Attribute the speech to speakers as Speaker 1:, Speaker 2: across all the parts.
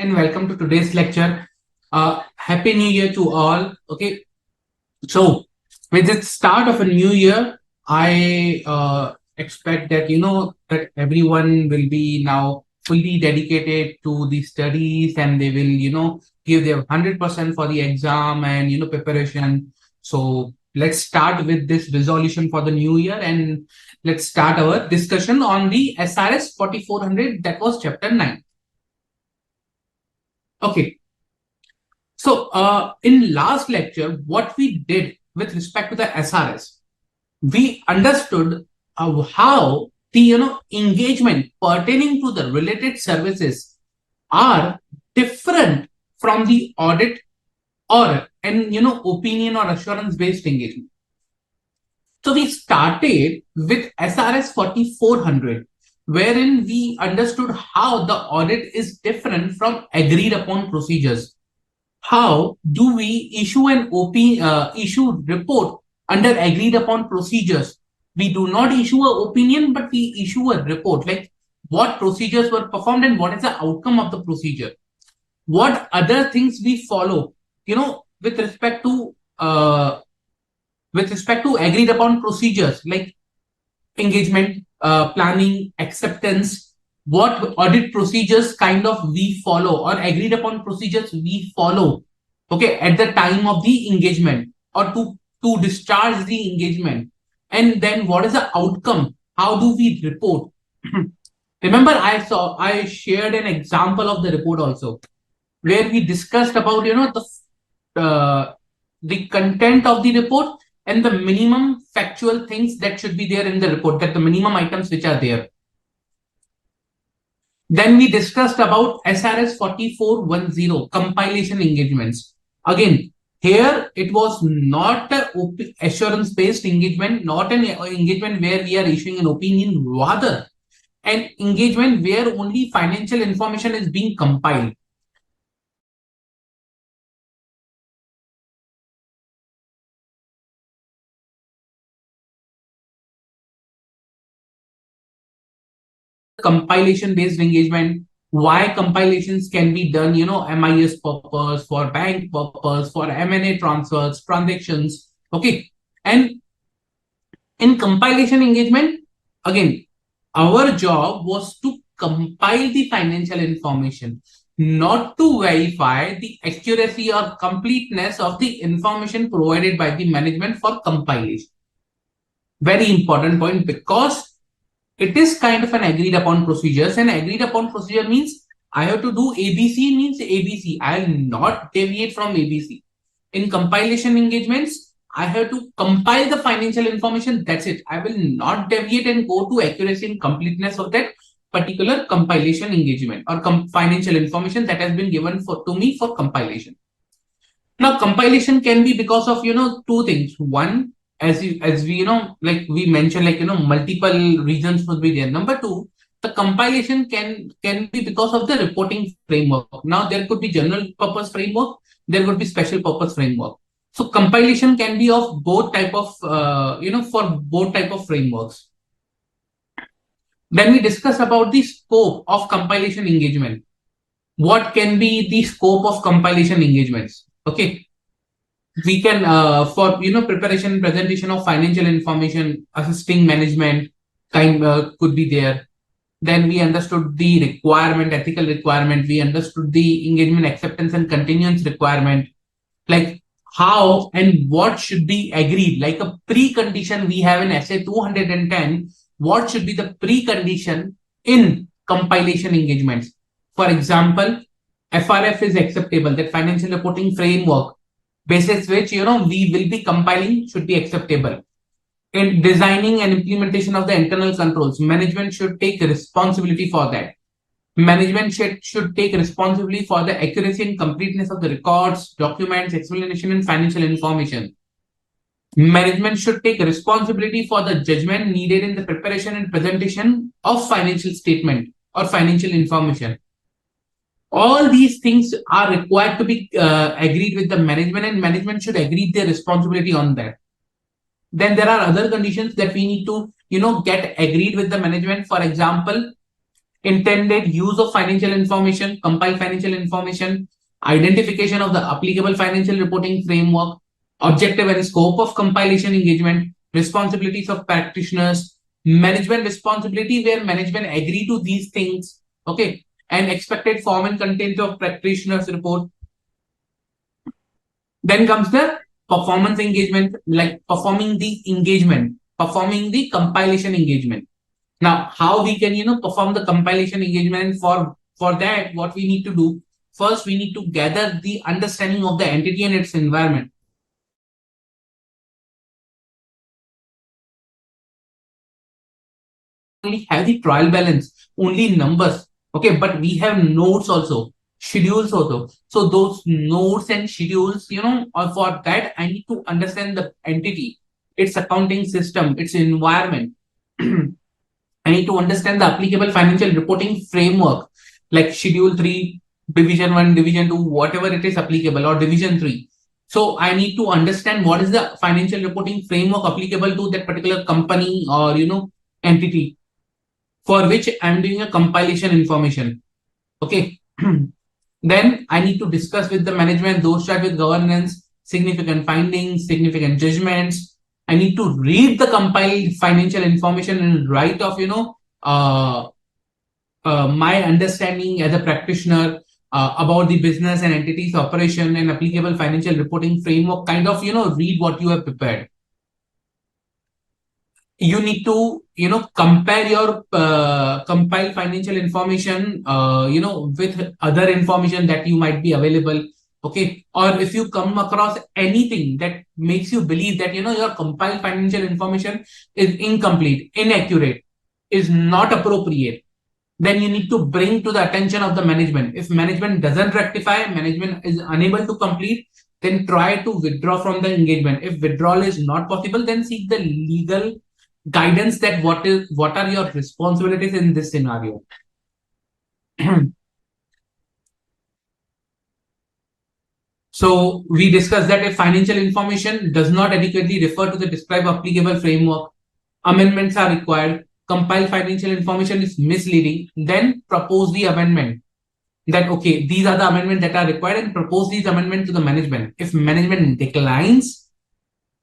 Speaker 1: and welcome to today's lecture. Happy New Year to all. Okay, so with the start of a new year, I expect that that everyone will be now fully dedicated to the studies and they will give their 100% for the exam and preparation. So let's start with this resolution for the new year and let's start our discussion on the SRS 4400, that was chapter 9. Okay, so in last lecture, what we did with respect to the SRS, we understood how the engagement pertaining to the related services are different from the audit or and opinion or assurance based engagement. So we started with SRS 4400, wherein we understood how the audit is different from agreed upon procedures. How do we issue an issue report under agreed upon procedures? We do not issue an opinion, but we issue a report, like what procedures were performed and what is the outcome of the procedure. What other things we follow, with respect to agreed upon procedures like engagement, planning, acceptance, what audit procedures kind of we follow or agreed upon procedures we follow, okay, at the time of the engagement or to discharge the engagement. And then what is the outcome? How do we report? Remember, I shared an example of the report also, where we discussed about the content of the report and the minimum factual things that should be there in the report, that the minimum items which are there. Then we discussed about SRS 4410, compilation engagements. Again, here it was not an assurance based engagement, not an engagement where we are issuing an opinion, rather an engagement where only financial information is being compiled. Compilation based engagement, why compilations can be done, MIS purpose, for bank purpose, for M&A transfers, transactions. Okay. And in compilation engagement, again, our job was to compile the financial information, not to verify the accuracy or completeness of the information provided by the management for compilation. Very important point, because it is kind of an agreed upon procedures, and agreed upon procedure means I have to do ABC means ABC. I will not deviate from ABC. In compilation engagements, I have to compile the financial information. That's it. I will not deviate and go to accuracy and completeness of that particular compilation engagement or financial information that has been given to me for compilation. Now, compilation can be because of two things. One, as we like we mentioned, like multiple reasons would be there. Number two, the compilation can be because of the reporting framework. Now there could be general purpose framework, there could be special purpose framework. So compilation can be of both type of for both type of frameworks. Then we discuss about the scope of compilation engagement. What can be the scope of compilation engagements? Okay, we can for preparation and presentation of financial information, assisting management could be there. Then we understood the requirement, ethical requirement. We understood the engagement acceptance and continuance requirement, like how and what should be agreed, like a precondition we have in SA 210. What should be the precondition in compilation engagements? For example, FRF is acceptable, that financial reporting framework basis which we will be compiling should be acceptable. In designing and implementation of the internal controls, management should take responsibility for that. Management should take responsibility for the accuracy and completeness of the records, documents, explanation, and financial information. Management should take responsibility for the judgment needed in the preparation and presentation of financial statement or financial information. All these things are required to be agreed with the management, and management should agree their responsibility on that. Then there are other conditions that we need to, get agreed with the management. For example, intended use of financial information, compile financial information, identification of the applicable financial reporting framework, objective and scope of compilation engagement, responsibilities of practitioners, management responsibility where management agree to these things, okay, and expected form and content of practitioners report. Then comes the performance engagement, like performing the compilation engagement. Now, how we can, perform the compilation engagement? For that, what we need to do, first we need to gather the understanding of the entity and its environment. Only have the trial balance, only numbers, okay, but we have nodes also, schedules also. So those nodes and schedules, or for that, I need to understand the entity, its accounting system, its environment. I need to understand the applicable financial reporting framework, like Schedule 3, Division 1, Division 2, whatever it is applicable, or Division 3. So I need to understand what is the financial reporting framework applicable to that particular company or entity for which I'm doing a compilation information. Okay. Then I need to discuss with the management those type with governance, significant findings, significant judgments. I need to read the compiled financial information and write off, my understanding as a practitioner about the business and entities operation and applicable financial reporting framework. Kind of, read what you have prepared. You need to compare your compile financial information with other information that you might be available, okay, or if you come across anything that makes you believe that your compiled financial information is incomplete, inaccurate, is not appropriate, then you need to bring to the attention of the management. If management doesn't rectify, management is unable to complete, then try to withdraw from the engagement. If withdrawal is not possible, then seek the legal guidance that what are your responsibilities in this scenario. So we discussed that if financial information does not adequately refer to the described applicable framework, amendments are required, compiled financial information is misleading, then propose the amendment. That okay, these are the amendments that are required, and propose these amendments to the management. If management declines,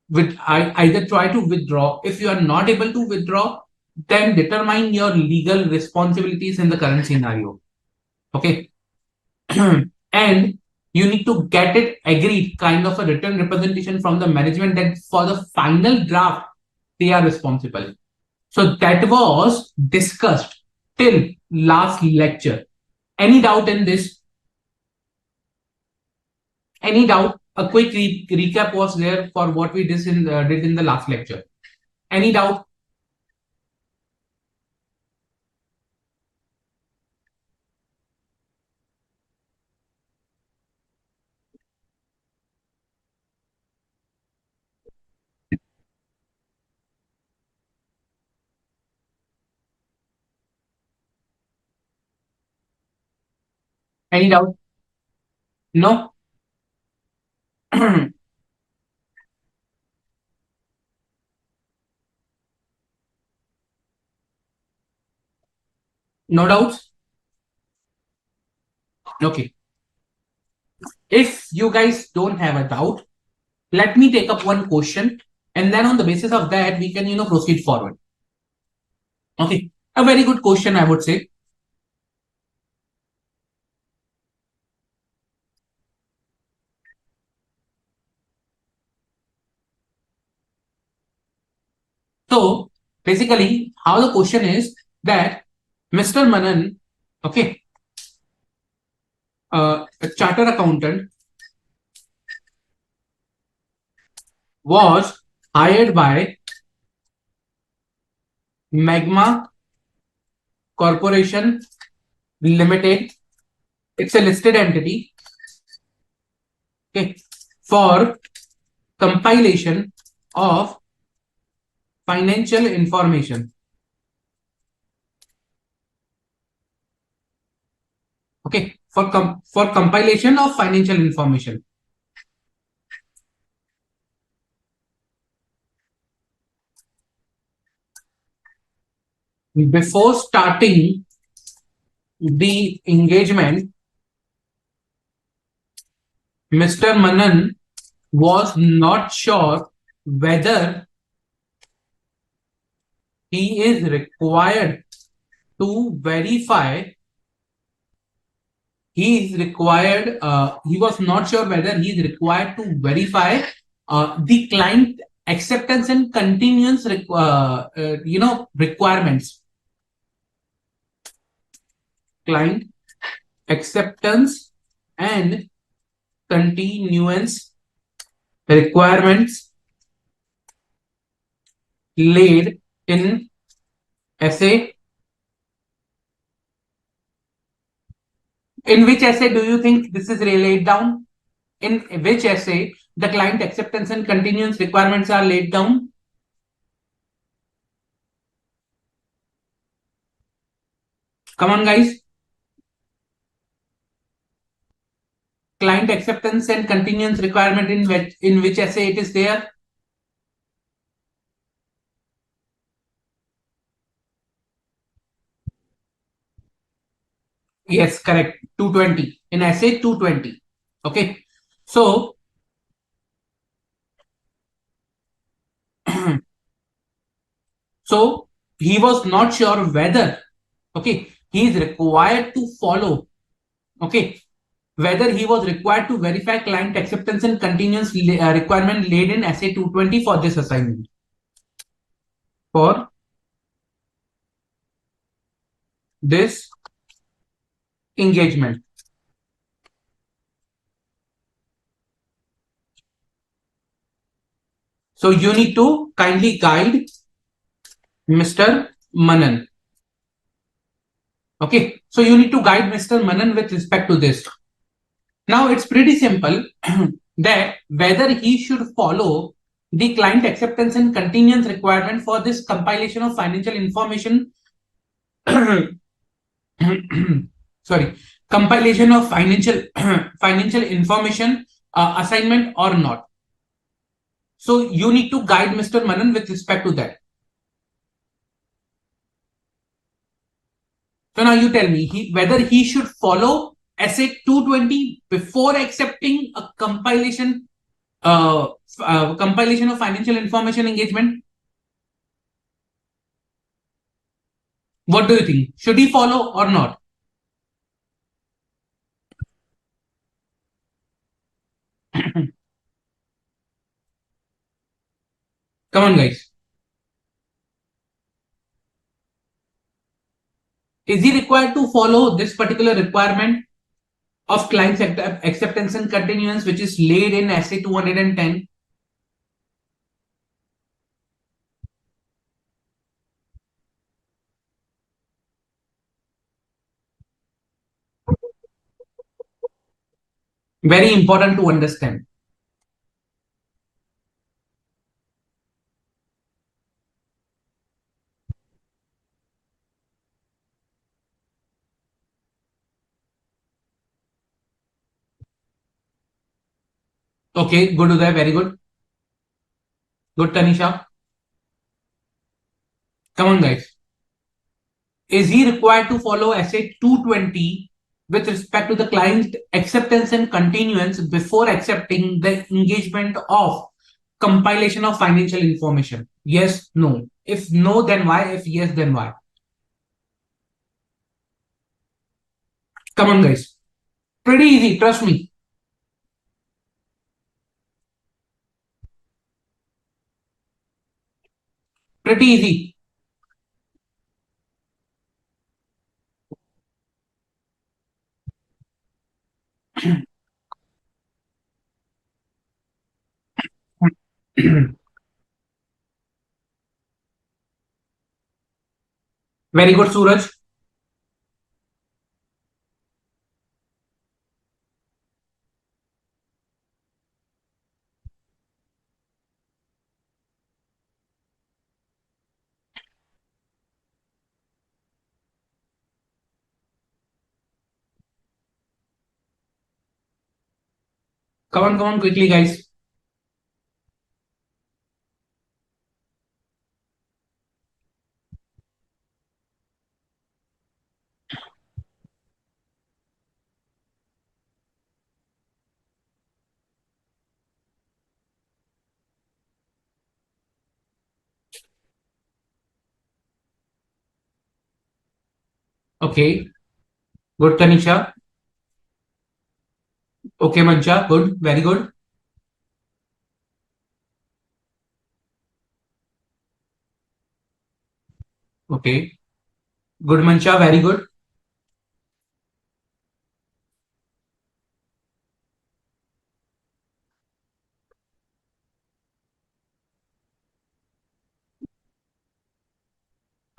Speaker 1: with either try to withdraw. If you are not able to withdraw, then determine your legal responsibilities in the current scenario. Okay. And you need to get it agreed, kind of a written representation from the management that for the final draft, they are responsible. So that was discussed till last lecture. Any doubt in this? Any doubt? A quick recap was there for what we did in the last lecture. Any doubt? Any doubt? No? No doubts? Okay. If you guys don't have a doubt, let me take up one question, and then on the basis of that, we can, proceed forward. Okay. A very good question, I would say. So basically, how the question is that Mr. Manan, okay, a chartered accountant, was hired by Magma Corporation Limited. It's a listed entity, okay, for compilation of financial information. Okay, for compilation of financial information. Before starting the engagement, Mr. Manan was not sure whether he is required to verify he was not sure whether he is required to verify the client acceptance and continuance requirements, client acceptance and continuance requirements laid in essay. In which essay do you think this is laid down? In which essay the client acceptance and continuance requirements are laid down? Come on, guys. Client acceptance and continuance requirement in which essay it is there? Yes, correct. 220. In essay 220. Okay. So, so he was not sure whether, okay, he is required to follow, okay, whether he was required to verify client acceptance and continuance requirement laid in essay 220 for this assignment. For this engagement. So you need to kindly guide Mr. Manan. Okay. So you need to guide Mr. Manan with respect to this. Now it's pretty simple that whether he should follow the client acceptance and continuance requirement for this compilation of financial information sorry, compilation of financial information assignment or not. So you need to guide Mr. Manan with respect to that. So now you tell me whether he should follow essay 220 before accepting a compilation of financial information engagement. What do you think? Should he follow or not? Come on, guys. Is he required to follow this particular requirement of client acceptance and continuance, which is laid in essay 210? Very important to understand. Okay, good Uday, very good. Good Tanisha. Come on, guys. Is he required to follow essay 220 with respect to the client acceptance and continuance before accepting the engagement of compilation of financial information? Yes, no. If no, then why? If yes, then why? Come on, guys. Pretty easy, trust me. Pretty easy. Very good, Suraj. Come on, quickly, guys. Okay, good, Tanisha. Okay, Mancha, good, very good. Okay, good, Mancha, very good.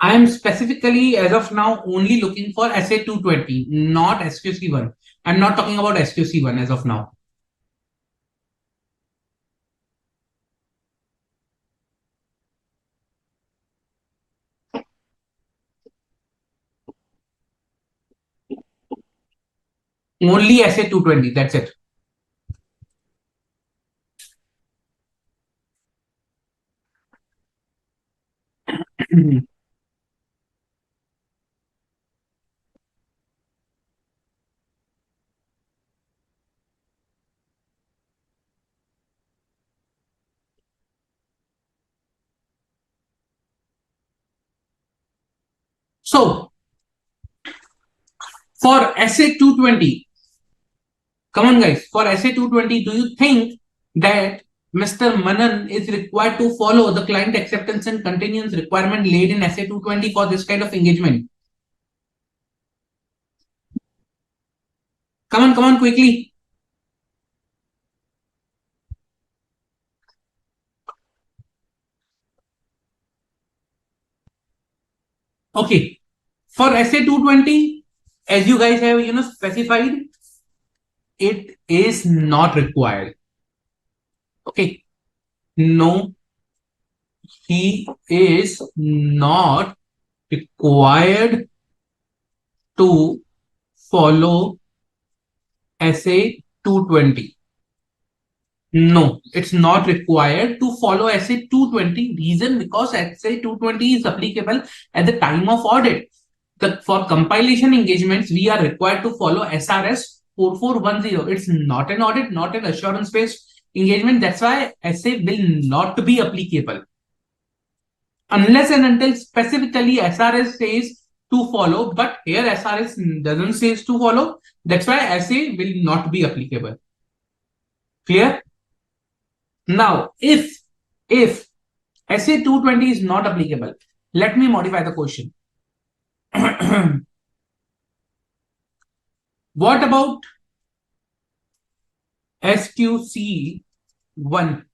Speaker 1: I am specifically, as of now, only looking for SA 220, not SQC 1. I'm not talking about SQC 1 as of now. Only SA 220, that's it. So, for SA 220, come on, guys, for SA 220, do you think that Mr. Manan is required to follow the client acceptance and continuance requirement laid in SA 220 for this kind of engagement? Come on, quickly. Okay, for SA 220, as you guys have specified, it is not required. Okay, no, he is not required to follow SA 220. No, it's not required to follow SA 220. Reason because SA 220 is applicable at the time of audit. For compilation engagements, we are required to follow SRS 4410. It's not an audit, not an assurance based engagement. That's why SA will not be applicable. Unless and until specifically SRS says to follow, but here SRS doesn't say to follow. That's why SA will not be applicable. Clear? Now, if SA 220 is not applicable, let me modify the question. What about SQC 1?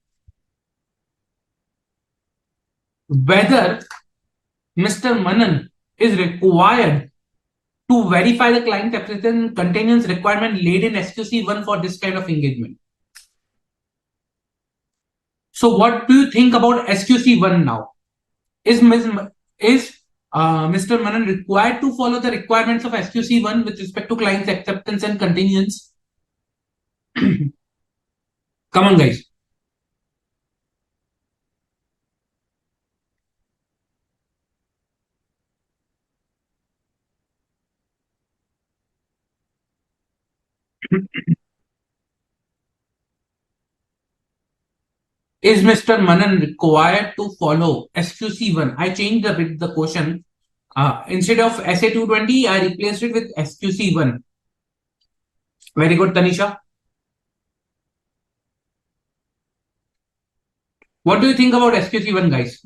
Speaker 1: Whether Mr. Manan is required to verify the client acceptance continuance requirement laid in SQC 1 for this kind of engagement. So, what do you think about SQC 1 now? Is Mr. Manan required to follow the requirements of SQC 1 with respect to client's acceptance and continuance? Come on, guys. Is Mr. Manan required to follow SQC1? I changed the question. Instead of SA220, I replaced it with SQC1. Very good, Tanisha. What do you think about SQC1, guys?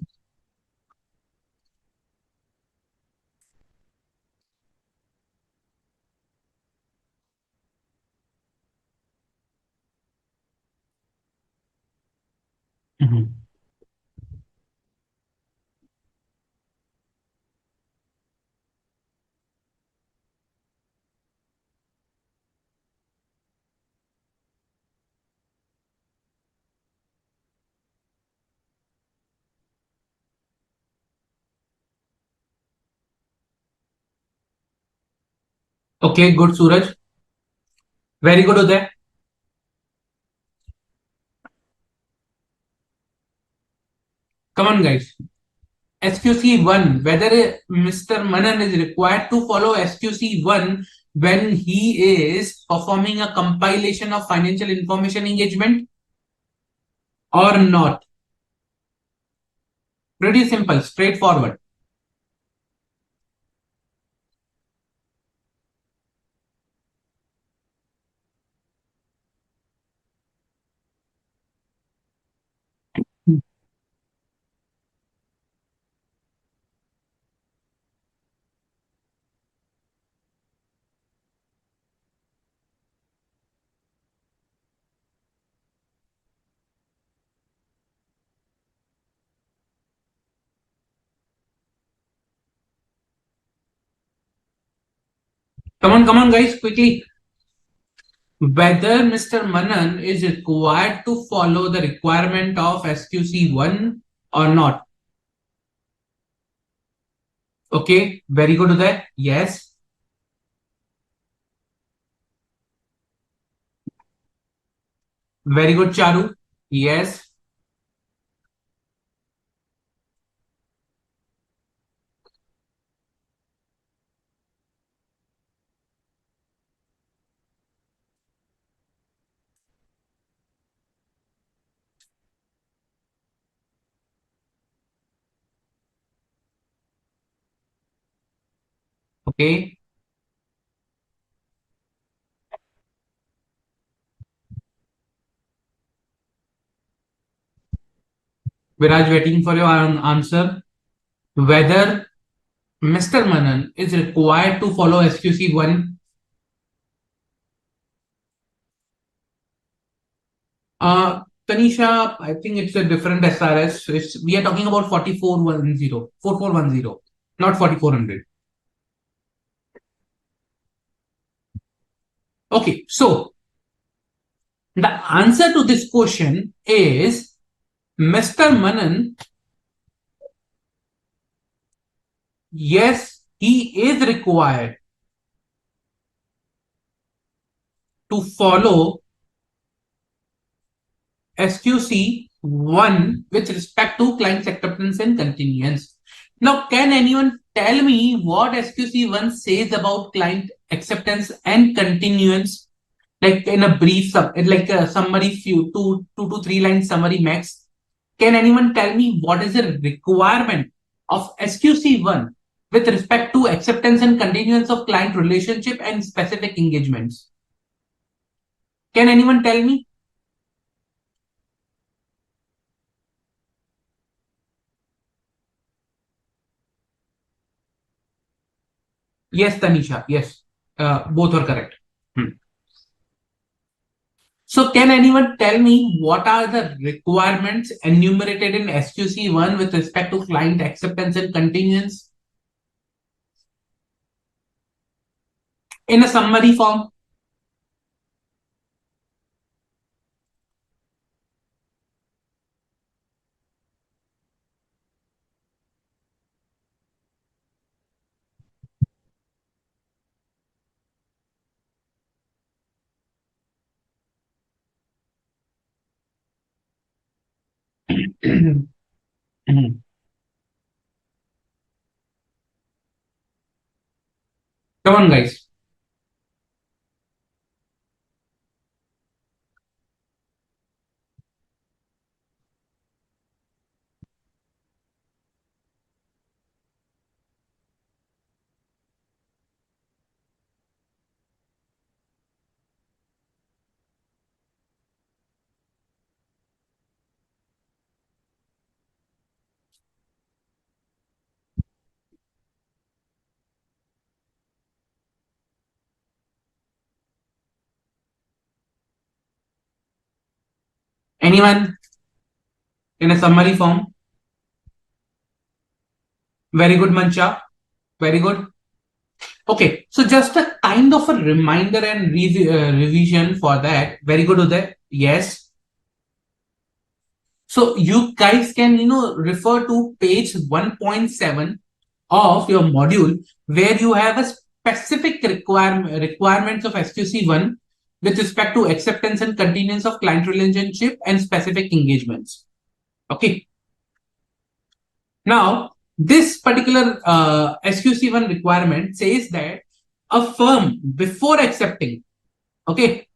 Speaker 1: Mhm. Okay, good, Suraj. Very good, Uday. Come on, guys. SQC1, whether Mr. Manan is required to follow SQC1 when he is performing a compilation of financial information engagement or not. Pretty simple, straightforward. Come on, guys, quickly. Whether Mr. Manan is required to follow the requirement of SQC1 or not. Okay, very good with that. Yes. Very good, Charu. Yes. Okay. Viraj, waiting for your answer. Whether Mr. Manan is required to follow SQC1. Tanisha, I think it's a different SRS. We are talking about 4410, 4410, not 4400. Okay, so the answer to this question is Mr. Manan, yes, he is required to follow SQC1 with respect to client acceptance and continuance. Now, can anyone tell me what SQC1 says about client acceptance and continuance? Like in a brief, like a summary, few two to three line summary max. Can anyone tell me what is the requirement of SQC1 with respect to acceptance and continuance of client relationship and specific engagements? Can anyone tell me? Yes, Tanisha. Yes, both are correct. Hmm. So, can anyone tell me what are the requirements enumerated in SQC1 with respect to client acceptance and continuance in a summary form? Come on, guys. Anyone in a summary form? Very good, Mancha. Very good. Okay, so just a kind of a reminder and revision for that. Very good, Uday. Yes. So you guys can, refer to page 1.7 of your module where you have a specific requirements of SQC1 with respect to acceptance and continuance of client relationship and specific engagements. Okay. Now, this particular SQC1 requirement says that a firm before accepting, okay,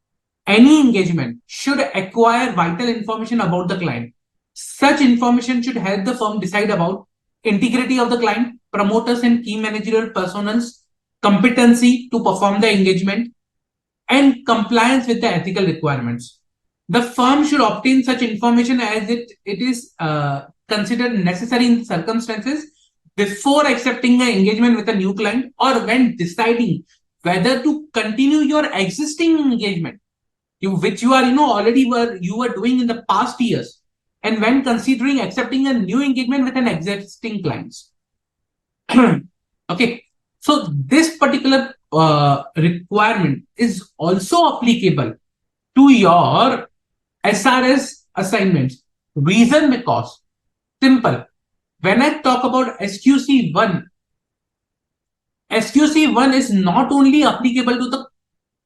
Speaker 1: any engagement should acquire vital information about the client. Such information should help the firm decide about integrity of the client, promoters and key managerial personas, competency to perform the engagement, and compliance with the ethical requirements. The firm should obtain such information as it is considered necessary in circumstances before accepting an engagement with a new client or when deciding whether to continue your existing engagement, which you are already were doing in the past years, and when considering accepting a new engagement with an existing clients. Okay, so this particular requirement is also applicable to your SRS assignments. Reason because simple. When I talk about SQC1, SQC1 is not only applicable to the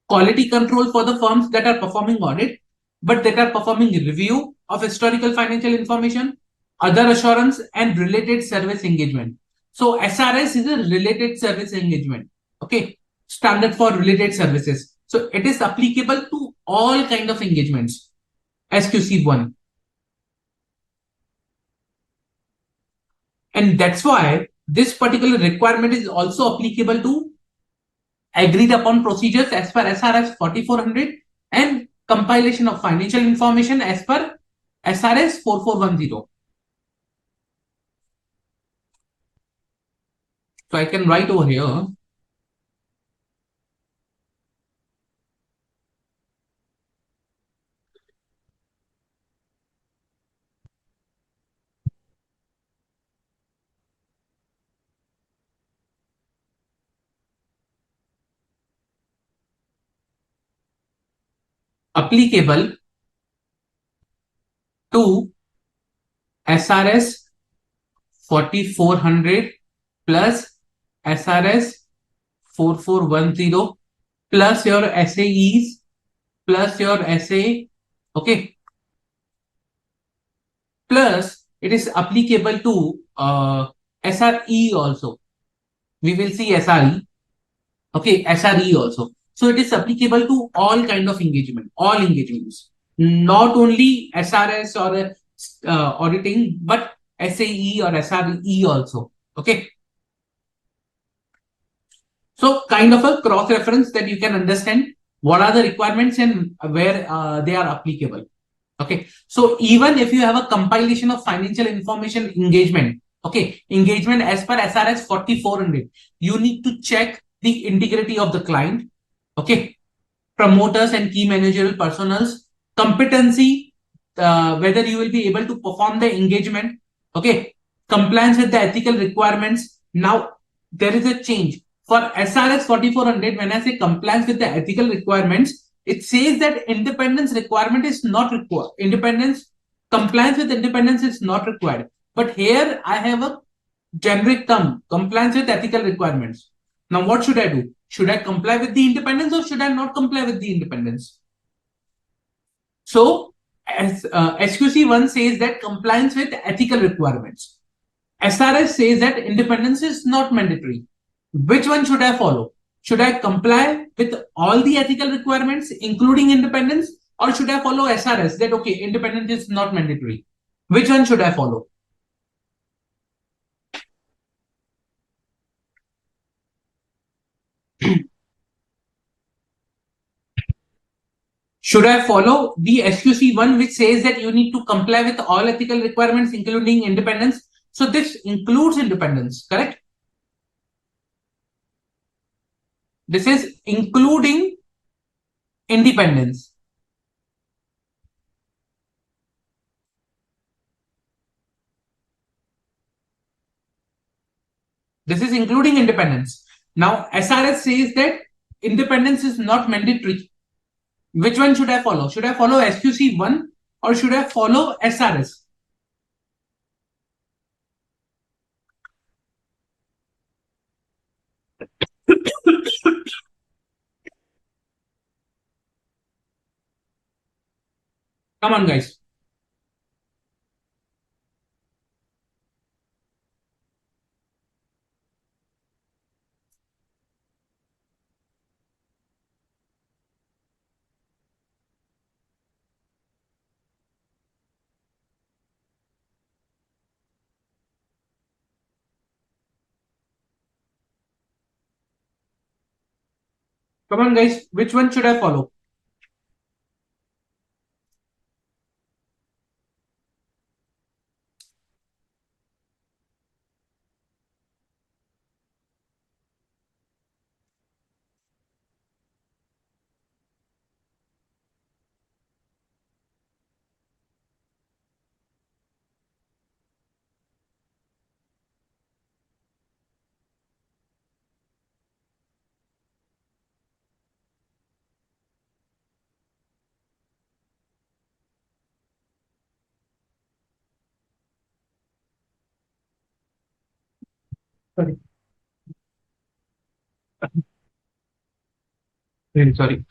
Speaker 1: quality control for the firms that are performing audit, but that are performing review of historical financial information, other assurance, and related service engagement. So SRS is a related service engagement. Okay, standard for related services. So it is applicable to all kind of engagements. SQC1, and that's why this particular requirement is also applicable to agreed upon procedures as per SRS 4400 and compilation of financial information as per SRS 4410. So I can write over here applicable to SRS 4400 plus SRS 4410 plus your SAEs plus your SA. Okay, plus it is applicable to SRE also. We will see SRE. Okay, SRE also. So it is applicable to all kind of engagement, all engagements, not only SRS or auditing, but SAE or SRE also. Okay, so kind of a cross reference that you can understand what are the requirements and where they are applicable. Okay, so even if you have a compilation of financial information engagement, okay, engagement as per SRS 4400, you need to check the integrity of the client, okay, promoters and key managerial personals, competency, whether you will be able to perform the engagement, okay, compliance with the ethical requirements. Now, there is a change. For SRS 4400, when I say compliance with the ethical requirements, it says that independence requirement is not required. Independence, compliance with independence is not required. But here I have a generic term, compliance with ethical requirements. Now, what should I do? Should I comply with the independence or should I not comply with the independence? So, as SQC1 says that compliance with ethical requirements. SRS says that independence is not mandatory. Which one should I follow? Should I comply with all the ethical requirements, including independence, or should I follow SRS that okay, independence is not mandatory? Which one should I follow? Should I follow the SQC1, which says that you need to comply with all ethical requirements, including independence? So this includes independence, correct? This is including independence. This is including independence. Now, SRS says that independence is not mandatory. Which one should I follow? Should I follow SQC1 or should I follow SRS? Come on, guys. Come on, guys. Which one should I follow? Sorry. Really sorry.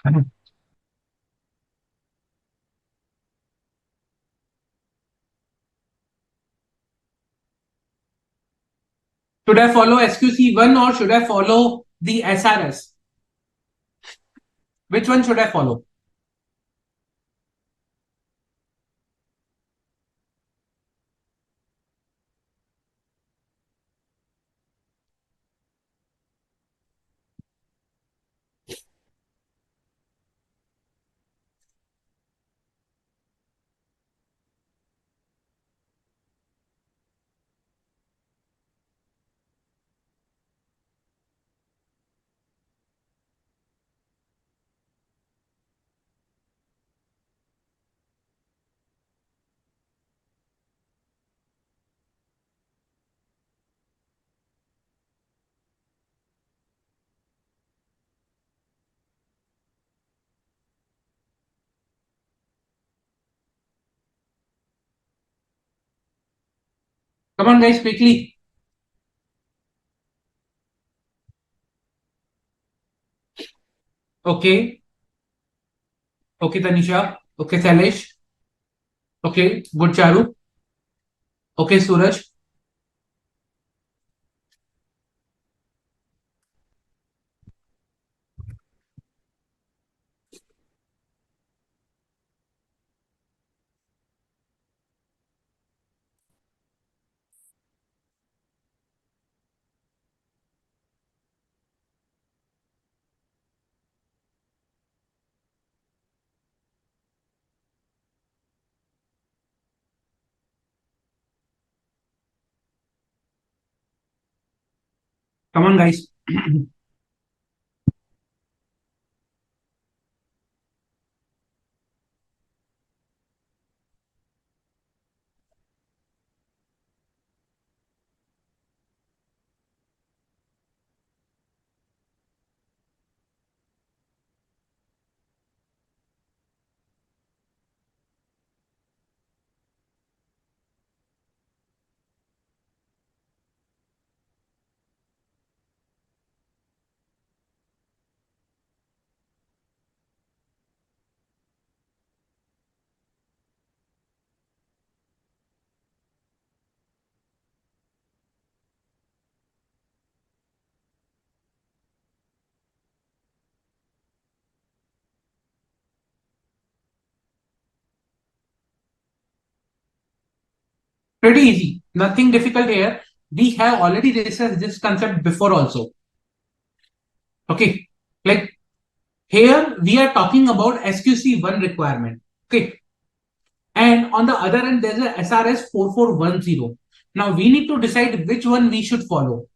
Speaker 1: Should I follow SQC1 or should I follow the SRS? Which one should I follow? Come on, guys, quickly. Okay. Okay, Tanisha. Okay, Salish. Okay, good Charu. Okay, Suraj. Come on, guys. Pretty easy. Nothing difficult here. We have already discussed this concept before also. Okay. Like here, we are talking about SQC1 requirement. Okay. And on the other end, there's a SRS 4410. Now we need to decide which one we should follow.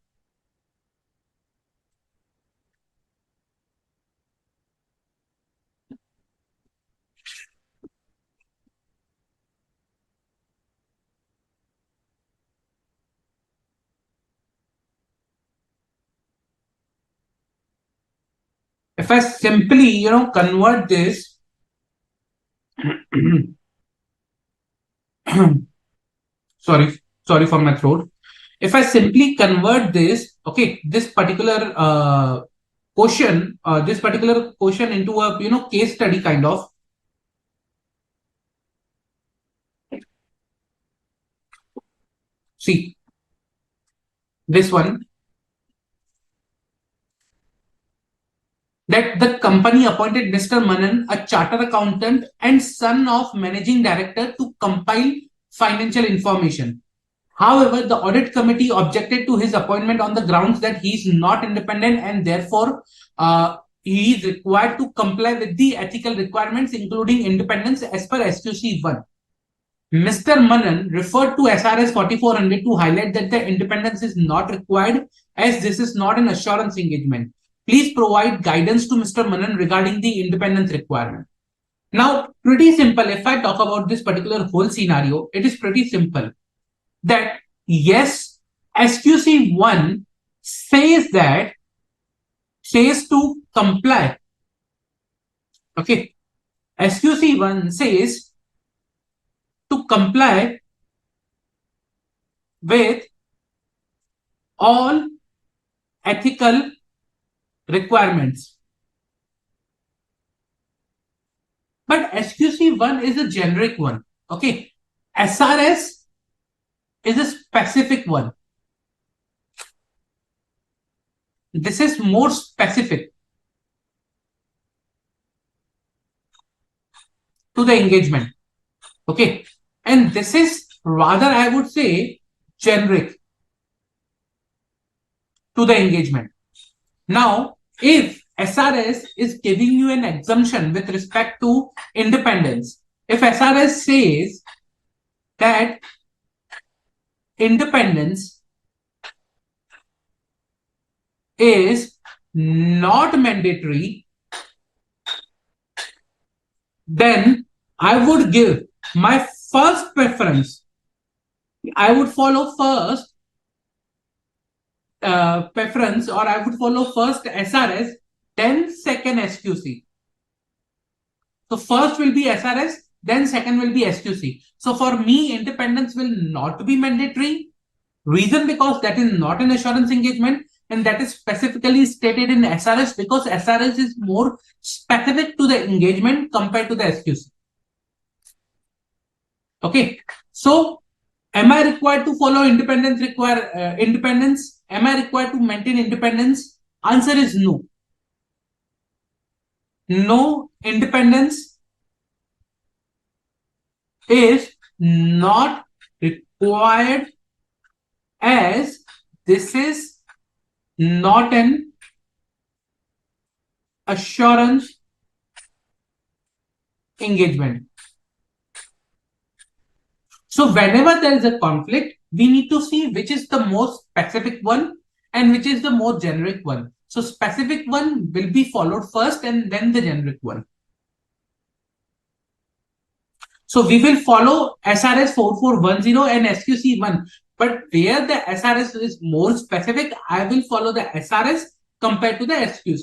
Speaker 1: If I simply, convert this, sorry, sorry for my throat. If I simply convert this, okay, this particular question into a case study kind of. See this one, that the company appointed Mr. Manan, a chartered accountant and son of managing director, to compile financial information. However, the audit committee objected to his appointment on the grounds that he is not independent and therefore he is required to comply with the ethical requirements, including independence, as per SQC 1. Mr. Manan referred to SRS 4400 to highlight that the independence is not required as this is not an assurance engagement. Please provide guidance to Mr. Manan regarding the independence requirement. Now, pretty simple. If I talk about this particular whole scenario, it is pretty simple that yes, SQC1 says to comply. Okay. SQC1 says to comply with all ethical requirements. But SQC1 is a generic one. Okay. SRS is a specific one. This is more specific to the engagement. Okay. And this is rather, I would say, generic to the engagement. Now, if SRS is giving you an exemption with respect to independence, if SRS says that independence is not mandatory, then I would give my first preference. I would follow first preference, or I would follow first SRS, then second SQC. So first will be SRS, then second will be SQC. So for me, independence will not be mandatory. Reason because that is not an assurance engagement, and that is specifically stated in SRS because SRS is more specific to the engagement compared to the SQC. Okay, so am I required to follow independence? Independence? Am I required to maintain independence? Answer is no. No, independence is not required, as this is not an assurance engagement. So whenever there is a conflict, we need to see which is the most specific one and which is the more generic one. So specific one will be followed first and then the generic one. So we will follow SRS 4410 and SQC1. But where the SRS is more specific, I will follow the SRS compared to the SQC.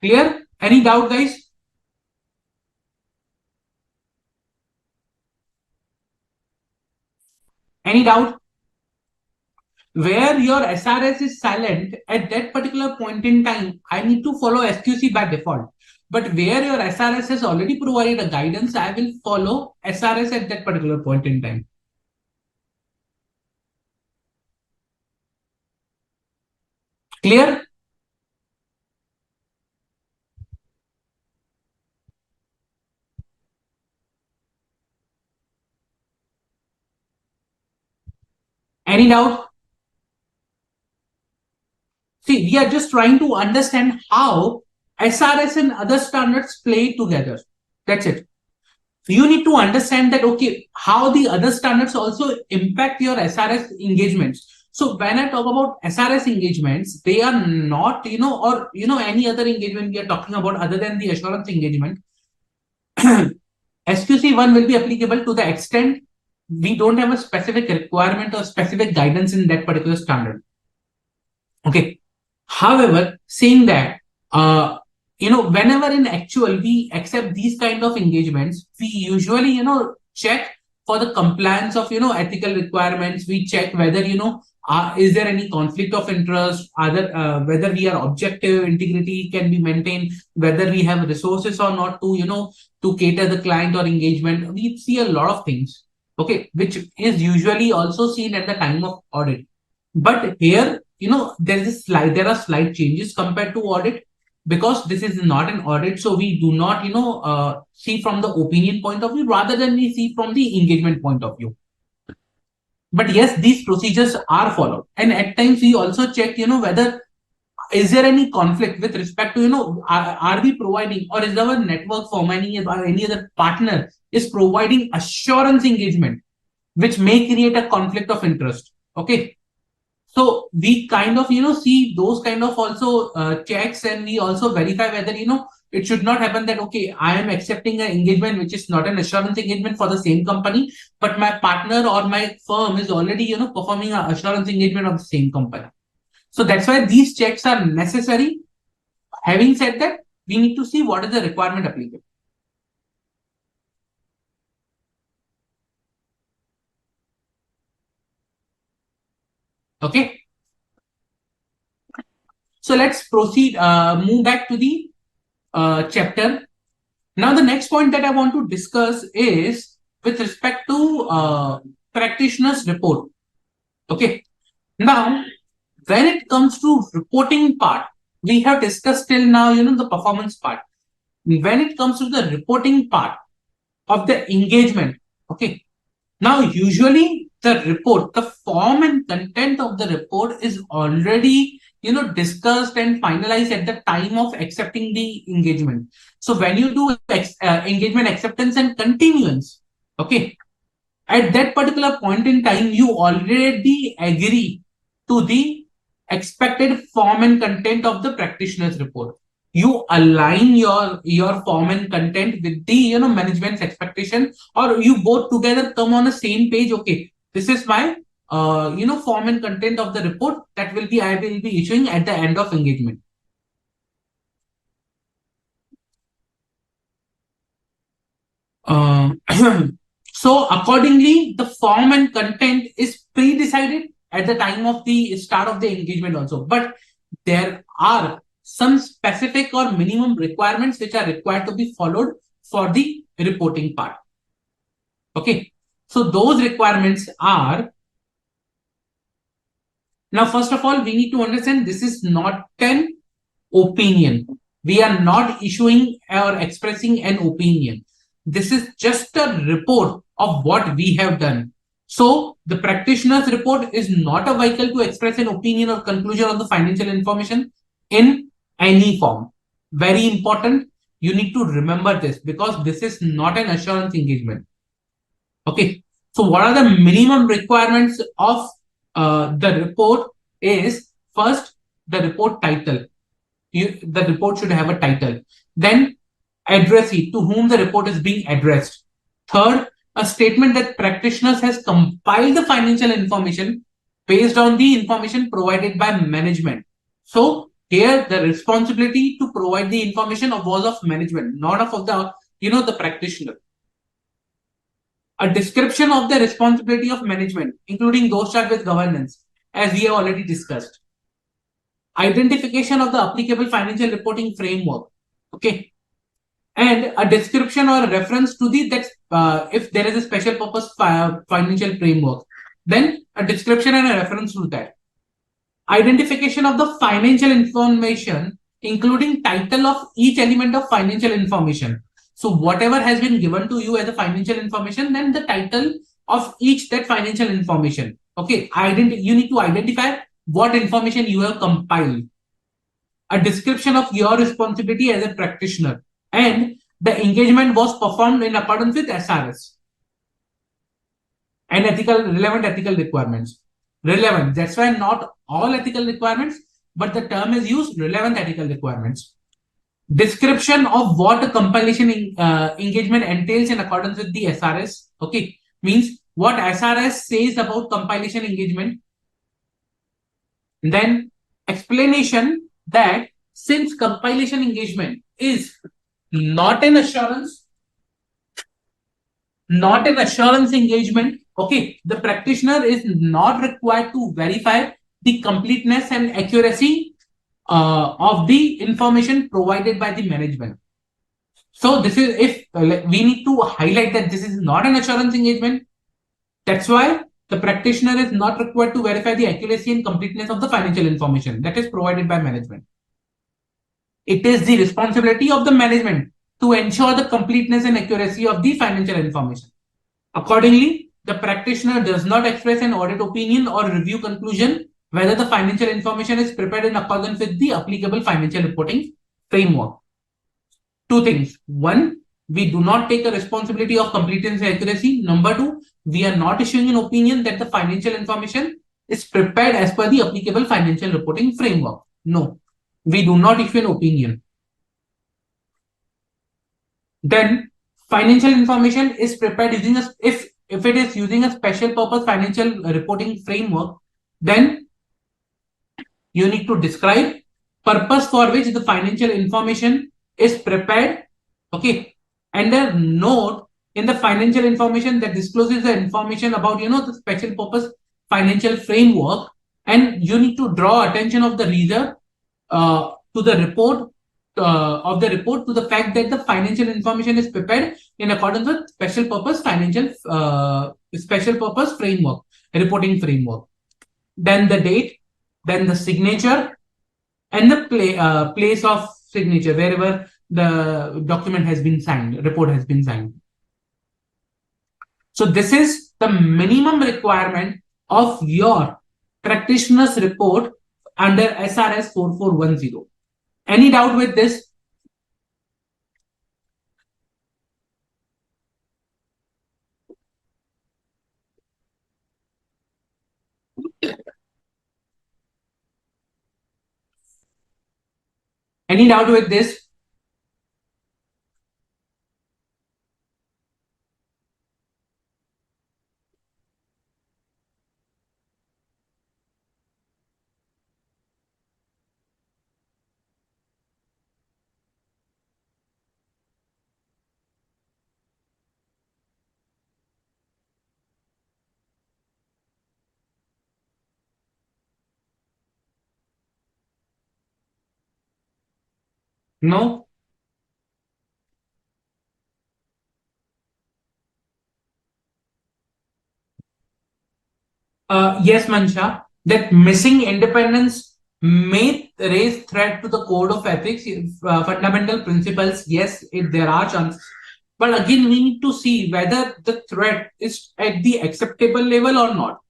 Speaker 1: Clear? Any doubt, guys? Any doubt? Where your SRS is silent at that particular point in time, I need to follow SQC by default. But where your SRS has already provided a guidance, I will follow SRS at that particular point in time. Clear? Any doubt? See, we are just trying to understand how SRS and other standards play together. That's it. You need to understand that, okay, how the other standards also impact your SRS engagements. So when I talk about SRS engagements, they are not, or, any other engagement we are talking about other than the assurance engagement. SQC1 will be applicable to the extent we don't have a specific requirement or specific guidance in that particular standard. Okay. However, saying that, whenever in actual we accept these kind of engagements, we usually, check for the compliance of, ethical requirements. We check whether, is there any conflict of interest, whether we are objective, integrity can be maintained, whether we have resources or not to cater the client or engagement. We see a lot of things, okay, which is usually also seen at the time of audit. But here, there are slight changes compared to audit because this is not an audit. So we do not, see from the opinion point of view rather than we see from the engagement point of view. But yes, these procedures are followed. And at times we also check, whether is there any conflict with respect to, are we providing, or is our network firm, any other partner is providing assurance engagement, which may create a conflict of interest. Okay. So we kind of, see those kind of also checks, and we also verify whether, it should not happen that, okay, I am accepting an engagement which is not an assurance engagement for the same company, but my partner or my firm is already, performing an assurance engagement of the same company. So that's why these checks are necessary. Having said that, we need to see what is the requirement applicable. Okay. So let's proceed, move back to the chapter. Now, the next point that I want to discuss is with respect to practitioner's report. Okay. Now, when it comes to reporting part, we have discussed till now, the performance part. When it comes to the reporting part of the engagement, okay. Now, usually the report, the form and content of the report is already, discussed and finalized at the time of accepting the engagement. So when you do engagement acceptance and continuance, okay, at that particular point in time, you already agree to the expected form and content of the practitioner's report. You align your form and content with the management's expectation, or you both together come on the same page. Okay, this is my form and content of the report that I will be issuing at the end of engagement. Uh, so accordingly, the form and content is pre-decided at the time of the start of the engagement also. But there are some specific or minimum requirements which are required to be followed for the reporting part. Okay. So those requirements are, now first of all, we need to understand this is not an opinion. We are not issuing or expressing an opinion. This is just a report of what we have done. So the practitioner's report is not a vehicle to express an opinion or conclusion on the financial information in any form. Very important. You need to remember this because this is not an assurance engagement. Okay. So what are the minimum requirements of the report is first the report title. The report should have a title. Then addressee, to whom the report is being addressed. Third, a statement that practitioners has compiled the financial information based on the information provided by management. So here the responsibility to provide the information was of management, not of the practitioner. A description of the responsibility of management, including those charged with governance, as we have already discussed. Identification of the applicable financial reporting framework. Okay. And a description or a reference to if there is a special purpose financial framework, then a description and a reference to that. Identification of the financial information, including title of each element of financial information. So whatever has been given to you as a financial information, then the title of each that financial information. Okay, you need to identify what information you have compiled. A description of your responsibility as a practitioner, and the engagement was performed in accordance with SRS and relevant ethical requirements. Relevant, that's why not all ethical requirements, but the term is used relevant ethical requirements. Description of what a compilation engagement entails in accordance with the SRS. Okay, means what SRS says about compilation engagement. Then explanation that since compilation engagement is not an assurance engagement, okay, the practitioner is not required to verify the completeness and accuracy of the information provided by the management. So this is if we need to highlight that this is not an assurance engagement. That's why the practitioner is not required to verify the accuracy and completeness of the financial information that is provided by management. It is the responsibility of the management to ensure the completeness and accuracy of the financial information. Accordingly, the practitioner does not express an audit opinion or review conclusion whether the financial information is prepared in accordance with the applicable financial reporting framework. Two things. One, we do not take a responsibility of completeness and accuracy. Number two, we are not issuing an opinion that the financial information is prepared as per the applicable financial reporting framework. No, we do not issue an opinion. Then financial information is prepared using if it is using a special purpose financial reporting framework, then you need to describe purpose for which the financial information is prepared. Okay, and a note in the financial information that discloses the information about the special purpose financial framework and you need to draw attention of the reader to the report to the fact that the financial information is prepared in accordance with special purpose framework, reporting framework. Then the date, then the signature, and the place of signature wherever the document has been signed, report has been signed. So this is the minimum requirement of your practitioner's report under SRS 4410. Any doubt with this? Any doubt with this? No? Yes, Mansha, that missing independence may raise threat to the code of ethics, fundamental principles. Yes, there are chances. But again, we need to see whether the threat is at the acceptable level or not,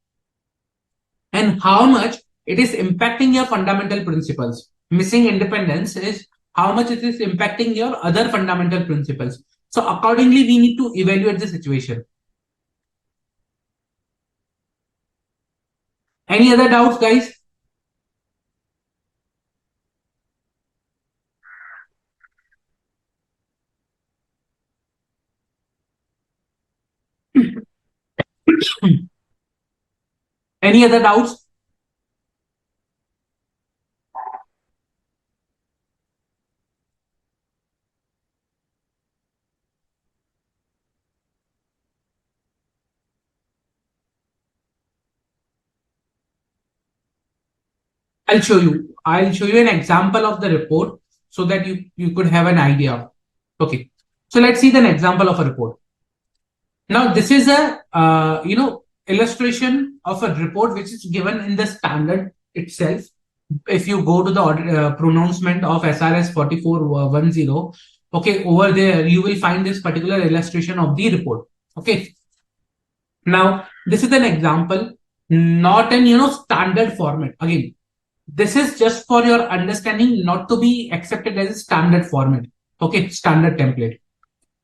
Speaker 1: and how much it is impacting your fundamental principles. Missing independence is how much it is impacting your other fundamental principles. So accordingly, we need to evaluate the situation. Any other doubts, guys? Any other doubts? I'll show you. I'll show you an example of the report so that you could have an idea. Okay. So let's see an example of a report. Now this is a illustration of a report which is given in the standard itself. If you go to the pronouncement of SRS 4410, okay, over there you will find this particular illustration of the report. Okay. Now this is an example, not an standard format. Again, this is just for your understanding, not to be accepted as a standard format. Okay, standard template.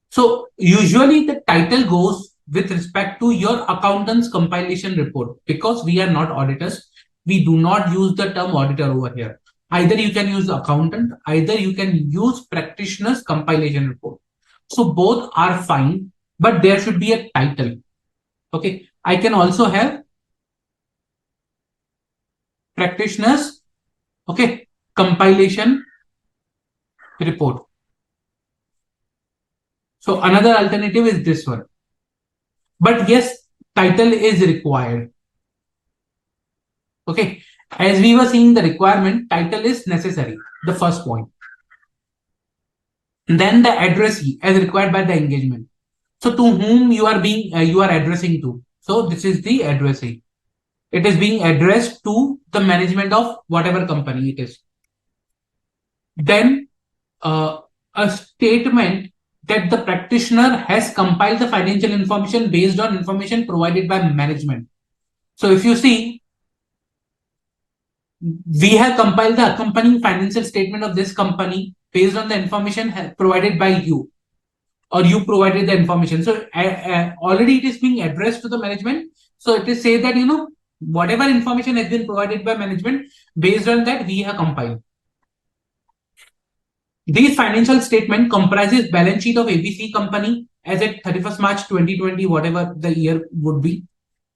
Speaker 1: So usually the title goes with respect to your accountant's compilation report. Because we are not auditors, we do not use the term auditor over here. Either you can use accountant, either you can use practitioner's compilation report. So both are fine, but there should be a title. Okay, I can also have practitioner's, okay, compilation report. So another alternative is this one. But yes, title is required. Okay, as we were seeing the requirement, title is necessary, the first point. And then the addressee as required by the engagement. So to whom you are addressing to. So this is the addressee. It is being addressed to the management of whatever company it is. Then a statement that the practitioner has compiled the financial information based on information provided by management. So if you see, we have compiled the accompanying financial statement of this company based on the information provided by you, or you provided the information. So already it is being addressed to the management. So it is say that whatever information has been provided by management, based on that we have compiled. These financial statement comprises balance sheet of ABC company as at 31st March 2020, whatever the year would be.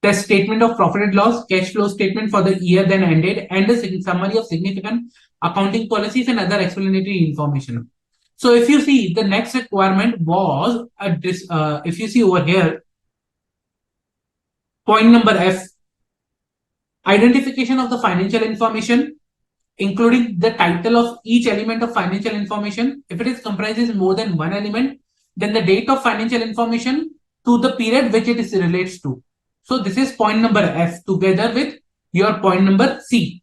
Speaker 1: The statement of profit and loss, cash flow statement for the year then ended, and a summary of significant accounting policies and other explanatory information. So if you see, the next requirement was if you see over here, point number F, Identification of the financial information, including the title of each element of financial information. If it is comprises more than one element, then the date of financial information to the period which it is relates to. So this is point number F together with your point number C.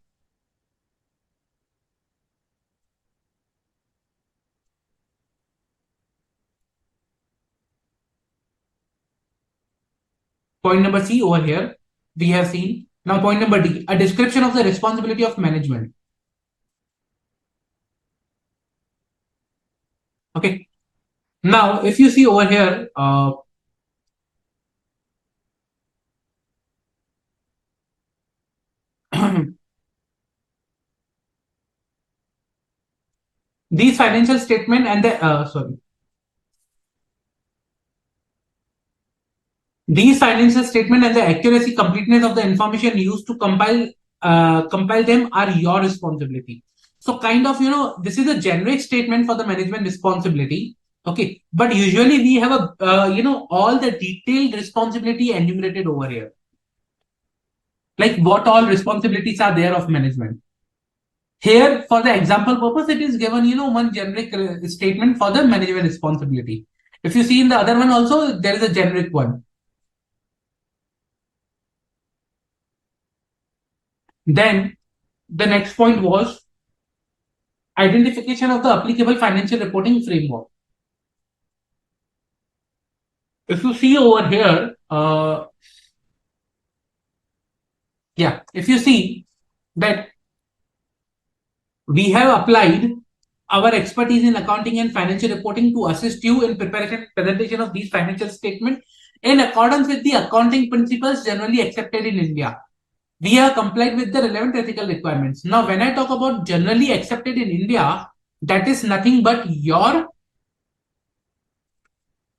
Speaker 1: Point number C over here, we have seen. Now point number D, a description of the responsibility of management. Okay. Now, if you see over here, these financial statement and the these financial statement and the accuracy, completeness of the information used to compile them are your responsibility. So kind of, this is a generic statement for the management responsibility. Okay, but usually we have a all the detailed responsibility enumerated over here, like what all responsibilities are there of management. Here, for the example purpose, it is given, one generic statement for the management responsibility. If you see in the other one also, there is a generic one. Then the next point was identification of the applicable financial reporting framework. If you see over here, if you see that we have applied our expertise in accounting and financial reporting to assist you in preparation and presentation of these financial statements in accordance with the accounting principles generally accepted in India. We have complied with the relevant ethical requirements. Now, when I talk about generally accepted in India, that is nothing but your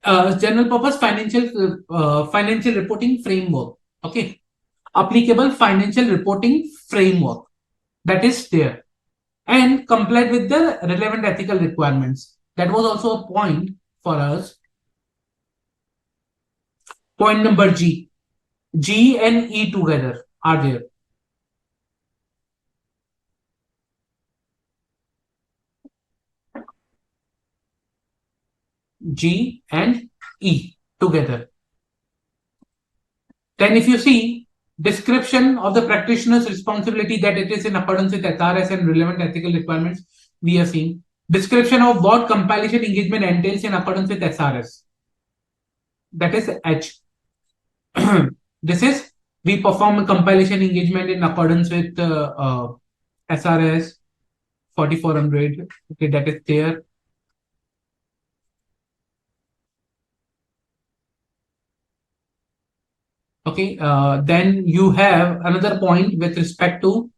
Speaker 1: general purpose financial reporting framework. Okay, applicable financial reporting framework that is there, and complied with the relevant ethical requirements. That was also a point for us. Point number G. G and E together are there. G and E together. Then if you see description of the practitioner's responsibility, that it is in accordance with SRS and relevant ethical requirements, we have seen. Description of what compilation engagement entails in accordance with SRS. That is H. This is we perform a compilation engagement in accordance with SRS 4400. Okay, that is there. Okay, then you have another point with respect to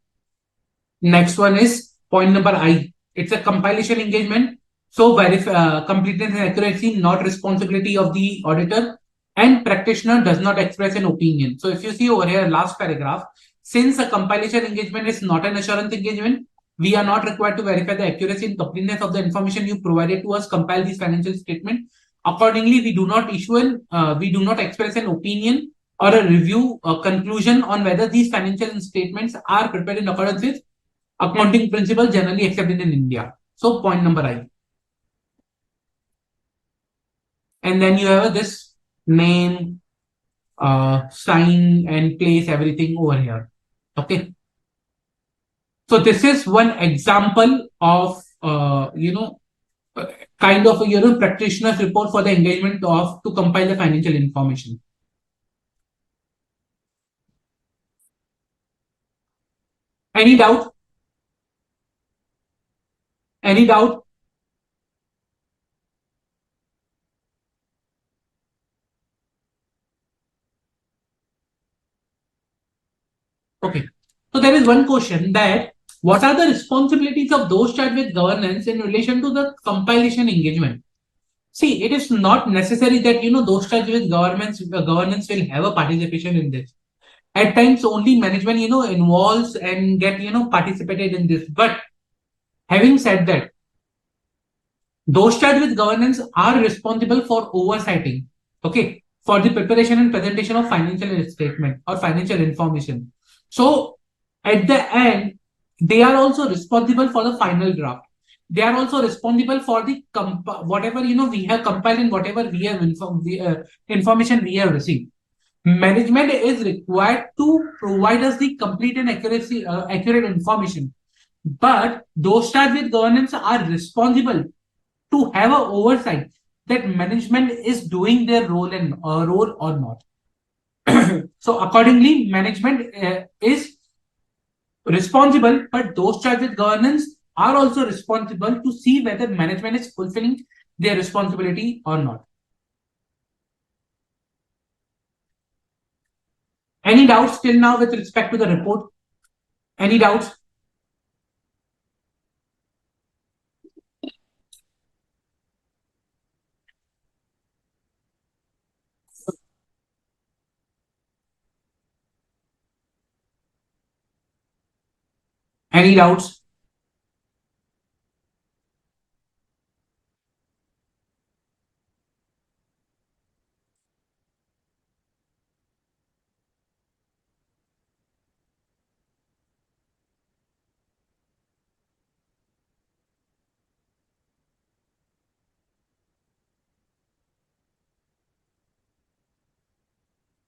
Speaker 1: next one is point number I. It's a compilation engagement. So completeness and accuracy not responsibility of the auditor, and practitioner does not express an opinion. So if you see over here last paragraph, since a compilation engagement is not an assurance engagement, we are not required to verify the accuracy and completeness of the information you provided to us, compile these financial statement. Accordingly, we do not we do not express an opinion or a review or conclusion on whether these financial statements are prepared in accordance with accounting principles generally accepted in India. So point number I. And then you have this name, sign and place everything over here. Okay. So this is one example of kind of a practitioner's report for the engagement of to compile the financial information. Any doubt? Any doubt? Okay. So there is one question that what are the responsibilities of those charged with governance in relation to the compilation engagement? See, it is not necessary that those charged with governance will have a participation in this. At times, only management involves and get participated in this. But having said that, those charged with governance are responsible for oversighting. Okay, for the preparation and presentation of financial statement or financial information. So at the end, they are also responsible for the final draft. They are also responsible for the whatever we have compiled and whatever we have information we have received. Management is required to provide us the complete and accurate information. But those charged with governance are responsible to have a oversight that management is doing their role or not. So accordingly, management is responsible, but those charged with governance are also responsible to see whether management is fulfilling their responsibility or not. Any doubts till now with respect to the report? Any doubts? Any doubts?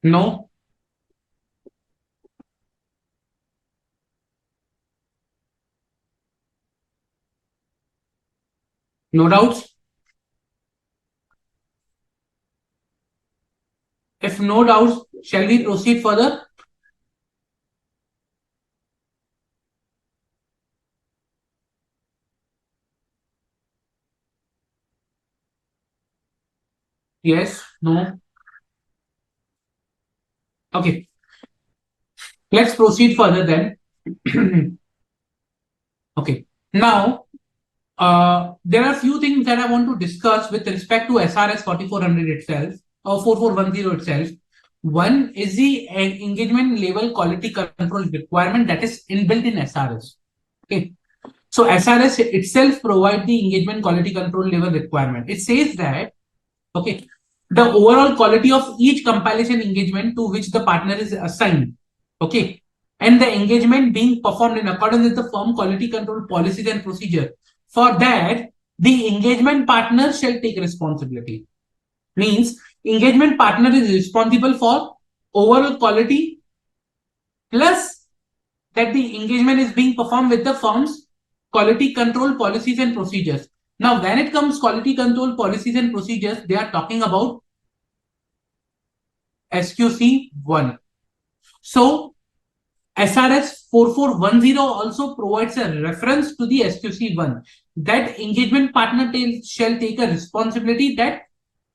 Speaker 1: No? No doubts? If no doubts, shall we proceed further? Yes? No? Okay. Let's proceed further then. Okay. Now, there are few things that I want to discuss with respect to SRS 4400 itself or 4410 itself. One is the engagement level quality control requirement that is inbuilt in SRS. Okay. So SRS itself provides the engagement quality control level requirement. It says that, okay, the overall quality of each compilation engagement to which the partner is assigned, okay, and the engagement being performed in accordance with the firm quality control policies and procedure. For that, the engagement partner shall take responsibility. Means engagement partner is responsible for overall quality plus that the engagement is being performed with the firm's quality control policies and procedures. Now, when it comes quality control policies and procedures, they are talking about SQC1. So, SRS 4410 also provides a reference to the SQC1 that engagement partner shall take a responsibility that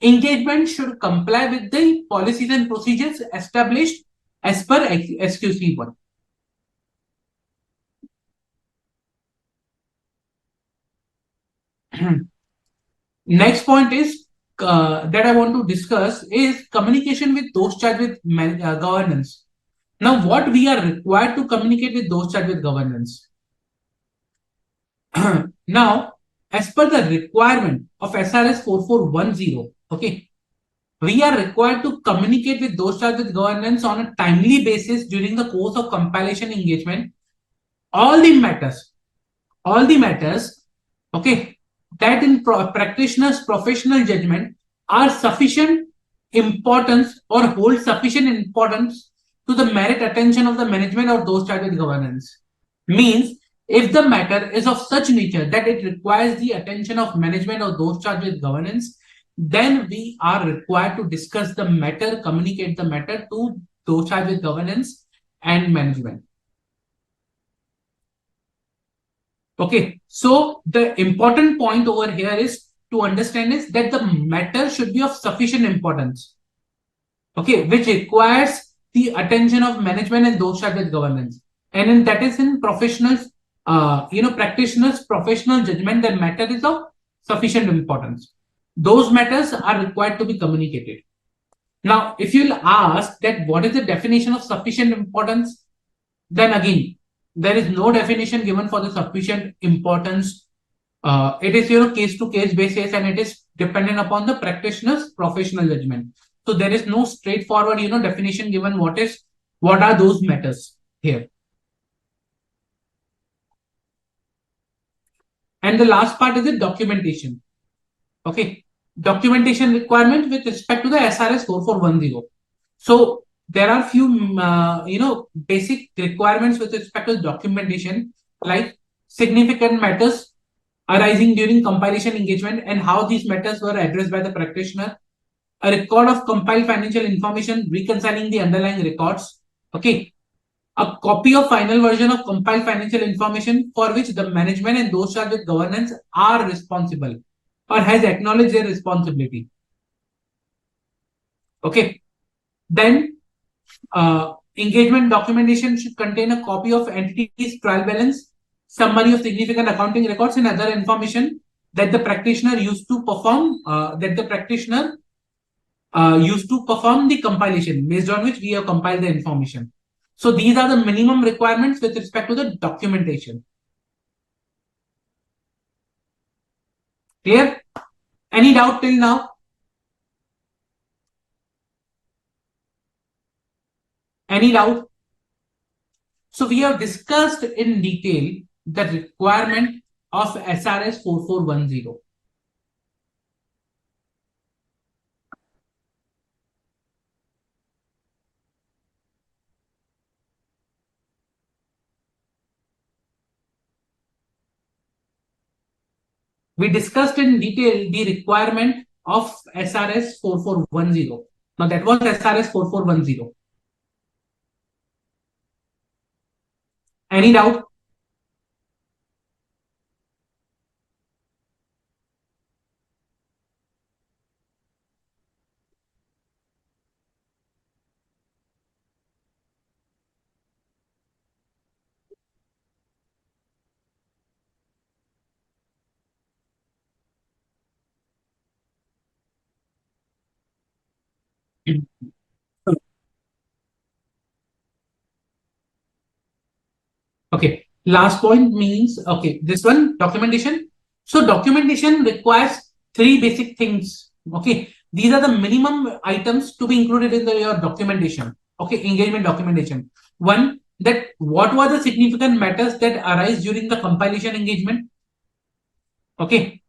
Speaker 1: engagement should comply with the policies and procedures established as per SQC1. Next point is that I want to discuss is communication with those charged with governance. Now, what we are required to communicate with those charged with governance? Now, as per the requirement of SRS 4410, okay, we are required to communicate with those charged with governance on a timely basis during the course of compilation engagement. All the matters, all the matters, okay, that in practitioner's professional judgment are sufficient importance or hold sufficient importance to the merit attention of the management or those charged with governance. Means if the matter is of such nature that it requires the attention of management or those charged with governance, then we are required to discuss the matter, communicate the matter to those charged with governance and management. Okay, so the important point over here is to understand is that the matter should be of sufficient importance. Okay, which requires the attention of management and those charged with governance. And in, that is in professionals, practitioners' professional judgment, that matter is of sufficient importance. Those matters are required to be communicated. Now, if you'll ask that what is the definition of sufficient importance, then again, there is no definition given for the sufficient importance. It is case to case basis, and it is dependent upon the practitioner's professional judgment. So there is no straightforward definition given what are those matters. here. And the last part is the documentation. Okay. Documentation requirement with respect to the SRS 4410. So there are few, basic requirements with respect to documentation, like significant matters arising during compilation engagement and how these matters were addressed by the practitioner, a record of compiled financial information reconciling the underlying records. Okay. A copy of final version of compiled financial information for which the management and those charged with governance are responsible or has acknowledged their responsibility. Okay. Then engagement documentation should contain a copy of entities trial balance, summary of significant accounting records, and other information that the practitioner used to perform the compilation based on which we have compiled the information. So these are the minimum requirements with respect to the documentation. Clear? Any doubt till now? Any doubt? So we have discussed in detail the requirement of SRS 4410. We discussed in detail the requirement of SRS 4410. Now that was SRS 4410. Any doubt? Okay. Last point means, okay, this one, documentation. So documentation requires three basic things. Okay. These are the minimum items to be included in your documentation. Okay. Engagement documentation. One, that what were the significant matters that arise during the compilation engagement? Okay.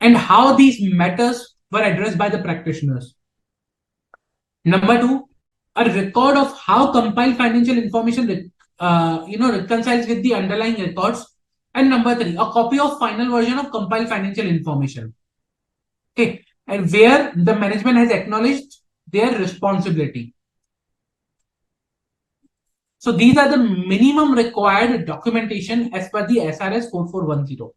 Speaker 1: And how these matters were addressed by the practitioners. Number two, a record of how compiled financial information reconciles with the underlying records. And number three, a copy of final version of compiled financial information. Okay, and where the management has acknowledged their responsibility. So these are the minimum required documentation as per the SRS 4410.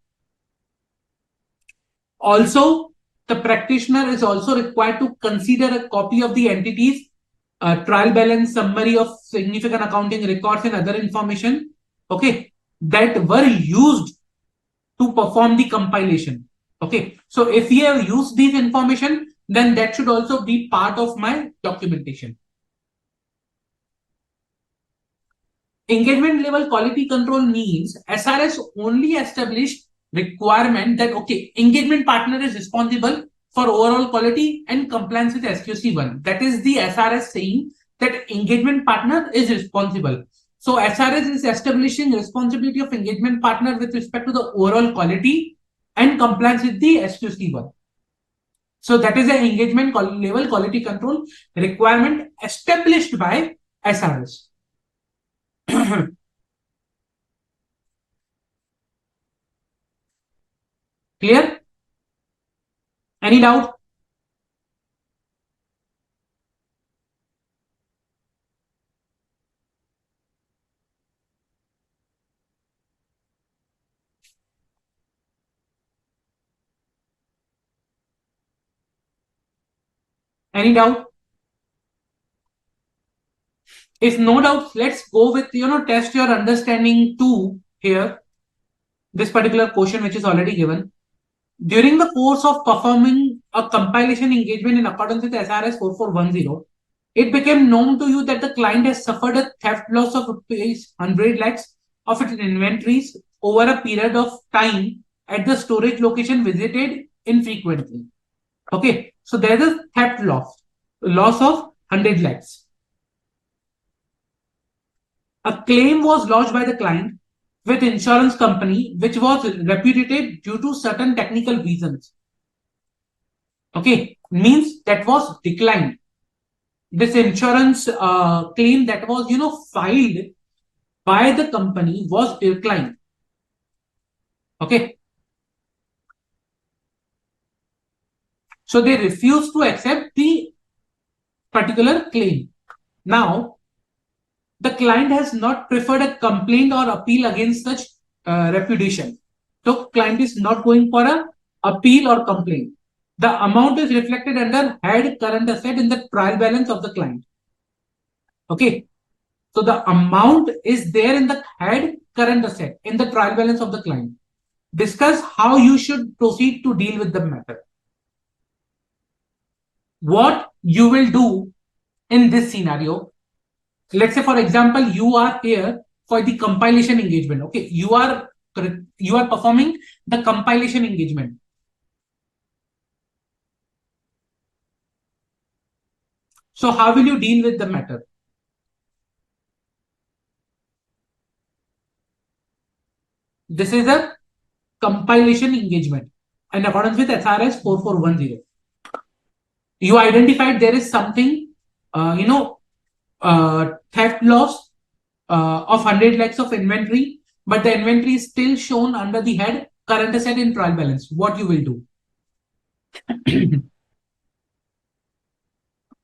Speaker 1: Also, the practitioner is also required to consider a copy of the entities, trial balance, summary of significant accounting records, and other information, okay, that were used to perform the compilation. Okay, so if we have used these information, then that should also be part of my documentation. Engagement level quality control means SRS only established requirement that okay, engagement partner is responsible for overall quality and compliance with SQC1. That is the SRS saying that engagement partner is responsible. So SRS is establishing responsibility of engagement partner with respect to the overall quality and compliance with the SQC1. So that is an engagement level quality control requirement established by SRS. Clear? Any doubt? Any doubt? If no doubt, let's go with test your understanding too here. This particular question which is already given. During the course of performing a compilation engagement in accordance with SRS 4410, it became known to you that the client has suffered a theft loss of rupees 100 lakhs of its inventories over a period of time at the storage location visited infrequently. Okay, so there is a theft loss of 100 lakhs. A claim was lodged by the client with insurance company which was repudiated due to certain technical reasons. Okay, means that was declined. This insurance claim that was filed by the company was declined. Okay, so they refused to accept the particular claim. Now the client has not preferred a complaint or appeal against such repudiation. So client is not going for a appeal or complaint. The amount is reflected under head current asset in the trial balance of the client. Okay. So the amount is there in the head current asset in the trial balance of the client. Discuss how you should proceed to deal with the matter. What you will do in this scenario, let's say for example you are here for the compilation engagement. Okay, you are performing the compilation engagement. So how will you deal with the matter? This is a compilation engagement in accordance with SRS 4410. You identified there is something, theft loss of 100 lakhs of inventory, but the inventory is still shown under the head current asset in trial balance. What you will do?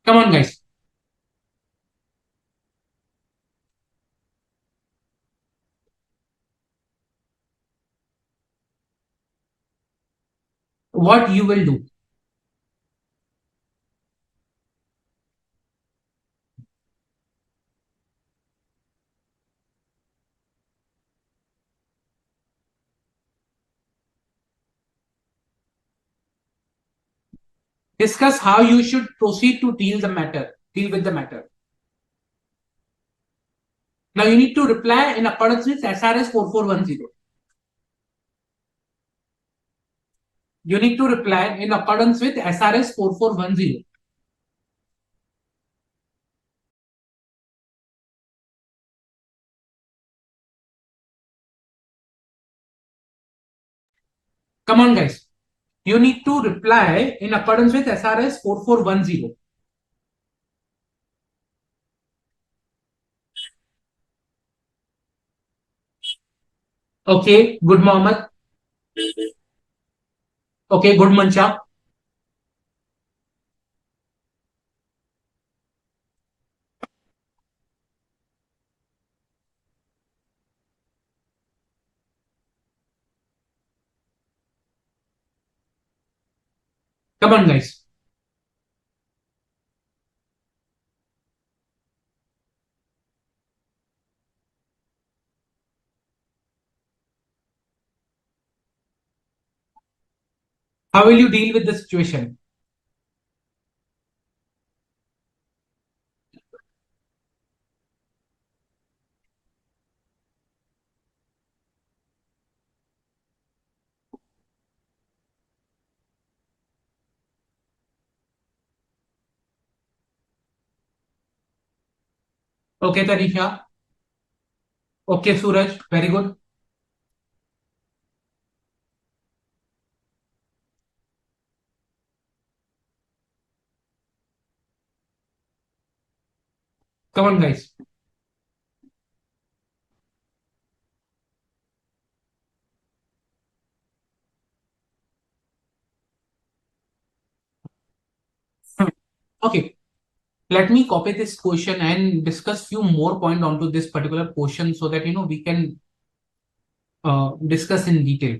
Speaker 1: Come on, guys. What you will do? Discuss how you should proceed to deal with the matter. Now you need to reply in accordance with SRS 4410. You need to reply in accordance with SRS 4410. Come on, guys. You need to reply in accordance with SRS 4410. Okay, good Mohammed. Okay, good Mancha. Come on, guys. How will you deal with the situation? Okay, Tanisha. Okay, Suraj. Very good. Come on, guys. Okay. Let me copy this question and discuss few more point onto this particular question so that we can discuss in detail.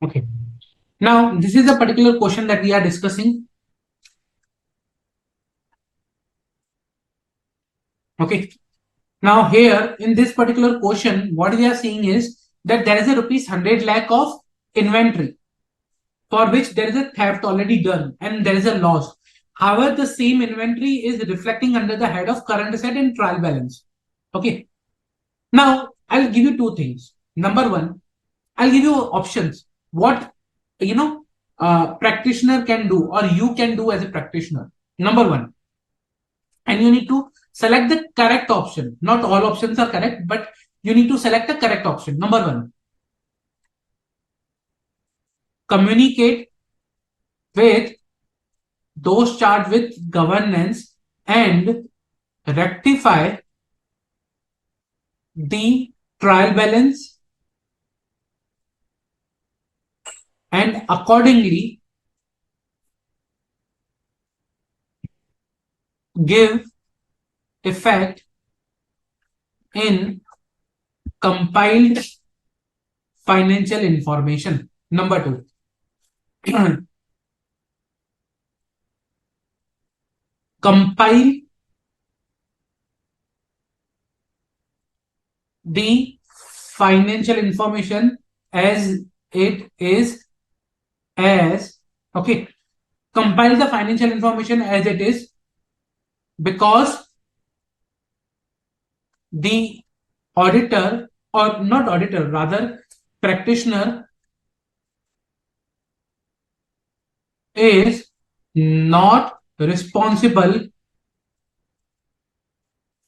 Speaker 1: Okay. Now, this is a particular question that we are discussing. Okay. Now, here in this particular question, what we are seeing is that there is a rupees 100 lakh of inventory for which there is a theft already done and there is a loss. However, the same inventory is reflecting under the head of current asset and trial balance. Okay. Now, I'll give you two things. Number one, I'll give you options. What practitioner can do or you can do as a practitioner. Number one, and you need to select the correct option. Not all options are correct, but you need to select the correct option. Number one, communicate with those charged with governance and rectify the trial balance and accordingly give effect in compiled financial information. Number two, compile the financial information as it is as okay, compile the financial information as it is because the auditor, or not auditor, rather practitioner, is not responsible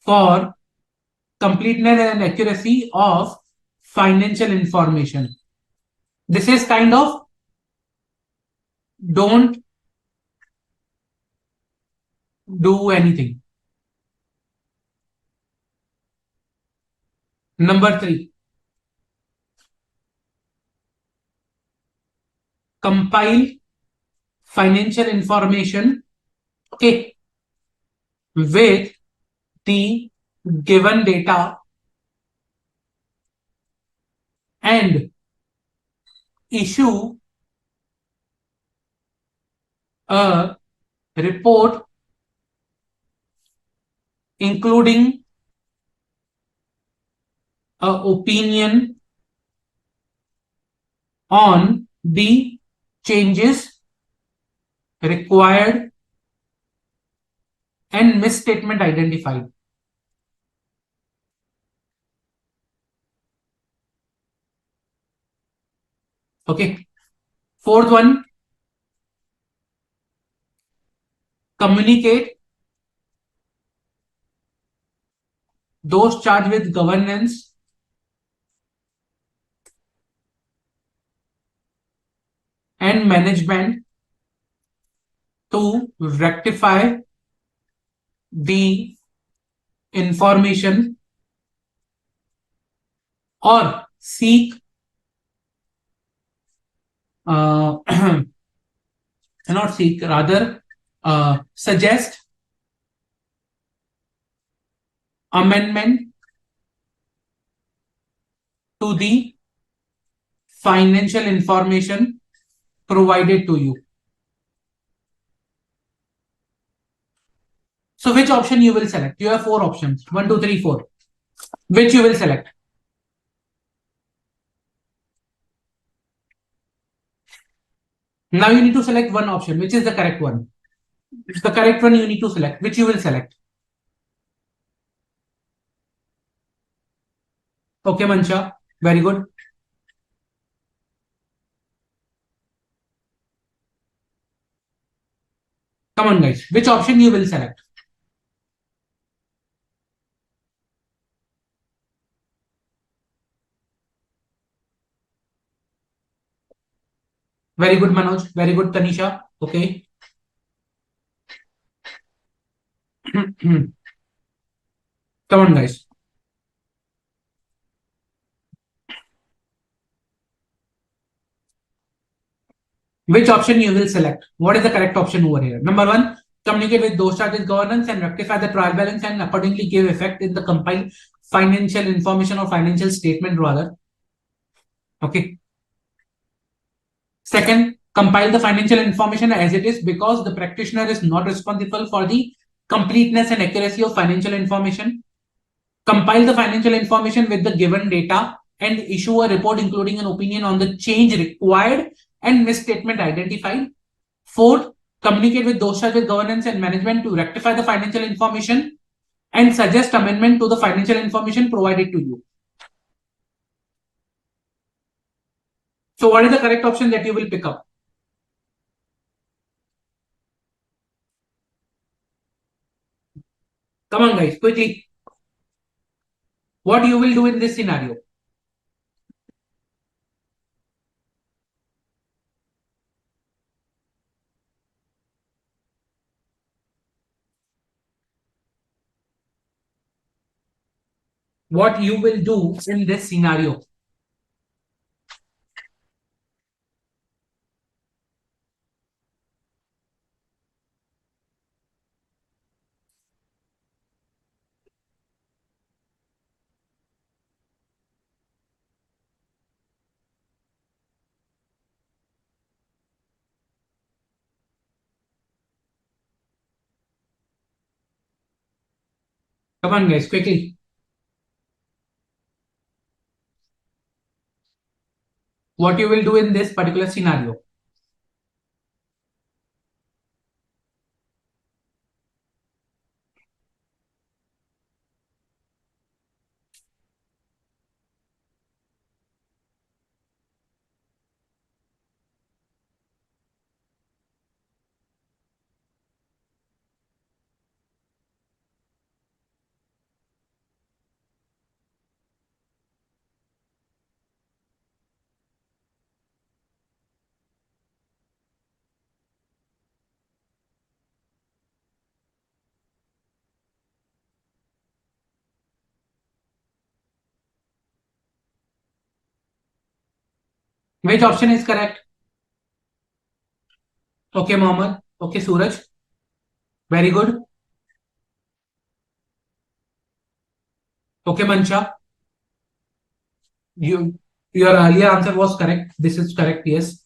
Speaker 1: for completeness and accuracy of financial information. This is kind of don't do anything. Number three, compile financial information, okay, with the given data and issue a report including a opinion on the changes required and misstatement identified. Okay. Fourth one, communicate those charged with governance and management to rectify the information or seek not seek, rather suggest amendment to the financial information provided to you. So which option you will select? You have four options. 1, 2, 3, 4. Which you will select? Now you need to select one option. Which is the correct one? It's the correct one you need to select. Which you will select? Okay, Mancha. Very good. Come on, guys. Which option you will select? Very good, Manoj. Very good, Tanisha. Okay. Come on, guys. Which option you will select? What is the correct option over here? Number one, communicate with those charges governance and rectify the trial balance and accordingly give effect in the compiled financial information or financial statement rather. Okay. Second, compile the financial information as it is because the practitioner is not responsible for the completeness and accuracy of financial information. Compile the financial information with the given data and issue a report including an opinion on the change required and misstatement identified. Fourth, communicate with those charged with governance and management to rectify the financial information and suggest amendment to the financial information provided to you. So what is the correct option that you will pick up? Come on guys, quickly. What you will do in this scenario? What you will do in this scenario? Come on guys, quickly. What you will do in this particular scenario? Which option is correct? Okay, Mohammed. Okay, Suraj. Very good. Okay, Mancha. You your earlier answer was correct. This is correct. Yes.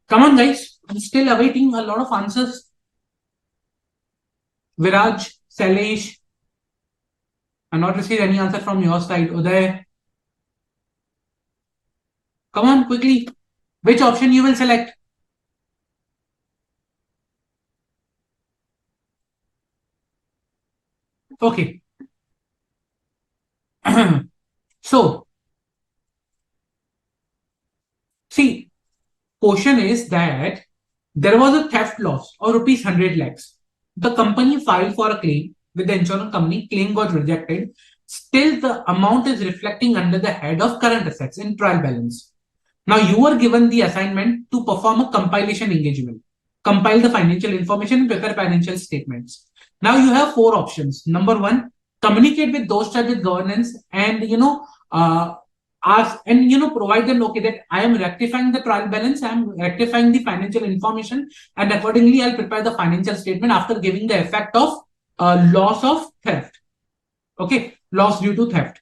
Speaker 1: Come on, guys. I'm still awaiting a lot of answers. Viraj, Salesh. I'm not received any answer from your side. Uday. Come on, quickly. Which option you will select? Okay. So, see, question is that there was a theft loss or rupees 100 lakhs. The company filed for a claim with the insurance company. Claim got rejected. Still, the amount is reflecting under the head of current assets in trial balance. Now, you were given the assignment to perform a compilation engagement, compile the financial information, and prepare financial statements. Now, you have four options. Number one, communicate with those charged with governance and ask and provide them, okay, that I am rectifying the trial balance, I am rectifying the financial information, and accordingly I'll prepare the financial statement after giving the effect of loss of theft. Okay, loss due to theft.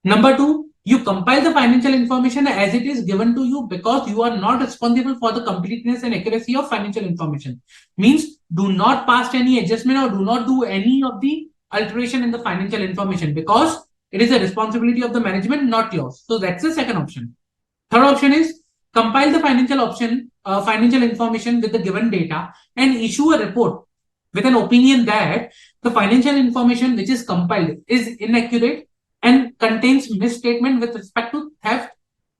Speaker 1: Number two, you compile the financial information as it is given to you because you are not responsible for the completeness and accuracy of financial information. Means do not pass any adjustment or do not do any of the alteration in the financial information because it is a responsibility of the management, not yours. So that's the second option. Third option is compile the financial information with the given data and issue a report with an opinion that the financial information which is compiled is inaccurate and contains misstatement with respect to theft,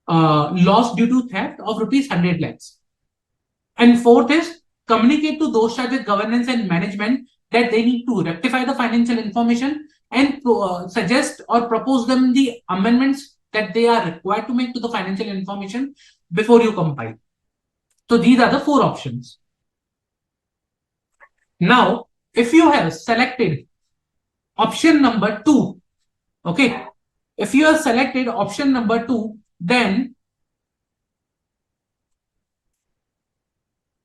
Speaker 1: loss due to theft of rupees 100 lakhs. And fourth is communicate to those charged with governance and management that they need to rectify the financial information and suggest or propose them the amendments that they are required to make to the financial information before you compile. So these are the four options. Now, if you have selected option number two, okay, if you have selected option number two, then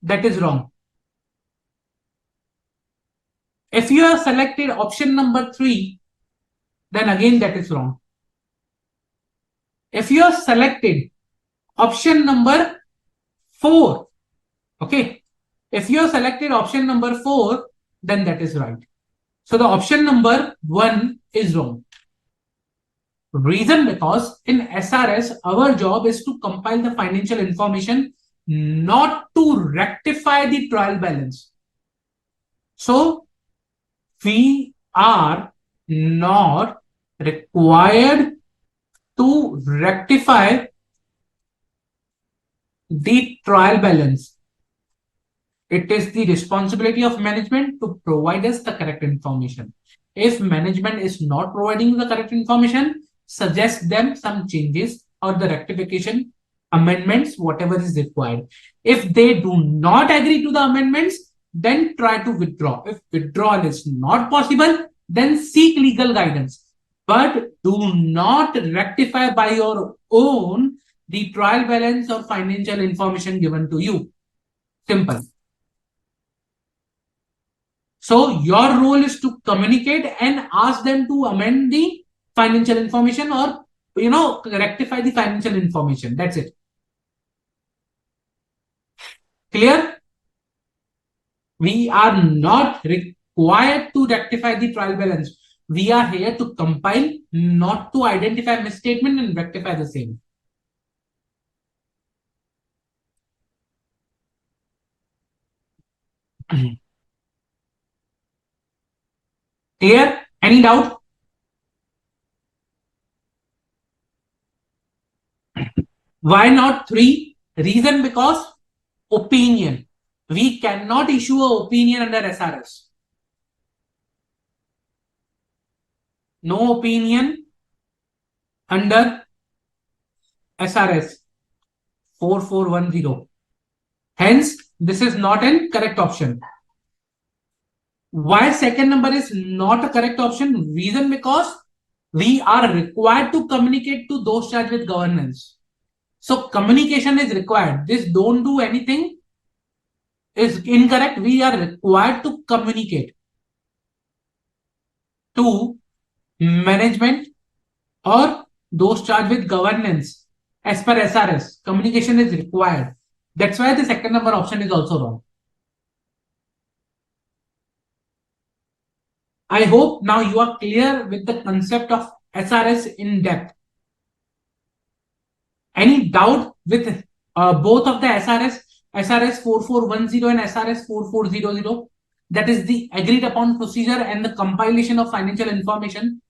Speaker 1: that is wrong. If you have selected option number three, then again that is wrong. If you have selected option number 4. Okay. If you have selected option number 4, then that is right. So the option number 1 is wrong. Reason because in SRS, our job is to compile the financial information, not to rectify the trial balance. So we are not required to rectify the trial balance. It is the responsibility of management to provide us the correct information. If management is not providing the correct information, suggest them some changes or the rectification, amendments, whatever is required. If they do not agree to the amendments, then try to withdraw. If withdrawal is not possible, then seek legal guidance. But do not rectify by your own the trial balance or financial information given to you. Simple. So your role is to communicate and ask them to amend the financial information or rectify the financial information. That's it. Clear? We are not required to rectify the trial balance. We are here to compile, not to identify misstatement and rectify the same. Clear? Any doubt? Why not 3? Reason because opinion. We cannot issue an opinion under SRS. No opinion under SRS 4410. Hence, this is not a correct option. Why second number is not a correct option? Reason because we are required to communicate to those charged with governance. So communication is required. This don't do anything is incorrect. We are required to communicate to management or those charged with governance as per SRS. Communication is required. That's why the second number option is also wrong. I hope now you are clear with the concept of SRS in depth. Any doubt with both of the SRS 4410 and SRS 4400? That is the agreed upon procedure and the compilation of financial information.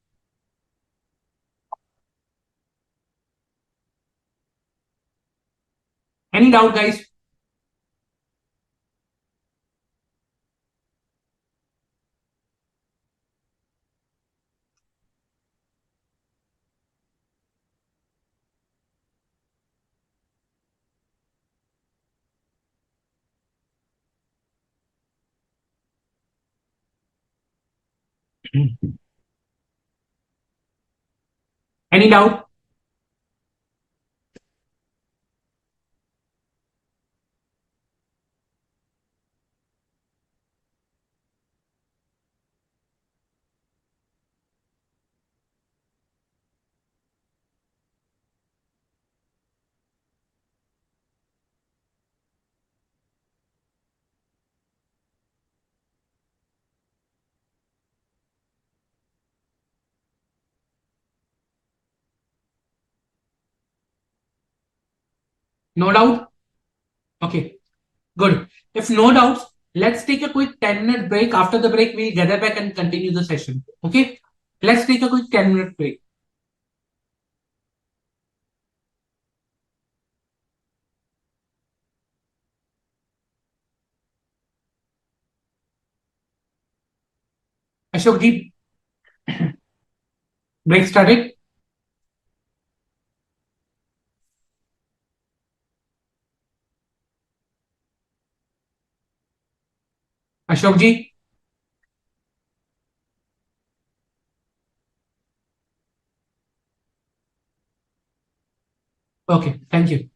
Speaker 1: Any doubt, guys? Any doubt? No doubt? Okay, good. If no doubts, let's take a quick 10-minute break. After the break, we'll gather back and continue the session. Okay, let's take a quick 10-minute break. Ashok ji, break started. Ashok ji. Okay, thank you.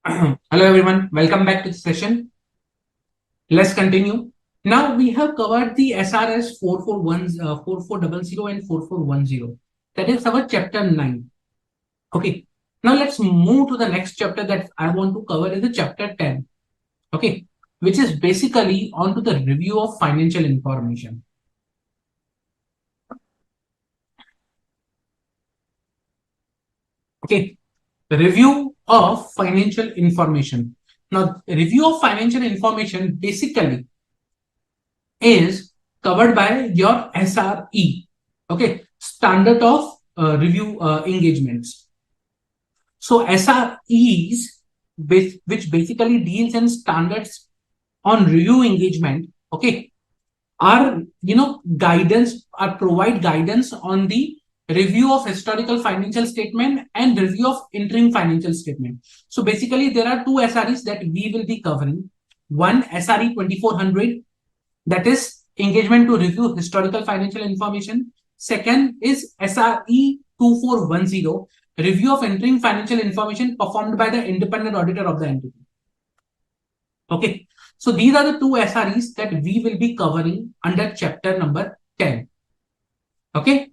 Speaker 1: Hello everyone, welcome back to the session. Let's continue. Now we have covered the SRS 4400 and 4410. That is our chapter 9. Okay. Now let's move to the next chapter that I want to cover is the chapter 10. Okay. Which is basically onto the review of financial information. Okay. Review of financial information. Now, review of financial information basically is covered by your SRE, okay, standard of review engagements. So SREs, which basically deals in standards on review engagement, okay, are guidance or provide guidance on the review of historical financial statement and review of interim financial statement. So basically, there are two SREs that we will be covering. One SRE 2400, that is engagement to review historical financial information. Second is SRE 2410, review of entering financial information performed by the independent auditor of the entity. Okay, so these are the two SREs that we will be covering under chapter number 10. Okay,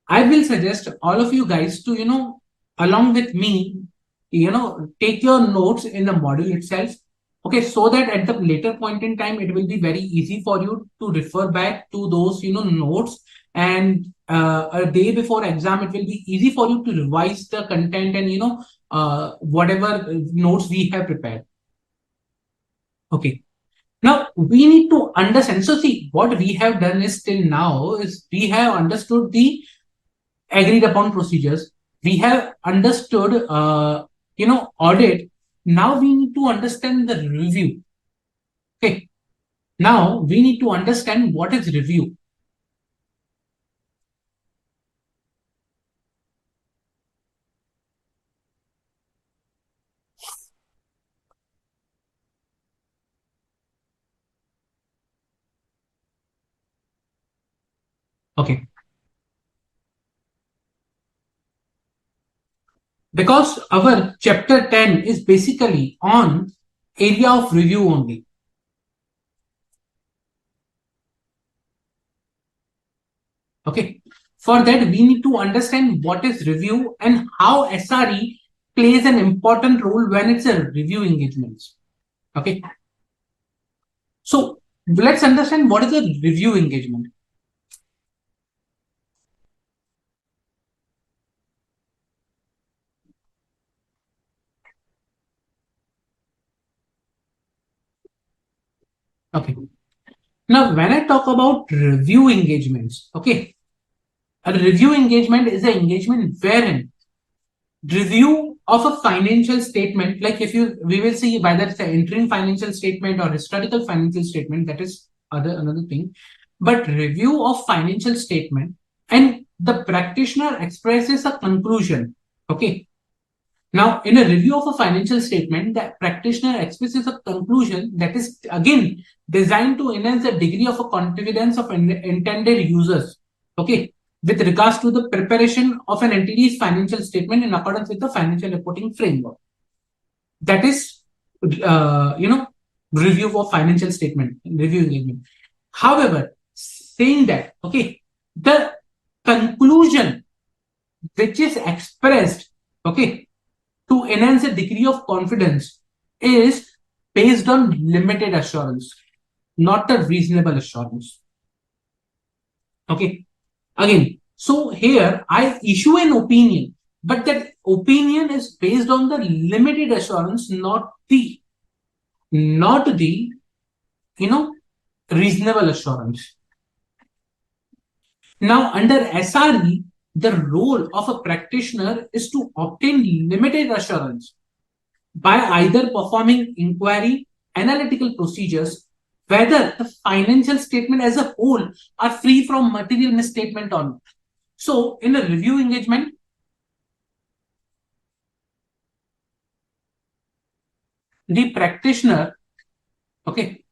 Speaker 1: I will suggest all of you guys to, along with me, take your notes in the module itself. Okay, so that at the later point in time, it will be very easy for you to refer back to those, notes. And a day before exam, it will be easy for you to revise the content and, whatever notes we have prepared. Okay. Now we need to understand. So see, what we have done is till now is we have understood the agreed upon procedures. We have understood, audit. Now we need to understand the review. Okay. Now we need to understand what is review. Okay. Because our chapter 10 is basically on area of review only. Okay. For that, we need to understand what is review and how SRE plays an important role when it's a review engagements. Okay. So let's understand what is a review engagement. Okay. Now, when I talk about review engagements, okay, a review engagement is an engagement wherein review of a financial statement, like if you, we will see whether it's an interim financial statement or historical financial statement, that is another thing. But review of financial statement and the practitioner expresses a conclusion. Okay. Now, in a review of a financial statement, the practitioner expresses a conclusion that is again designed to enhance the degree of a confidence of intended users. Okay, with regards to the preparation of an entity's financial statement in accordance with the financial reporting framework. That is, review of financial statement, review engagement. However, saying that, okay, the conclusion which is expressed, okay, to enhance a degree of confidence is based on limited assurance, not a reasonable assurance. Okay. Again, so here I issue an opinion, but that opinion is based on the limited assurance, not the reasonable assurance. Now, under SRE, the role of a practitioner is to obtain limited assurance by either performing inquiry, analytical procedures, whether the financial statement as a whole are free from material misstatement or not. So, in a review engagement, the practitioner, okay,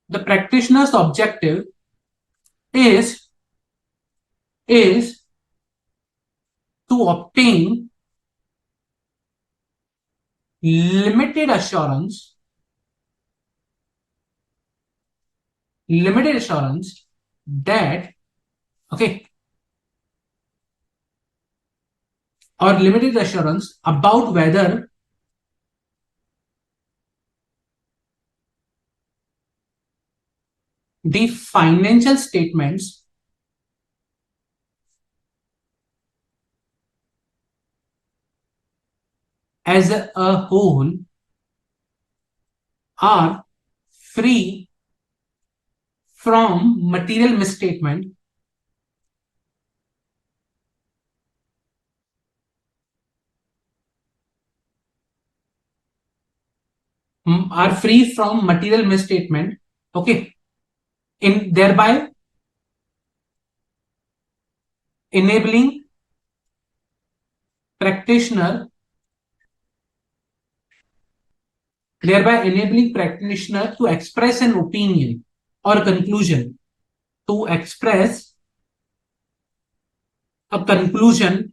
Speaker 1: the practitioner's objective is to obtain limited assurance, limited assurance that, okay, or limited assurance about whether the financial statements as a whole are free from material misstatement, are free from material misstatement, okay, in thereby enabling practitioner, thereby enabling practitioner to express an opinion or conclusion, to express a conclusion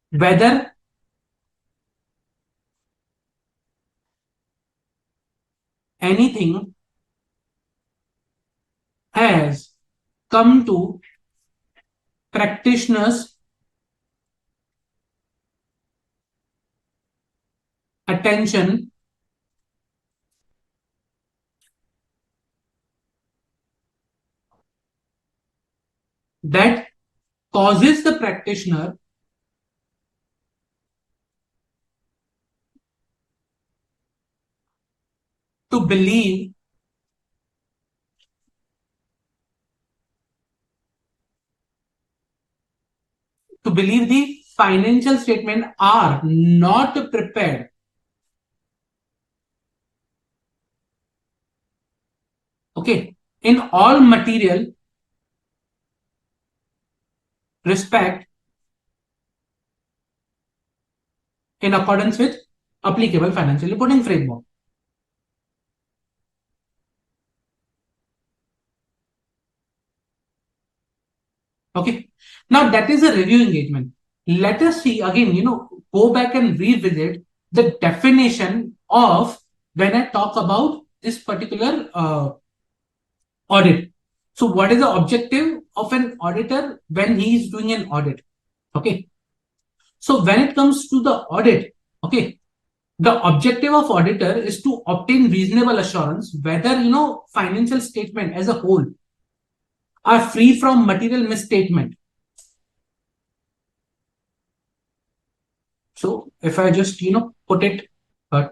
Speaker 1: whether anything has come to practitioners' attention that causes the practitioner to believe the financial statement are not prepared, okay, in all material respect in accordance with applicable financial reporting framework. Okay. Now that is a review engagement. Let us see again, go back and revisit the definition of when I talk about this particular audit. So what is the objective of an auditor when he is doing an audit? Okay. So when it comes to the audit, okay, the objective of auditor is to obtain reasonable assurance whether, financial statement as a whole are free from material misstatement. So if I just, put it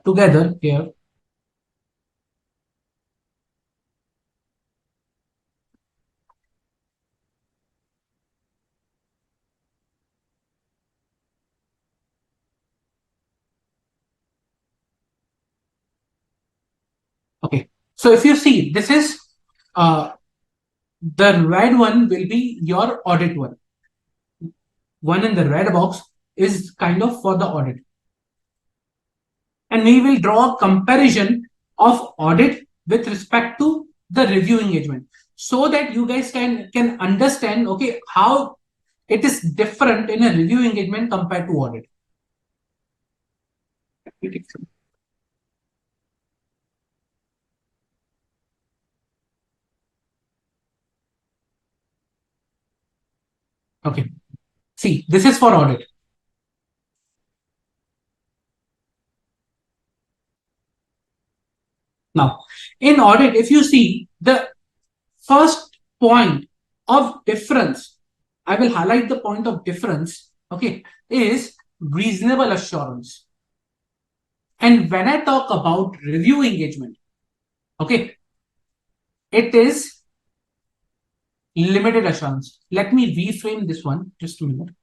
Speaker 1: together here, okay. So if you see, this is uh, the red one will be your audit one. One in the red box is kind of for the audit. And we will draw a comparison of audit with respect to the review engagement so that you guys can understand, okay, how it is different in a review engagement compared to audit. Okay. See, this is for audit. Now, in audit, if you see the first point of difference, I will highlight the point of difference, okay, is reasonable assurance. And when I talk about review engagement, okay, it is limited assurance. Let me reframe this one just a minute.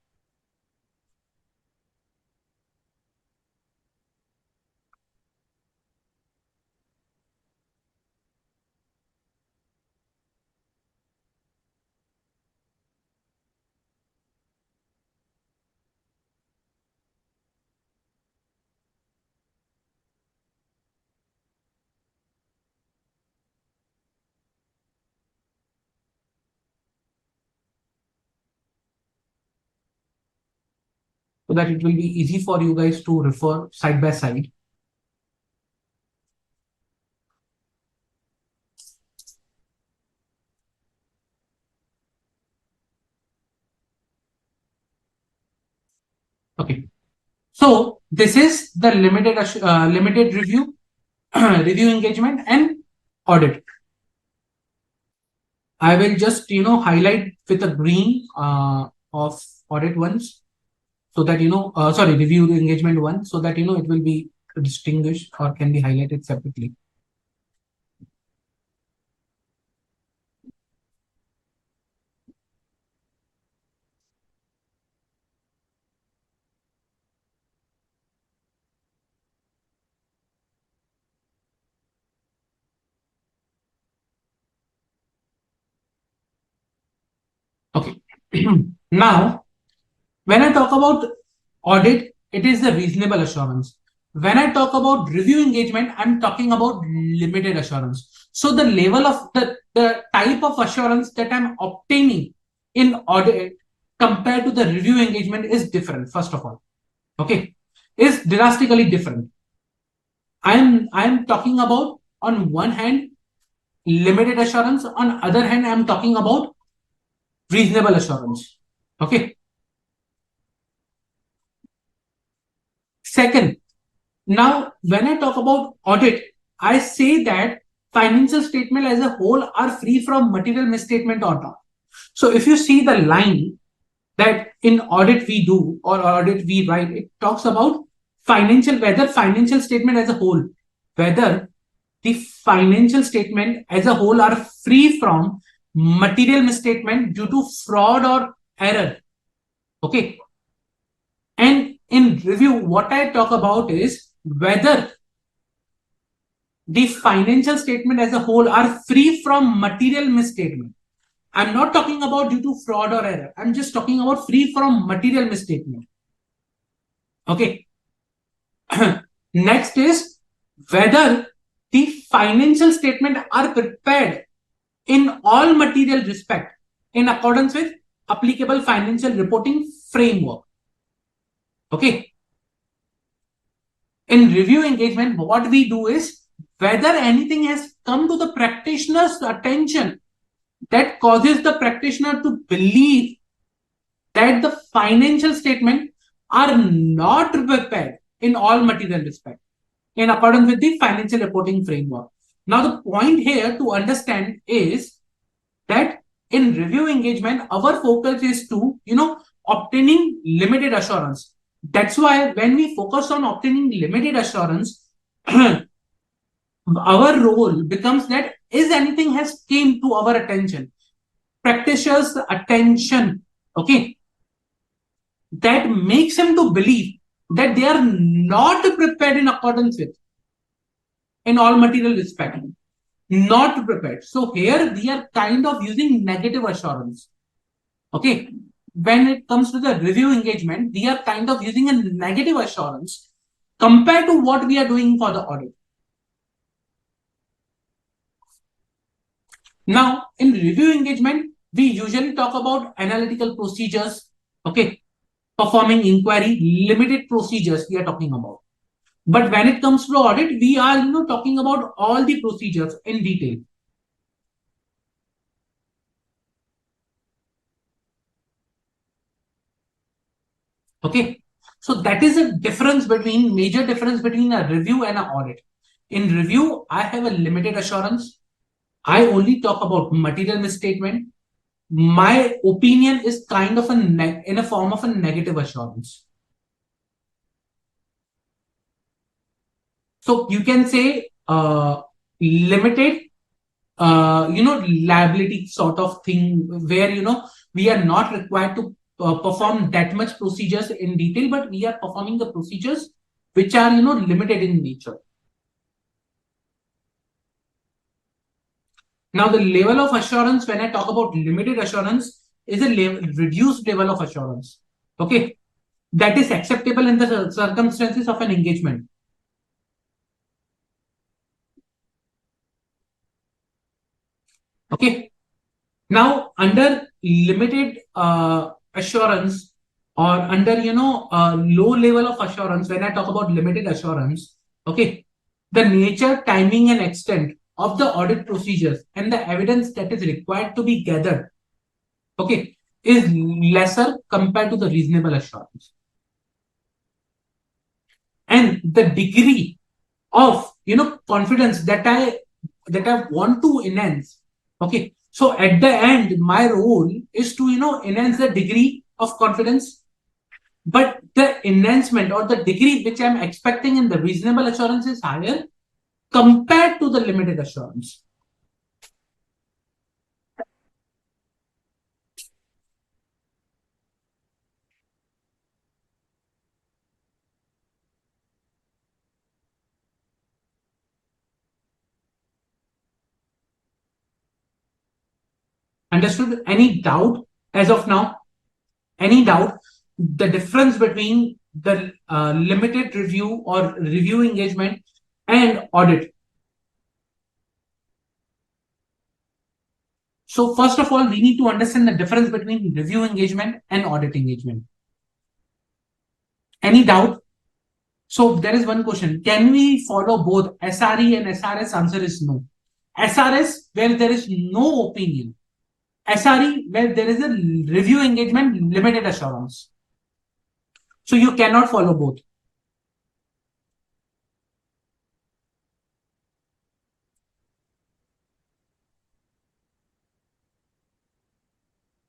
Speaker 1: so that it will be easy for you guys to refer side by side. Okay. So this is the limited review, review engagement, and audit. I will just highlight with a green of audit ones, so that sorry, review engagement one, so that it will be distinguished or can be highlighted separately. Okay. Now, when I talk about audit, it is the reasonable assurance. When I talk about review engagement, I'm talking about limited assurance. So the level of the type of assurance that I'm obtaining in audit compared to the review engagement is different, first of all. Okay. Is drastically different. I'm talking about, on one hand, limited assurance, on other hand, I'm talking about reasonable assurance. Okay. Second, now when I talk about audit, I say that financial statement as a whole are free from material misstatement or not. So if you see the line that in audit we do or audit we write, it talks about whether financial statement as a whole, whether the financial statement as a whole are free from material misstatement due to fraud or error. Okay. And in review, what I talk about is whether the financial statement as a whole are free from material misstatement. I'm not talking about due to fraud or error. I'm just talking about free from material misstatement. Okay. Next is whether the financial statement are prepared in all material respect in accordance with applicable financial reporting framework. Okay. In review engagement, what we do is whether anything has come to the practitioner's attention that causes the practitioner to believe that the financial statement are not prepared in all material respect in accordance with the financial reporting framework. Now, the point here to understand is that in review engagement, our focus is to, obtaining limited assurance. That's why when we focus on obtaining limited assurance, our role becomes that is anything has came to our attention, practitioner's attention, okay, that makes him to believe that they are not prepared in accordance with in all material respect, not prepared. So here we are kind of using negative assurance. Okay. When it comes to the review engagement, we are kind of using a negative assurance compared to what we are doing for the audit. Now, in review engagement, we usually talk about analytical procedures, okay, performing inquiry, limited procedures we are talking about. But when it comes to audit, we are talking about all the procedures in detail. Okay. So that is a major difference between a review and an audit. In review, I have a limited assurance. I only talk about material misstatement. My opinion is kind of in a form of a negative assurance. So you can say limited, liability sort of thing where, we are not required to perform that much procedures in detail, but we are performing the procedures which are, limited in nature. Now, the level of assurance, when I talk about limited assurance, is a reduced level of assurance. Okay. That is acceptable in the circumstances of an engagement. Okay. Now, under limited assurance or under low level of assurance, when I talk about limited assurance, okay, the nature, timing, and extent of the audit procedures and the evidence that is required to be gathered, okay, is lesser compared to the reasonable assurance. And the degree of confidence that I want to enhance, okay, so at the end my role is to enhance the degree of confidence, but the enhancement or the degree which I'm expecting in the reasonable assurance is higher compared to the limited assurance. Understood? Any doubt as of now? Any doubt? The difference between the limited review or review engagement and audit. So first of all, we need to understand the difference between review engagement and audit engagement. Any doubt? So there is one question. Can we follow both SRE and SRS? Answer is no. SRS, where there is no opinion. SRE, where there is a review engagement, limited assurance. So you cannot follow both.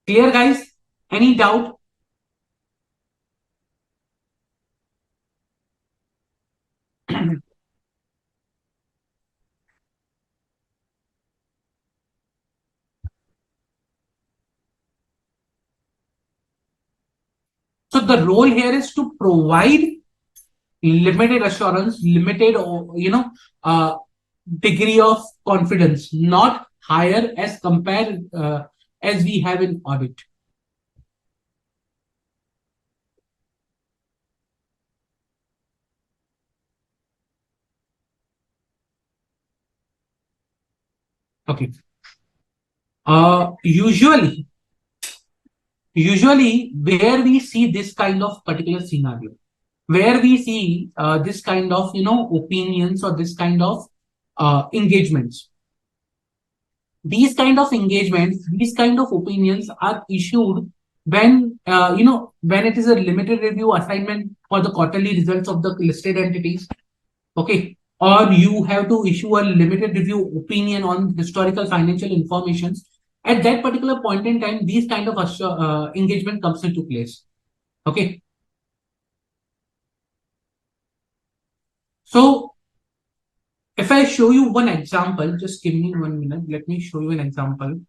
Speaker 1: Clear, guys? Any doubt? So the role here is to provide limited assurance, limited, uh, degree of confidence, not higher as compared as we have in audit. Okay. Usually, where we see this kind of particular scenario, where we see this kind of opinions or this kind of engagements, these kind of engagements, these kind of opinions are issued when when it is a limited review assignment for the quarterly results of the listed entities, okay, or you have to issue a limited review opinion on historical financial informations. At that particular point in time, these kind of engagement comes into place, okay. So if I show you one example, just give me 1 minute, let me show you an example.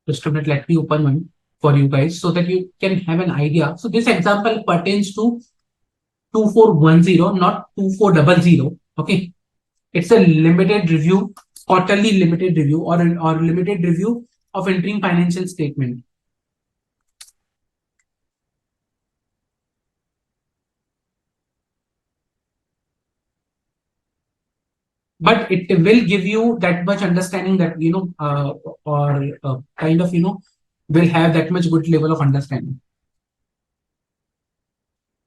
Speaker 1: Just a minute, let me open one for you guys so that you can have an idea. So this example pertains to 2410, not 2400. Okay. It's a limited review, quarterly limited review, or limited review of interim financial statement. But it will give you that much understanding that, or kind of, will have that much good level of understanding.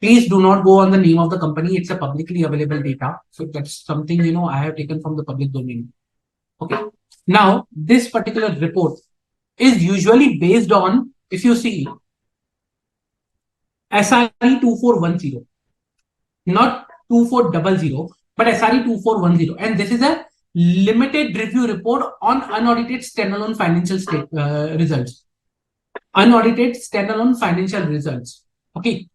Speaker 1: Please do not go on the name of the company. It's a publicly available data. So that's something, I have taken from the public domain. Okay. Now, this particular report is usually based on, if you see, SRE 2410, not 2400, but SRE 2410. And this is a limited review report on unaudited standalone financial results. Unaudited standalone financial results. Okay.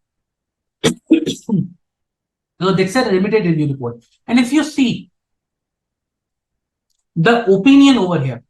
Speaker 1: So that's a limited review report. And if you see the opinion over here,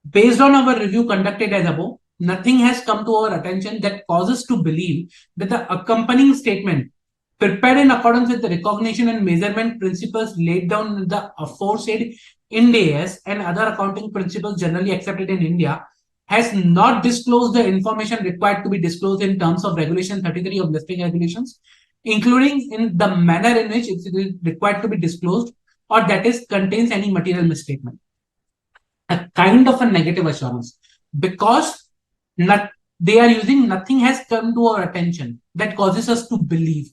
Speaker 1: based on our review conducted as above, nothing has come to our attention that causes to believe that the accompanying statement prepared in accordance with the recognition and measurement principles laid down in the aforesaid Ind AS and other accounting principles generally accepted in India, has not disclosed the information required to be disclosed in terms of Regulation 33 of listing regulations, including in the manner in which it is required to be disclosed, or that is contains any material misstatement. A kind of a negative assurance, because not, they are using nothing has come to our attention that causes us to believe.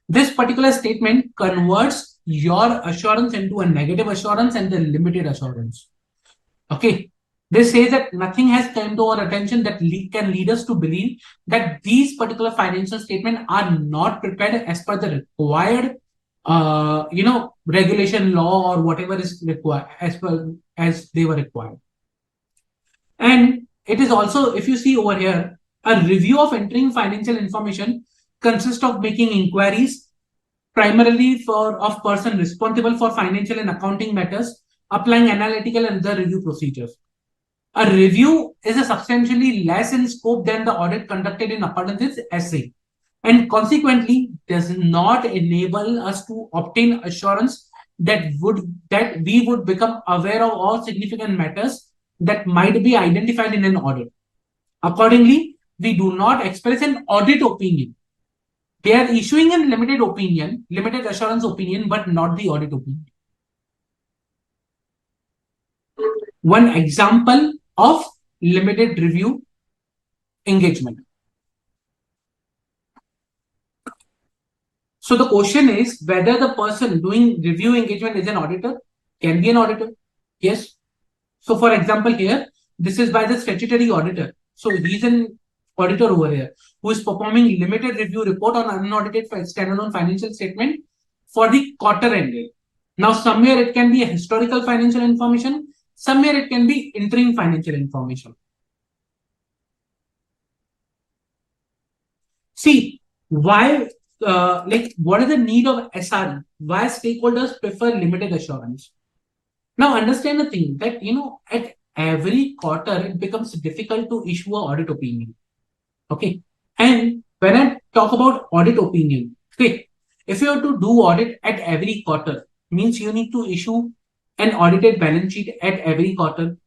Speaker 1: This particular statement converts your assurance into a negative assurance and the limited assurance. Okay. They say that nothing has come to our attention that can lead us to believe that these particular financial statements are not prepared as per the required, regulation law or whatever is required as they were required. And it is also, if you see over here, a review of entering financial information consists of making inquiries primarily of person responsible for financial and accounting matters, applying analytical and other review procedures. A review is a substantially less in scope than the audit conducted in accordance with SA, and consequently does not enable us to obtain assurance that we would become aware of all significant matters that might be identified in an audit. Accordingly, we do not express an audit opinion. They are issuing a limited assurance opinion, but not the audit opinion. One example of limited review engagement. So the question is whether the person doing review engagement is an auditor, can be an auditor. Yes. So for example, here, this is by the statutory auditor. So he's an auditor over here who is performing limited review report on unaudited standalone financial statement for the quarter ended. Now, somewhere it can be a historical financial information, somewhere it can be interim financial information. See, why, what is the need of SRE? Why stakeholders prefer limited assurance? Now, understand the thing that, at every quarter, it becomes difficult to issue an audit opinion. Okay. And when I talk about audit opinion, okay, if you have to do audit at every quarter, means you need to issue an audited balance sheet at every quarter.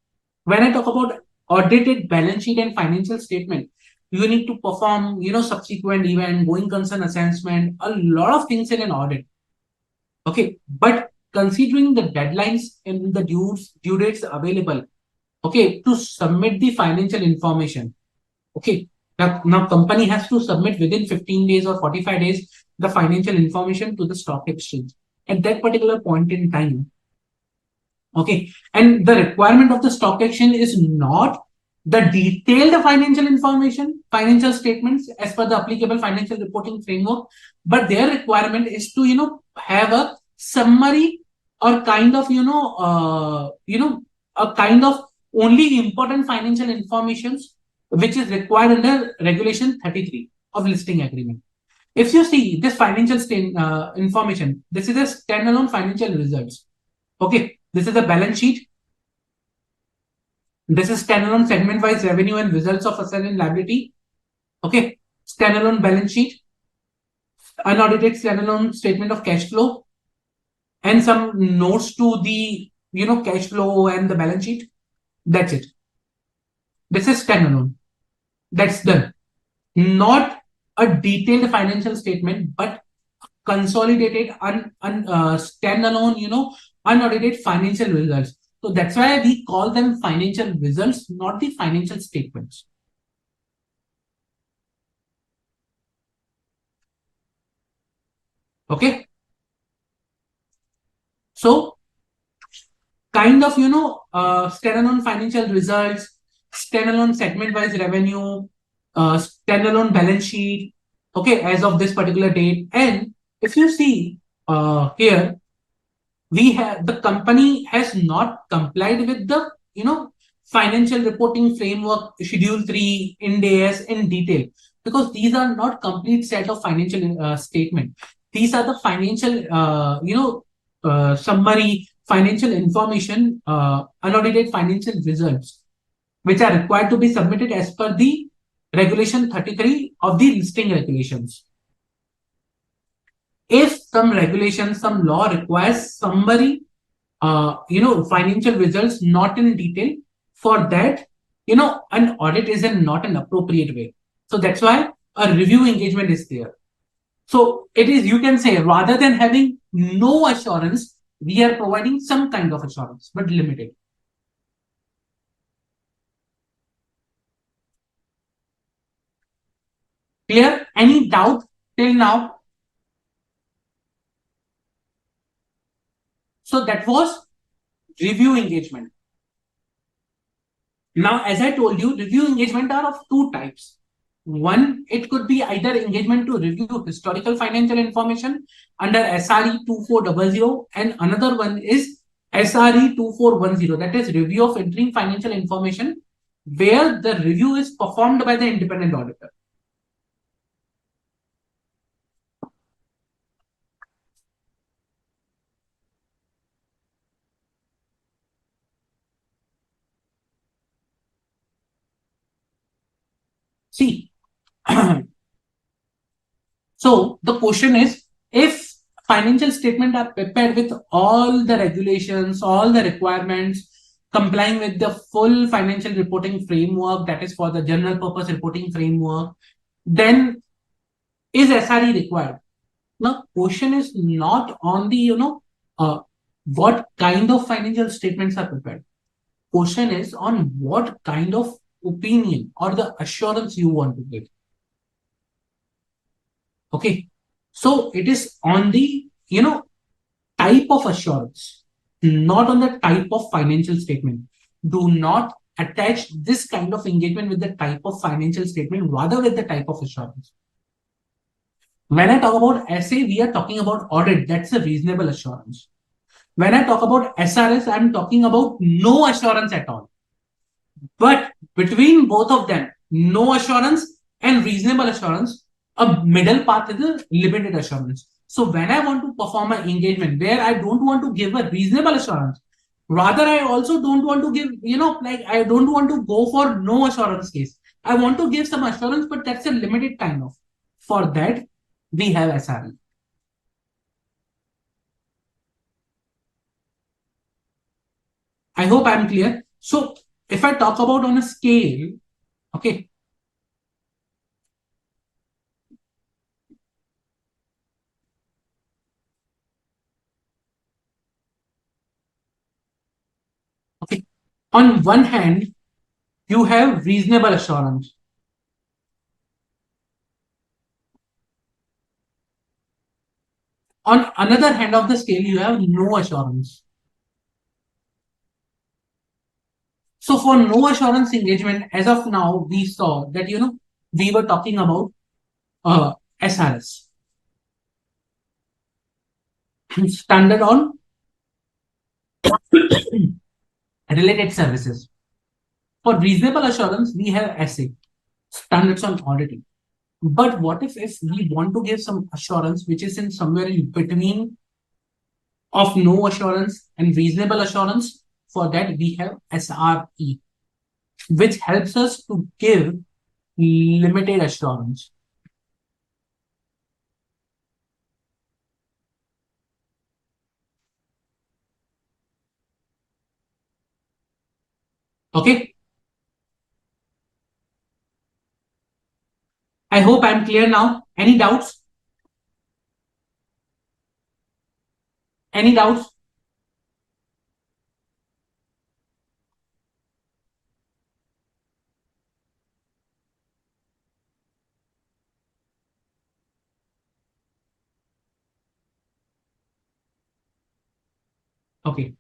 Speaker 1: When I talk about audited balance sheet and financial statement, you need to perform, subsequent event, going concern assessment, a lot of things in an audit. Okay. But considering the deadlines and the due dates available, okay, to submit the financial information, okay, now company has to submit within 15 days or 45 days the financial information to the stock exchange at that particular point in time. Okay, and the requirement of the stock exchange is not the detailed financial information, financial statements as per the applicable financial reporting framework, but their requirement is to have a summary or kind of a kind of only important financial informations which is required under Regulation 33 of listing agreement. If you see this financial information, this is a standalone financial results. Okay, this is a balance sheet. This is standalone segment-wise revenue and results of asset and liability. Okay, standalone balance sheet, unaudited standalone statement of cash flow, and some notes to the cash flow and the balance sheet. That's it. This is standalone. That's done. Not a detailed financial statement, but consolidated standalone, unaudited financial results. So that's why we call them financial results, not the financial statements. Okay. So kind of, standalone financial results, standalone segment-wise revenue, standalone balance sheet, okay, as of this particular date. And if you see here, the company has not complied with the, financial reporting framework, Schedule 3, Ind AS in detail, because these are not complete set of financial statement. These are the financial, summary financial information, unaudited financial results, which are required to be submitted as per the Regulation 33 of the listing regulations. If some regulation, some law requires somebody, financial results not in detail, for that, an audit is not an appropriate way. So that's why a review engagement is there. So it is, you can say, rather than having no assurance, we are providing some kind of assurance, but limited. Clear? Any doubt till now? So that was review engagement. Now, as I told you, review engagement are of two types. One, it could be either engagement to review historical financial information under SRE 2400, and another one is SRE 2410, that is review of interim financial information, where the review is performed by the independent auditor. See, so the question is, if financial statements are prepared with all the regulations, all the requirements, complying with the full financial reporting framework, that is for the general purpose reporting framework, then is SRE required? Now, question is not on the, what kind of financial statements are prepared. Question is on what kind of opinion or the assurance you want to give. Okay. So it is on the, type of assurance, not on the type of financial statement. Do not attach this kind of engagement with the type of financial statement, rather with the type of assurance. When I talk about SA, we are talking about audit. That's a reasonable assurance. When I talk about SRS, I'm talking about no assurance at all. But between both of them, no assurance and reasonable assurance, a middle path is a limited assurance. So when I want to perform an engagement where I don't want to give a reasonable assurance, rather I also don't want to give, like I don't want to go for no assurance case. I want to give some assurance, but that's a limited kind of. For that, we have SRE. I hope I'm clear. So if I talk about on a scale, okay, okay. On one hand, you have reasonable assurance. On another hand of the scale, you have no assurance. So for no assurance engagement, as of now, we saw that, we were talking about SRS, standard on related services. For reasonable assurance, we have SA, standards on auditing. But what if we want to give some assurance which is in somewhere in between of no assurance and reasonable assurance? For that, we have SRE, which helps us to give limited assurance. Okay. I hope I'm clear now. Any doubts? Any doubts? Okay.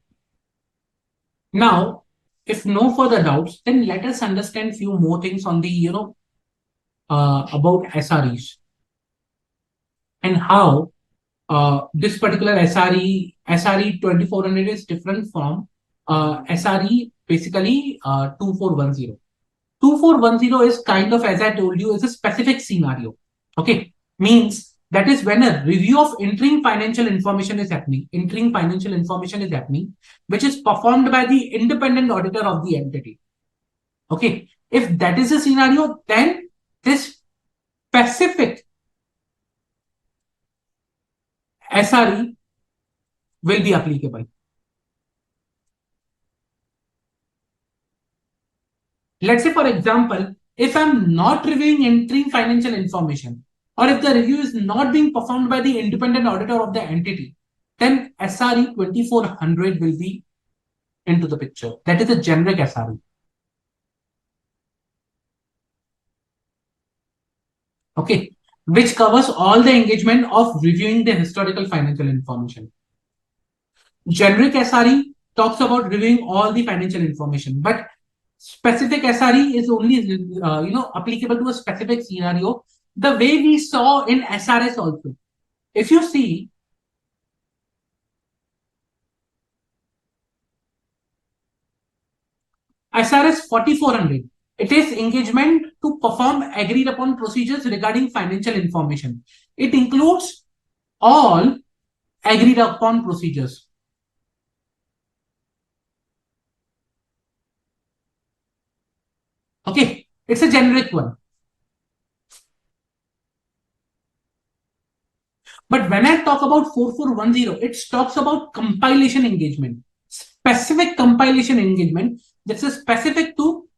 Speaker 1: Now, if no further doubts, then let us understand few more things on the, about SREs and how this particular SRE 2400 is different from SRE basically 2410. 2410 is kind of, as I told you, is a specific scenario. Okay. Means that is when a review of interim financial information is happening. Interim financial information is happening, which is performed by the independent auditor of the entity. Okay. If that is a scenario, then this specific SRE will be applicable. Let's say, for example, if I'm not reviewing interim financial information, or if the review is not being performed by the independent auditor of the entity, then SRE 2400 will be into the picture. That is a generic SRE. Okay, which covers all the engagement of reviewing the historical financial information. Generic SRE talks about reviewing all the financial information, but specific SRE is only applicable to a specific scenario. The way we saw in SRS also. If you see, SRS 4400, it is engagement to perform agreed upon procedures regarding financial information. It includes all agreed upon procedures. Okay, it's a generic one. But when I talk about 4410, it talks about compilation engagement, specific compilation engagement. This is specific to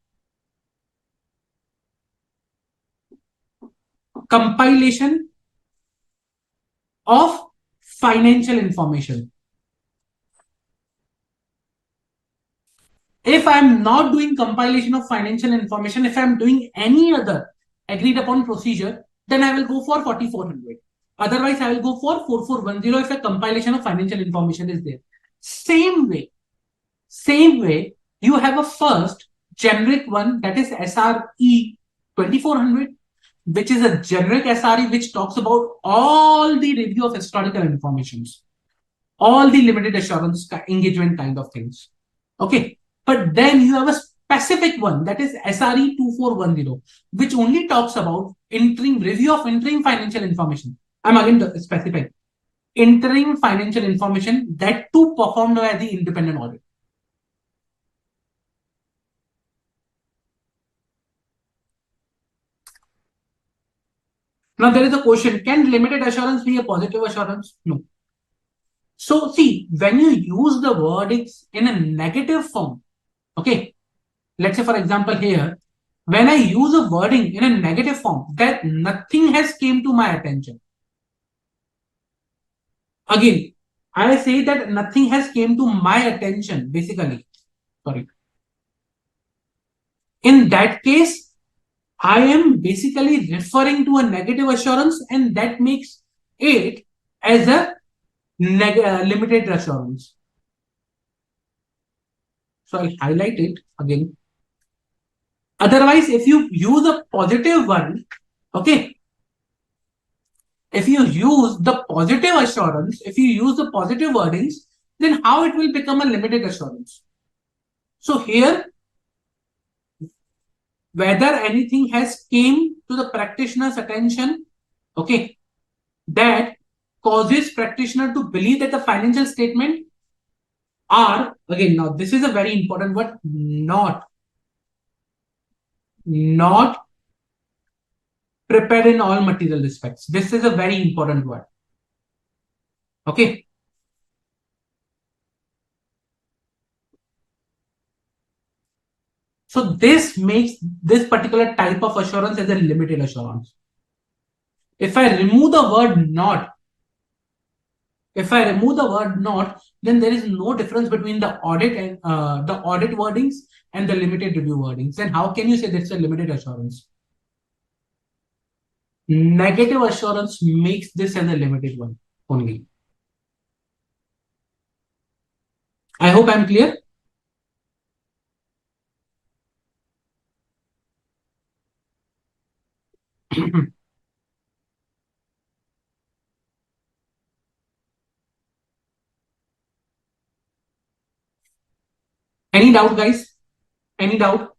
Speaker 1: compilation of financial information. If I'm not doing compilation of financial information, if I'm doing any other agreed upon procedure, then I will go for 4400. Otherwise, I will go for 4410 if a compilation of financial information is there. Same way, you have a first generic one, that is SRE 2400, which is a generic SRE which talks about all the review of historical informations, all the limited assurance engagement kind of things. Okay. But then you have a specific one, that is SRE 2410, which only talks about interim review of interim financial information. I'm again specifying interim financial information, that too performed by the independent audit. Now there is a question, can limited assurance be a positive assurance? No. So see, when you use the wordings in a negative form, okay, let's say for example here, when I use a wording in a negative form, that nothing has came to my attention. Again, I say that nothing has came to my attention, basically. Sorry. In that case, I am basically referring to a negative assurance, and that makes it as a limited assurance. So I'll highlight it again. Otherwise, if you use a positive one, okay, if you use the positive assurance, if you use the positive wordings, then how it will become a limited assurance? So here, whether anything has came to the practitioner's attention, okay, that causes practitioner to believe that the financial statement are, again, now this is a very important word, not prepared in all material respects. This is a very important word. Okay. So this makes this particular type of assurance as a limited assurance. If I remove the word not, then there is no difference between the audit and the audit wordings and the limited review wordings. Then how can you say that's a limited assurance? Negative assurance makes this as a limited one only. I hope I'm clear. Any doubt, guys? Any doubt?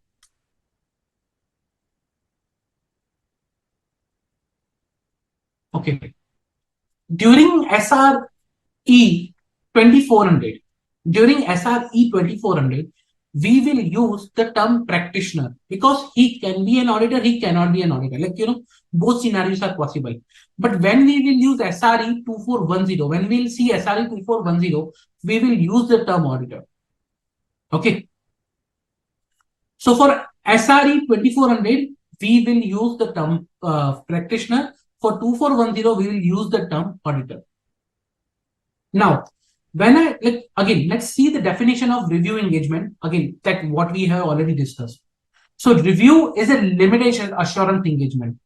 Speaker 1: Okay. During SRE 2400, we will use the term practitioner because he can be an auditor, he cannot be an auditor. Like, both scenarios are possible. But when we will use SRE 2410, when we will see SRE 2410, we will use the term auditor. Okay. So for SRE 2400, we will use the term practitioner. For 2410, we will use the term auditor. Now, when I again, let's see the definition of review engagement. Again, that what we have already discussed. So review is a limited assurance engagement.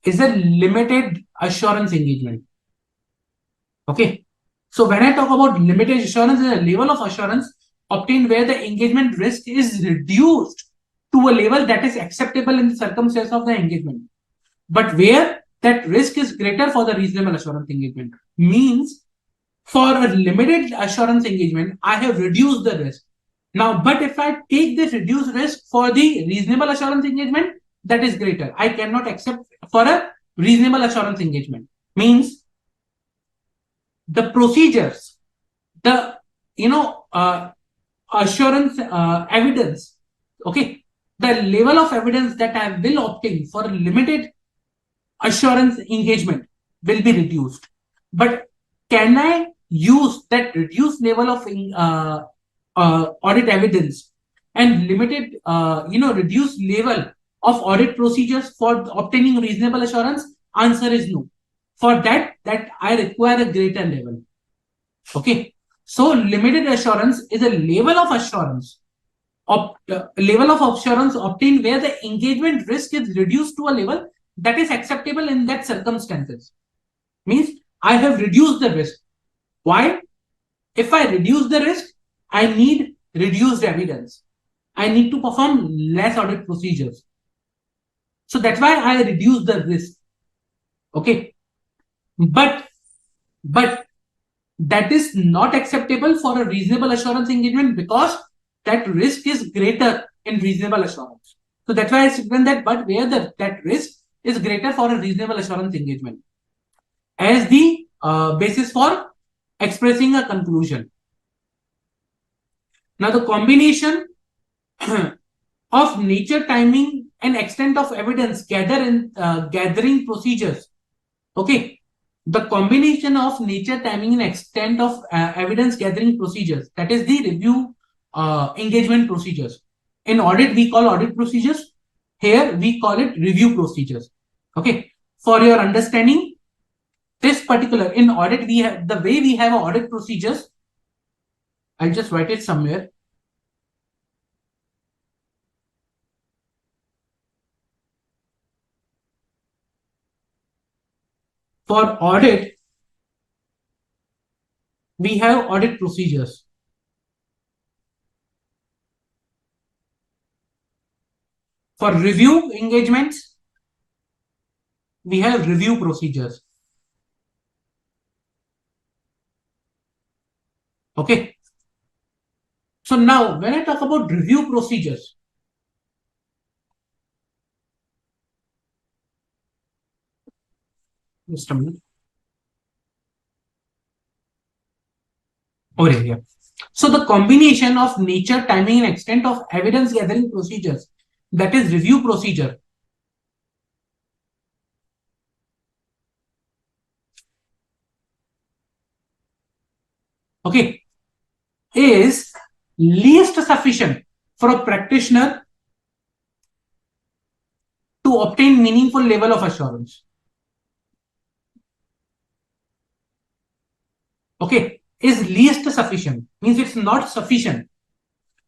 Speaker 1: Is a limited assurance engagement. Okay. So when I talk about limited assurance, is a level of assurance obtained where the engagement risk is reduced to a level that is acceptable in the circumstance of the engagement, but where that risk is greater for the reasonable assurance engagement. Means for a limited assurance engagement, I have reduced the risk. Now, but if I take this reduced risk for the reasonable assurance engagement, that is greater. I cannot accept for a reasonable assurance engagement. Means the procedures, the assurance evidence, okay, the level of evidence that I will obtain for a limited assurance engagement will be reduced. But can I use that reduced level of audit evidence and limited, reduced level of audit procedures for obtaining reasonable assurance? Answer is no. For that I require a greater level. Okay. So limited assurance is a level of assurance obtained where the engagement risk is reduced to a level that is acceptable in that circumstances. Means I have reduced the risk. Why? If I reduce the risk, I need reduced evidence. I need to perform less audit procedures. So that's why I reduce the risk. Okay. But that is not acceptable for a reasonable assurance engagement because that risk is greater in reasonable assurance. So that's why I said that, but where that risk is greater for a reasonable assurance engagement as the basis for expressing a conclusion. Now, the combination of nature, timing, and extent of evidence gathering procedures. Okay. The combination of nature, timing, and extent of evidence gathering procedures, that is the review engagement procedures. In audit, we call audit procedures. Here, we call it review procedures. Okay. For your understanding, this particular in audit, we have the way we have audit procedures. I'll just write it somewhere. For audit, we have audit procedures. For review engagements, we have review procedures. Okay. So now, when I talk about review procedures, just a minute. Over here. So the combination of nature, timing, and extent of evidence gathering procedures, that is review procedure. Okay. Is least sufficient for a practitioner to obtain meaningful level of assurance. Okay. Is least sufficient means it's not sufficient.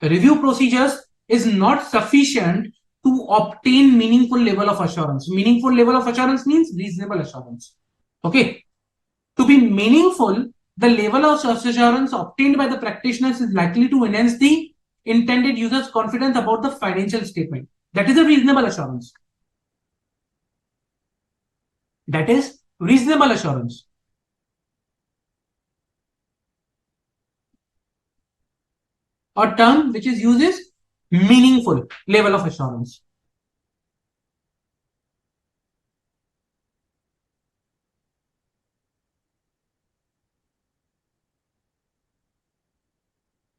Speaker 1: Review procedures is not sufficient to obtain meaningful level of assurance. Meaningful level of assurance means reasonable assurance. Okay. To be meaningful, the level of assurance obtained by the practitioners is likely to enhance the intended user's confidence about the financial statement. That is a reasonable assurance. That is reasonable assurance. A term which is used is meaningful level of assurance.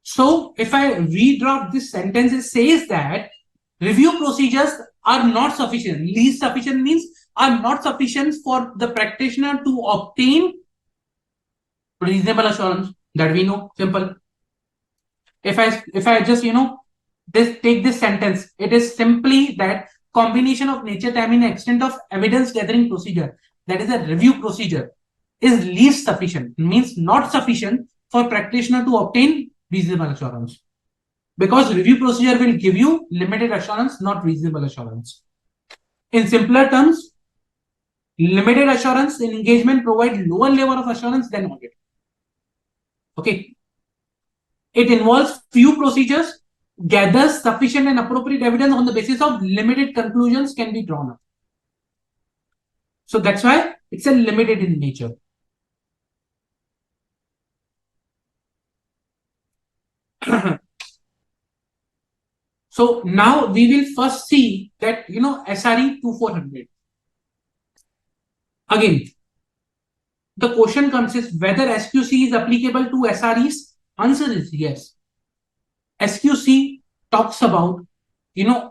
Speaker 1: So if I redraft this sentence, it says that review procedures are not sufficient. Least sufficient means are not sufficient for the practitioner to obtain reasonable assurance. That we know, simple. If I just this take this sentence, it is simply that combination of nature, time, and extent of evidence gathering procedure, that is a review procedure, is least sufficient, means not sufficient for practitioner to obtain reasonable assurance, because review procedure will give you limited assurance, not reasonable assurance. In simpler terms, limited assurance in engagement provide lower level of assurance than audit. Okay, it involves few procedures, gathers sufficient and appropriate evidence, on the basis of limited conclusions can be drawn up. So that's why it's a limited in nature. So now we will first see that SRE 2400. Again, the question comes is whether SQC is applicable to SREs. Answer is yes. SQC talks about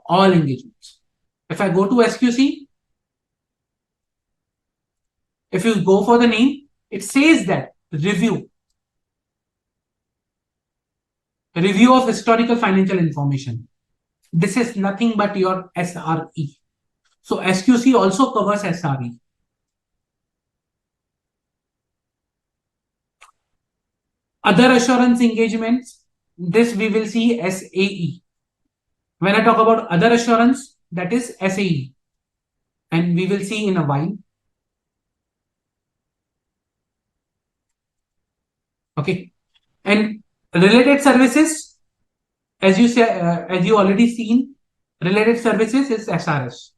Speaker 1: all engagements. If I go to SQC, if you go for the name, it says that review of historical financial information. This is nothing but your SRE. So SQC also covers SRE. Other assurance engagements, this we will see SAE. When I talk about other assurance, that is SAE. And we will see in a while. Okay. And related services, as you say, as you already seen, related services is SRS.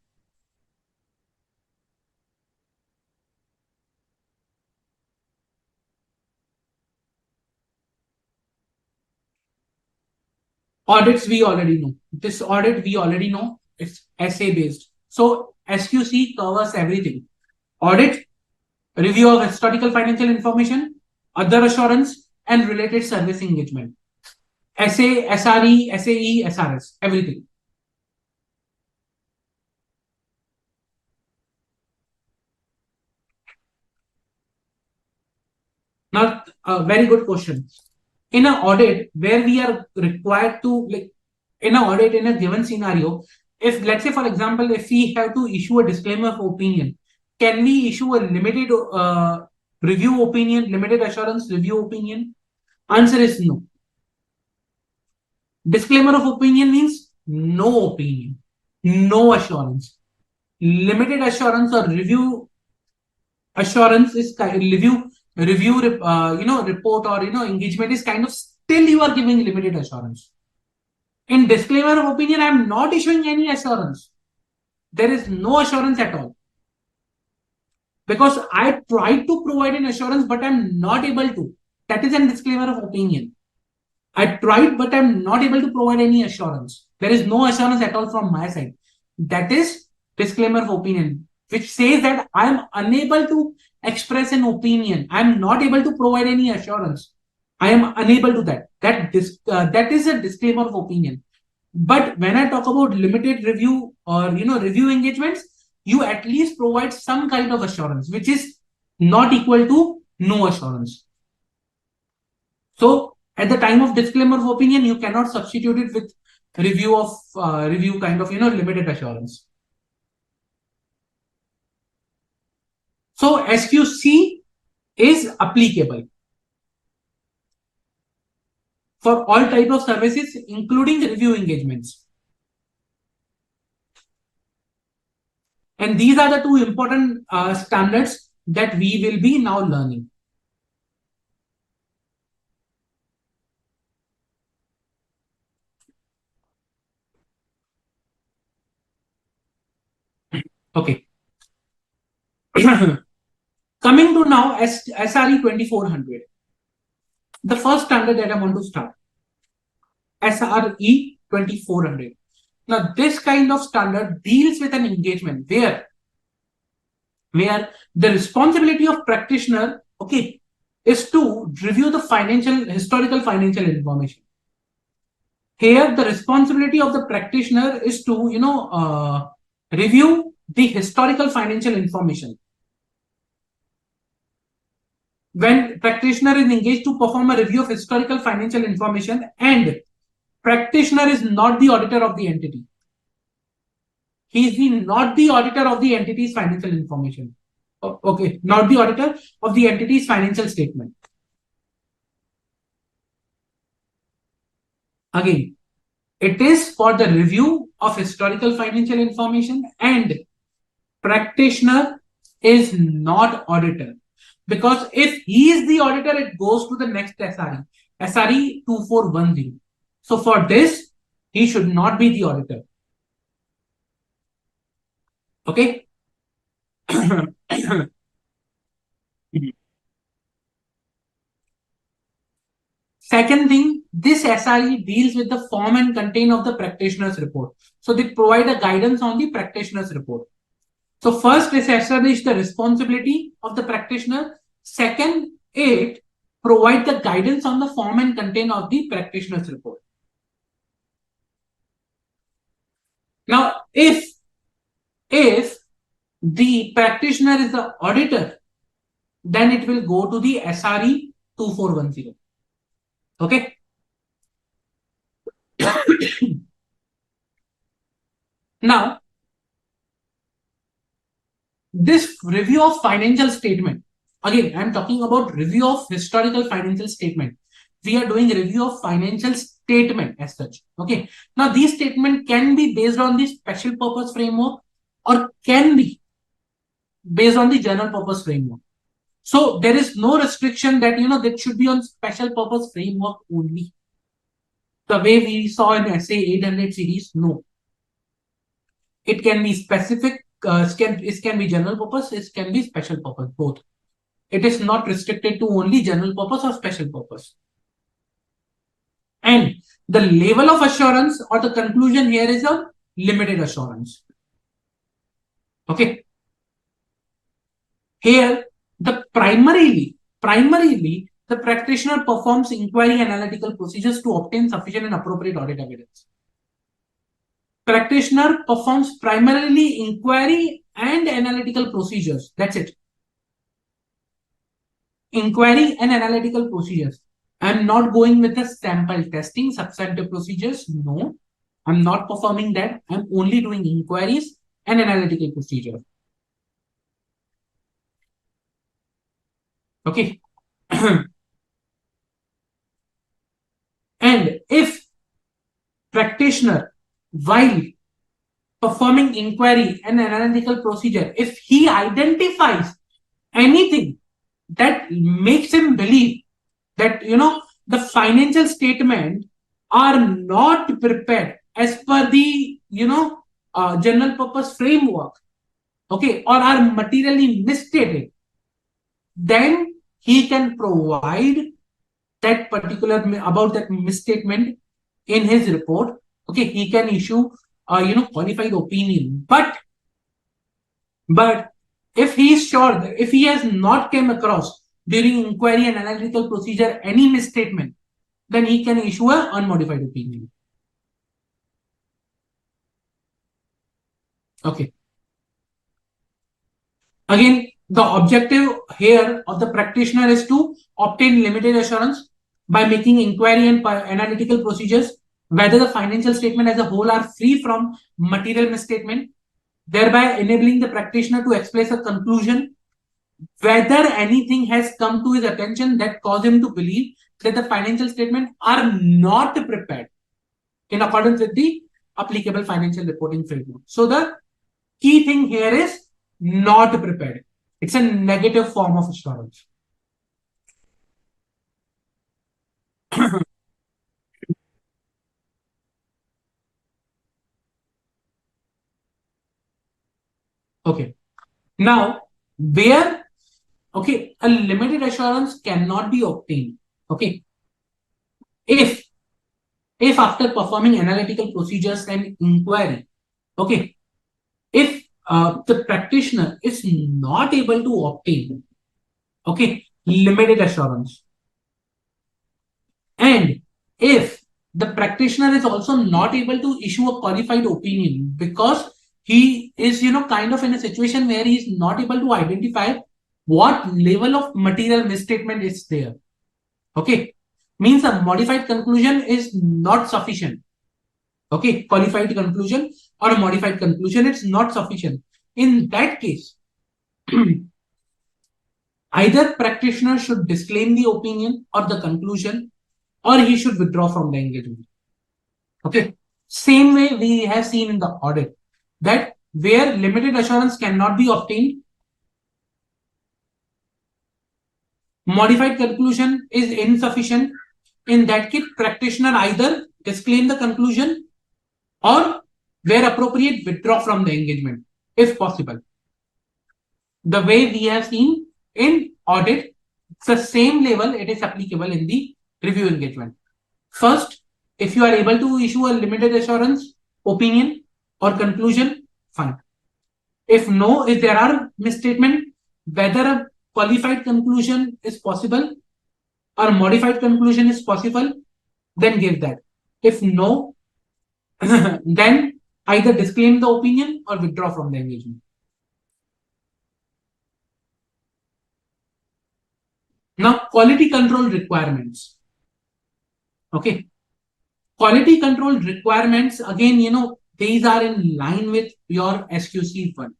Speaker 1: Audits we already know. This audit we already know. It's SA based. So SQC covers everything. Audit, review of historical financial information, other assurance, and related service engagement. SA, SRE, SAE, SRS, everything. Now, a very good question. In an audit where we are required to, like, in an audit in a given scenario, if let's say, for example, if we have to issue a disclaimer of opinion, can we issue a limited review opinion, limited assurance review opinion? Answer is no. Disclaimer of opinion means no opinion, no assurance. Limited assurance or review assurance is report or engagement is kind of still you are giving limited assurance. In disclaimer of opinion, I am not issuing any assurance. There is no assurance at all, because I tried to provide an assurance but I'm not able to. That is a disclaimer of opinion. I tried but I'm not able to provide any assurance. There is no assurance at all from my side. That is disclaimer of opinion, which says that I am unable to express an opinion. I am not able to provide any assurance. I am unable to that. That is a disclaimer of opinion. But when I talk about limited review or review engagements, you at least provide some kind of assurance, which is not equal to no assurance. So at the time of disclaimer of opinion, you cannot substitute it with review kind of limited assurance. So SQC is applicable for all type of services, including review engagements. And these are the two important standards that we will be now learning. Okay. Coming to now SRE 2400. The first standard that I want to start, SRE 2400. Now, this kind of standard deals with an engagement where the responsibility of practitioner, okay, is to review the historical financial information. Here, the responsibility of the practitioner is to, review the historical financial information. When practitioner is engaged to perform a review of historical financial information and practitioner is not the auditor of the entity. He is not the auditor of the entity's financial information. Okay, not the auditor of the entity's financial statement. Again, it is for the review of historical financial information and practitioner is not auditor. Because if he is the auditor, it goes to the next SRE, SRE 2410. So for this, he should not be the auditor. Okay. Second thing, this SRE deals with the form and content of the practitioner's report. So they provide a guidance on the practitioner's report. So first, it establishes the responsibility of the practitioner. Second, it provides the guidance on the form and content of the practitioner's report. Now, if the practitioner is the auditor, then it will go to the SRE 2410. Okay. Now, this review of financial statement. Again, I'm talking about review of historical financial statement. We are doing review of financial statement as such. Okay. Now, these statement can be based on the special purpose framework or can be based on the general purpose framework. So there is no restriction that, that should be on special purpose framework only. The way we saw in SA 800 series, no. It can be specific, it can be general purpose, it can be special purpose, both. It is not restricted to only general purpose or special purpose. And the level of assurance or the conclusion here is a limited assurance. Okay. Here, the primarily, the practitioner performs inquiry analytical procedures to obtain sufficient and appropriate audit evidence. Practitioner performs primarily inquiry and analytical procedures. That's it. Inquiry and analytical procedures. I'm not going with the sample testing, substantive procedures. No, I'm not performing that. I'm only doing inquiries and analytical procedures. Okay. And if practitioner, while performing inquiry and analytical procedure, if he identifies anything that makes him believe that, the financial statement are not prepared as per the, general purpose framework, okay, or are materially misstated, then he can provide that particular about that misstatement in his report. Okay, he can issue qualified opinion. But if he is sure that if he has not came across during inquiry and analytical procedure any misstatement, then he can issue an unmodified opinion. Okay. Again, the objective here of the practitioner is to obtain limited assurance by making inquiry and analytical procedures whether the financial statement as a whole are free from material misstatement, thereby enabling the practitioner to express a conclusion whether anything has come to his attention that caused him to believe that the financial statement are not prepared in accordance with the applicable financial reporting framework. So the key thing here is not prepared. It's a negative form of assurance. Okay. Now, where, okay, a limited assurance cannot be obtained. Okay. If after performing analytical procedures and inquiry, okay, if the practitioner is not able to obtain, okay, limited assurance, and if the practitioner is also not able to issue a qualified opinion because he is, kind of in a situation where he is not able to identify what level of material misstatement is there. Okay. Means a modified conclusion is not sufficient. Okay. Qualified conclusion or a modified conclusion, it's not sufficient. In that case, either practitioner should disclaim the opinion or the conclusion, or he should withdraw from the engagement. Okay. Same way we have seen in the audit that where limited assurance cannot be obtained, modified conclusion is insufficient. In that case, practitioner either disclaim the conclusion or, where appropriate, withdraw from the engagement if possible. The way we have seen in audit, it's the same level it is applicable in the review engagement. First, if you are able to issue a limited assurance, opinion, or conclusion, fine. If no, if there are misstatement, whether a qualified conclusion is possible or modified conclusion is possible, then give that. If no, then either disclaim the opinion or withdraw from the engagement. Now, quality control requirements. Okay. Quality control requirements, again, these are in line with your SQC one.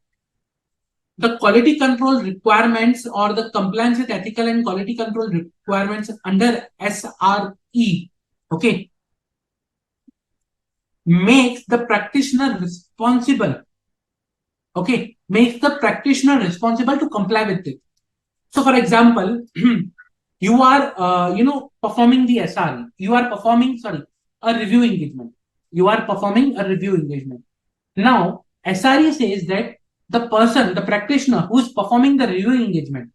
Speaker 1: The quality control requirements or the compliance with ethical and quality control requirements under SRE, okay, makes the practitioner responsible. Okay, makes the practitioner responsible to comply with it. So, for example, you are, performing the SRE. You are performing, a review engagement. You are performing a review engagement. Now, SRE says that the person, the practitioner who is performing the review engagement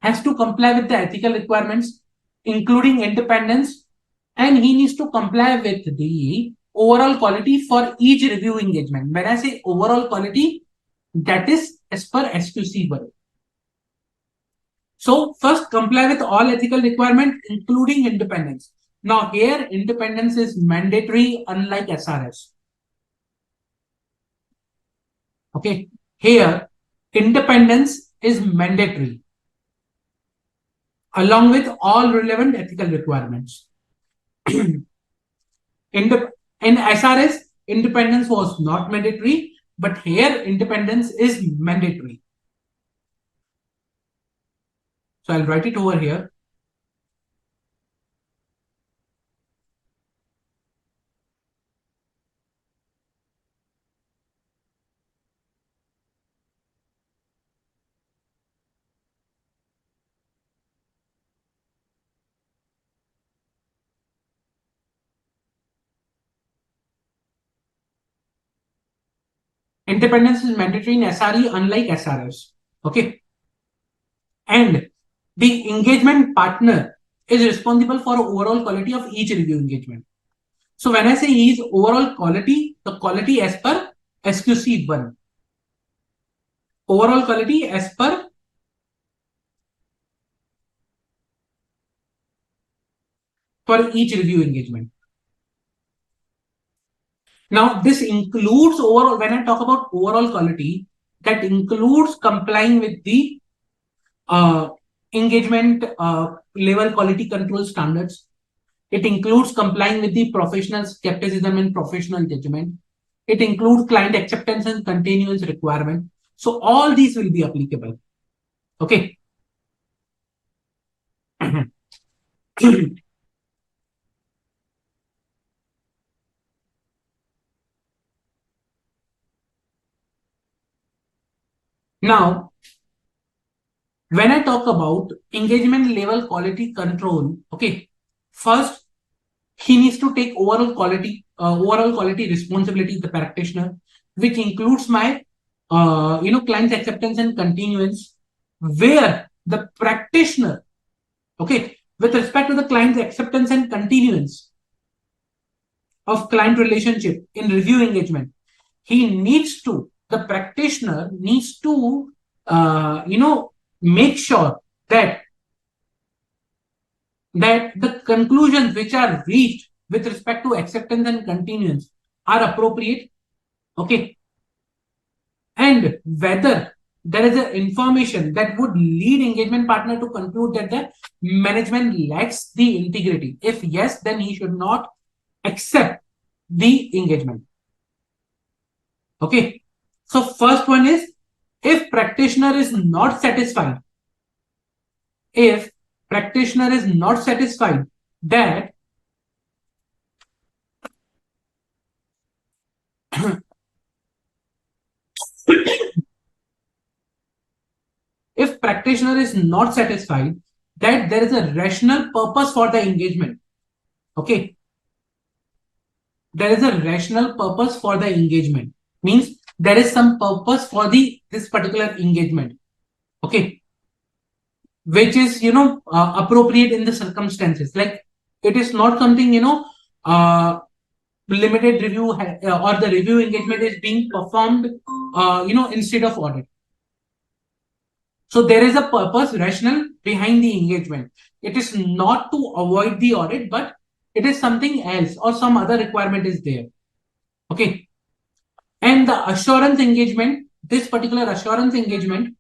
Speaker 1: has to comply with the ethical requirements, including independence, and he needs to comply with the overall quality for each review engagement. When I say overall quality, that is as per SQC1. So first, comply with all ethical requirements, including independence. Now here, independence is mandatory, unlike SRS. Okay, here independence is mandatory, along with all relevant ethical requirements. In SRS, independence was not mandatory, but here independence is mandatory. So I'll write it over here. Independence is mandatory in SRE, unlike SRS. Okay. And the engagement partner is responsible for overall quality of each review engagement. So when I say is overall quality, the quality as per SQC1. Overall quality as per for each review engagement. Now, this includes overall, when I talk about overall quality, that includes complying with the engagement level quality control standards. It includes complying with the professional skepticism and professional judgment. It includes client acceptance and continuance requirement. So all these will be applicable. Okay. Now, when I talk about engagement level quality control, okay, first he needs to take overall quality responsibility, the practitioner, which includes my client's acceptance and continuance, where the practitioner, okay, with respect to the client's acceptance and continuance of client relationship in review engagement, the practitioner needs to make sure that the conclusions which are reached with respect to acceptance and continuance are appropriate. Okay. and whether there is a information that would lead engagement partner to conclude that the management lacks the integrity. If yes, then he should not accept the engagement. Okay. So first one is, if practitioner is not satisfied, if practitioner is not satisfied that if practitioner is not satisfied that there is a rational purpose for the engagement, okay, there is a rational purpose for the engagement, means there is some purpose for the this particular engagement, okay, which is appropriate in the circumstances, like it is not something limited review or the review engagement is being performed instead of audit. So there is a purpose, rational behind the engagement. It is not to avoid the audit, but it is something else or some other requirement is there. Okay. And the assurance engagement, this particular assurance engagement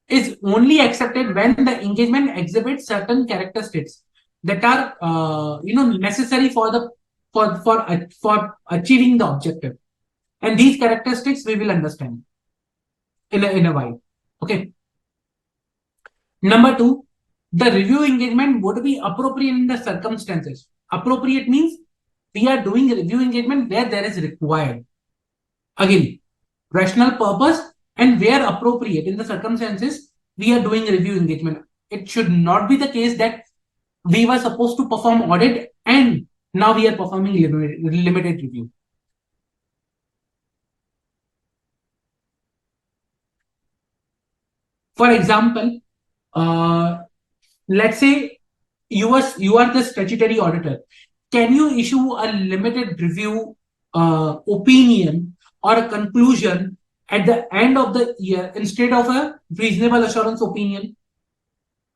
Speaker 1: is only accepted when the engagement exhibits certain characteristics that are necessary for the for achieving the objective. And these characteristics we will understand in a while. Okay. Number two, the review engagement would be appropriate in the circumstances. Appropriate means we are doing review engagement where there is required. Again, rational purpose and where appropriate in the circumstances, we are doing review engagement. It should not be the case that we were supposed to perform audit and now we are performing limited review. For example, let's say you are the statutory auditor. Can you issue a limited review opinion or a conclusion at the end of the year instead of a reasonable assurance opinion?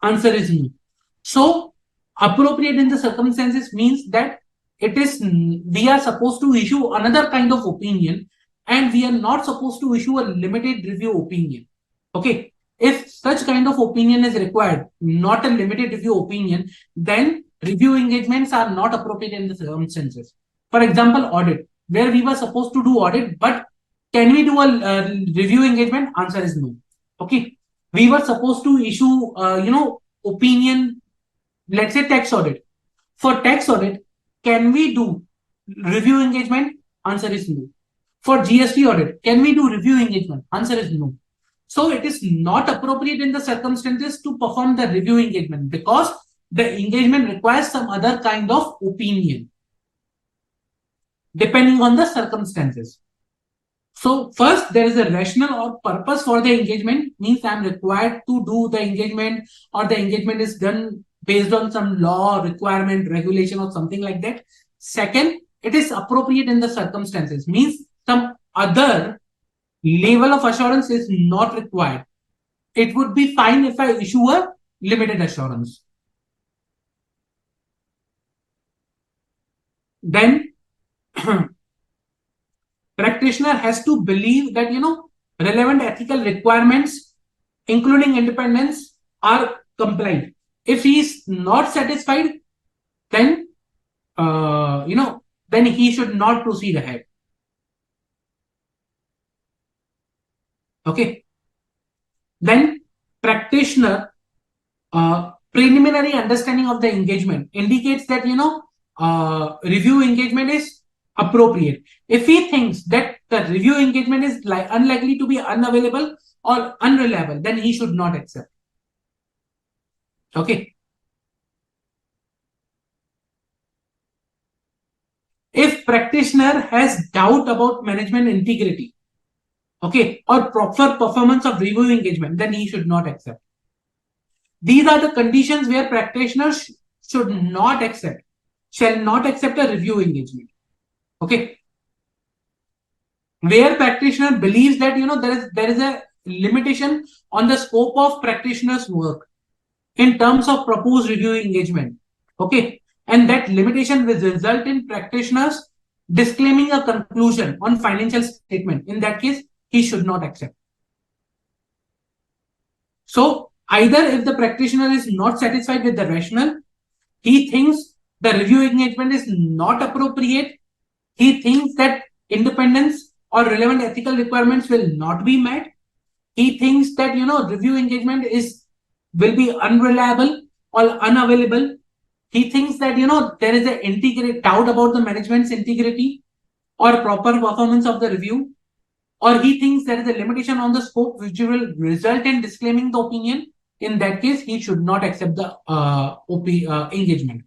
Speaker 1: Answer is no. So appropriate in the circumstances means that we are supposed to issue another kind of opinion and we are not supposed to issue a limited review opinion. Okay. If such kind of opinion is required, not a limited review opinion, then review engagements are not appropriate in the circumstances. For example, audit, where we were supposed to do audit, but can we do a review engagement? Answer is no. Okay. We were supposed to issue, opinion, let's say tax audit. For tax audit, can we do review engagement? Answer is no. For GST audit, can we do review engagement? Answer is no. So it is not appropriate in the circumstances to perform the review engagement because the engagement requires some other kind of opinion depending on the circumstances. So first, there is a rational or purpose for the engagement, means I am required to do the engagement or the engagement is done based on some law, requirement, regulation or something like that. Second, it is appropriate in the circumstances, means some other level of assurance is not required. It would be fine if I issue a limited assurance. Then practitioner has to believe that relevant ethical requirements, including independence, are complied. If he is not satisfied, then then he should not proceed ahead. Okay. Then practitioner preliminary understanding of the engagement indicates that review engagement is appropriate. If he thinks that the review engagement is unlikely to be unavailable or unreliable, then he should not accept. Okay. If practitioner has doubt about management integrity, okay, or proper performance of review engagement, then he should not accept. These are the conditions where practitioners shall not accept a review engagement. Okay. Where practitioner believes that there is a limitation on the scope of practitioner's work in terms of proposed review engagement. Okay. And that limitation will result in practitioners disclaiming a conclusion on financial statement. In that case, he should not accept. So either if the practitioner is not satisfied with the rationale, he thinks the review engagement is not appropriate, he thinks that independence or relevant ethical requirements will not be met, he thinks that review engagement is will be unreliable or unavailable, he thinks that there is a integrity doubt about the management's integrity or proper performance of the review, or he thinks there is a limitation on the scope which will result in disclaiming the opinion. In that case, he should not accept the engagement.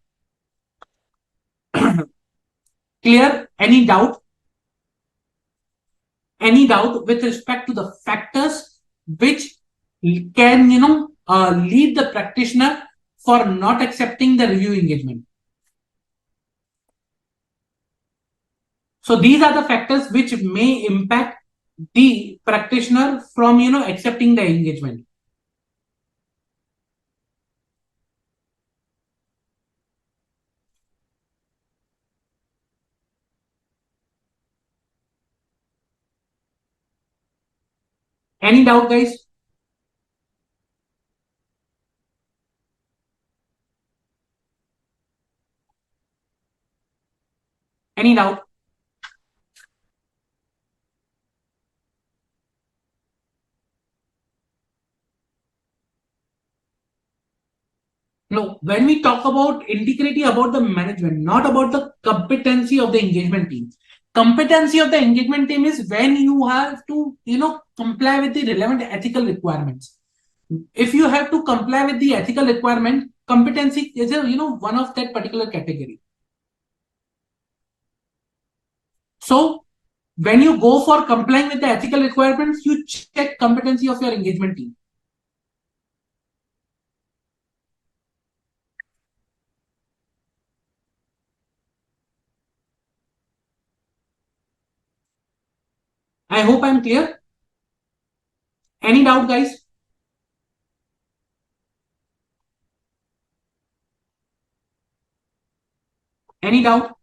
Speaker 1: Clear? Any doubt with respect to the factors which can lead the practitioner for not accepting the review engagement? So these are the factors which may impact the practitioner from accepting the engagement. Any doubt, guys? Any doubt? No, when we talk about integrity about the management, not about the competency of the engagement team. Competency of the engagement team is when you have to, comply with the relevant ethical requirements. If you have to comply with the ethical requirement, competency is one of that particular category. So when you go for complying with the ethical requirements, you check competency of your engagement team. I hope I'm clear. Any doubt, guys? Any doubt?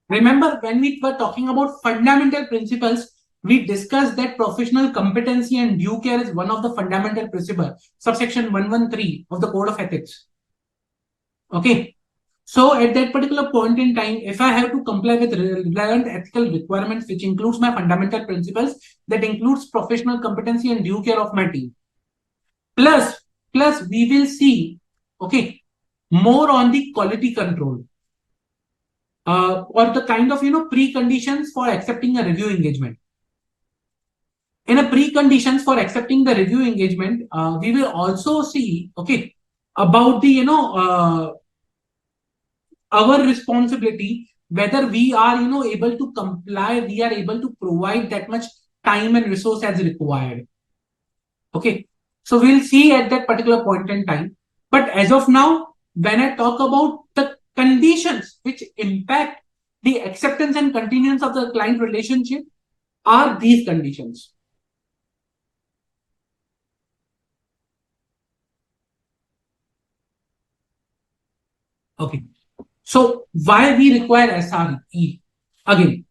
Speaker 1: Remember, when we were talking about fundamental principles, we discussed that professional competency and due care is one of the fundamental principles, subsection 113 of the Code of Ethics. Okay. So at that particular point in time, if I have to comply with relevant ethical requirements, which includes my fundamental principles, that includes professional competency and due care of my team. Plus, we will see, okay, more on the quality control. Or the kind of preconditions for accepting a review engagement. In a preconditions for accepting the review engagement, we will also see about the our responsibility, whether we are able to comply, we are able to provide that much time and resource as required. Okay, so we'll see at that particular point in time. But as of now, when I talk about the conditions which impact the acceptance and continuance of the client relationship, are these conditions. Okay. So why we require SRE? Again,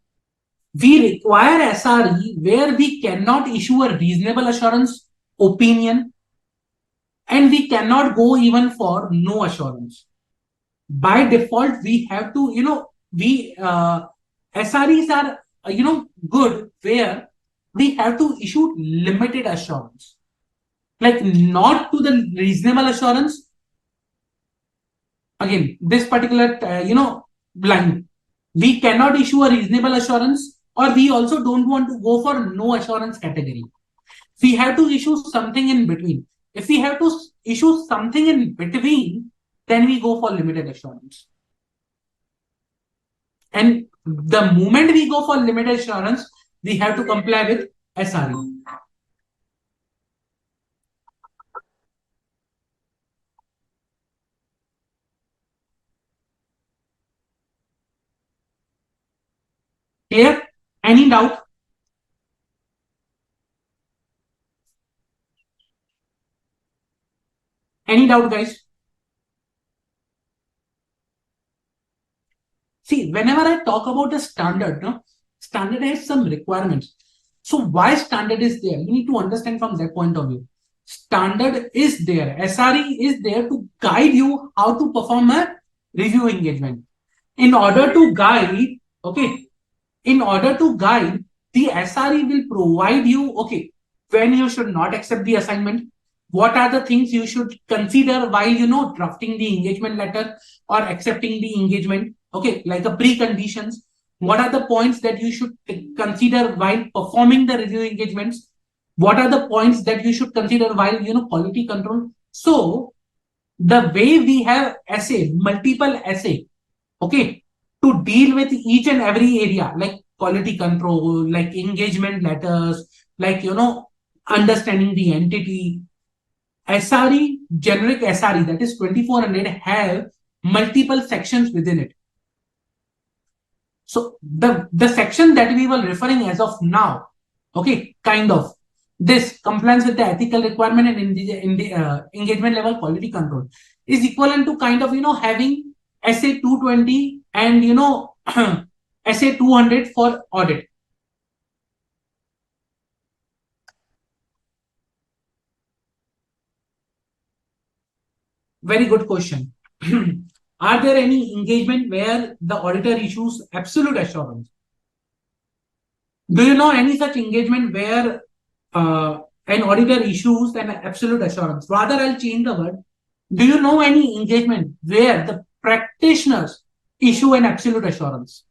Speaker 1: we require SRE where we cannot issue a reasonable assurance opinion and we cannot go even for no assurance. By default, we have to, we SREs are, good where we have to issue limited assurance, like not to the reasonable assurance. Again, this particular, line, we cannot issue a reasonable assurance, or we also don't want to go for no assurance category. We have to issue something in between. If we have to issue something in between, then we go for limited assurance. And the moment we go for limited assurance, we have to comply with SRE. Clear? Any doubt? Any doubt, guys? See, whenever I talk about a standard, no, standard has some requirements. So why standard is there? You need to understand from that point of view. Standard is there. SRE is there to guide you how to perform a review engagement. In order to guide, okay, in order to guide, the SRE will provide you, okay, when you should not accept the assignment, what are the things you should consider while, drafting the engagement letter or accepting the engagement, okay, like a preconditions. What are the points that you should consider while performing the review engagements? What are the points that you should consider while, quality control? So the way we have essay, multiple essay, okay, to deal with each and every area like quality control, like engagement letters, like, understanding the entity. SRE, generic SRE, that is 2400, have multiple sections within it. So the section that we were referring as of now, okay, kind of this compliance with the ethical requirement and in the engagement level quality control is equivalent to kind of, having SA 220 and, SA 200 for audit. Very good question. Are there any engagement where the auditor issues absolute assurance? Do you know any such engagement where an auditor issues an absolute assurance? Rather, I'll change the word. Do you know any engagement where the practitioners issue an absolute assurance?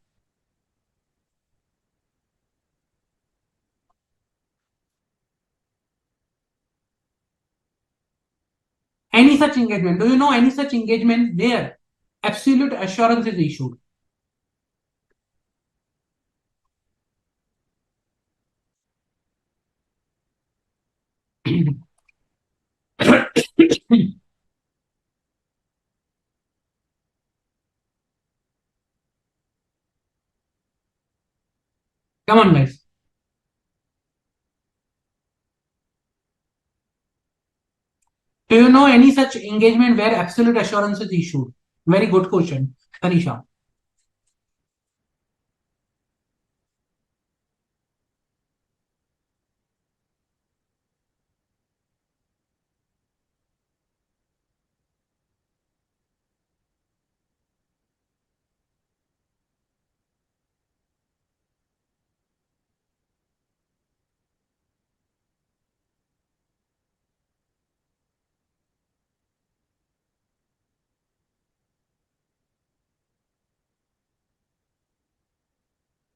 Speaker 1: Any such engagement? Do you know any such engagement where absolute assurance is issued? Come on, guys. Do you know any such engagement where absolute assurance is issued? Very good question, Tanisha.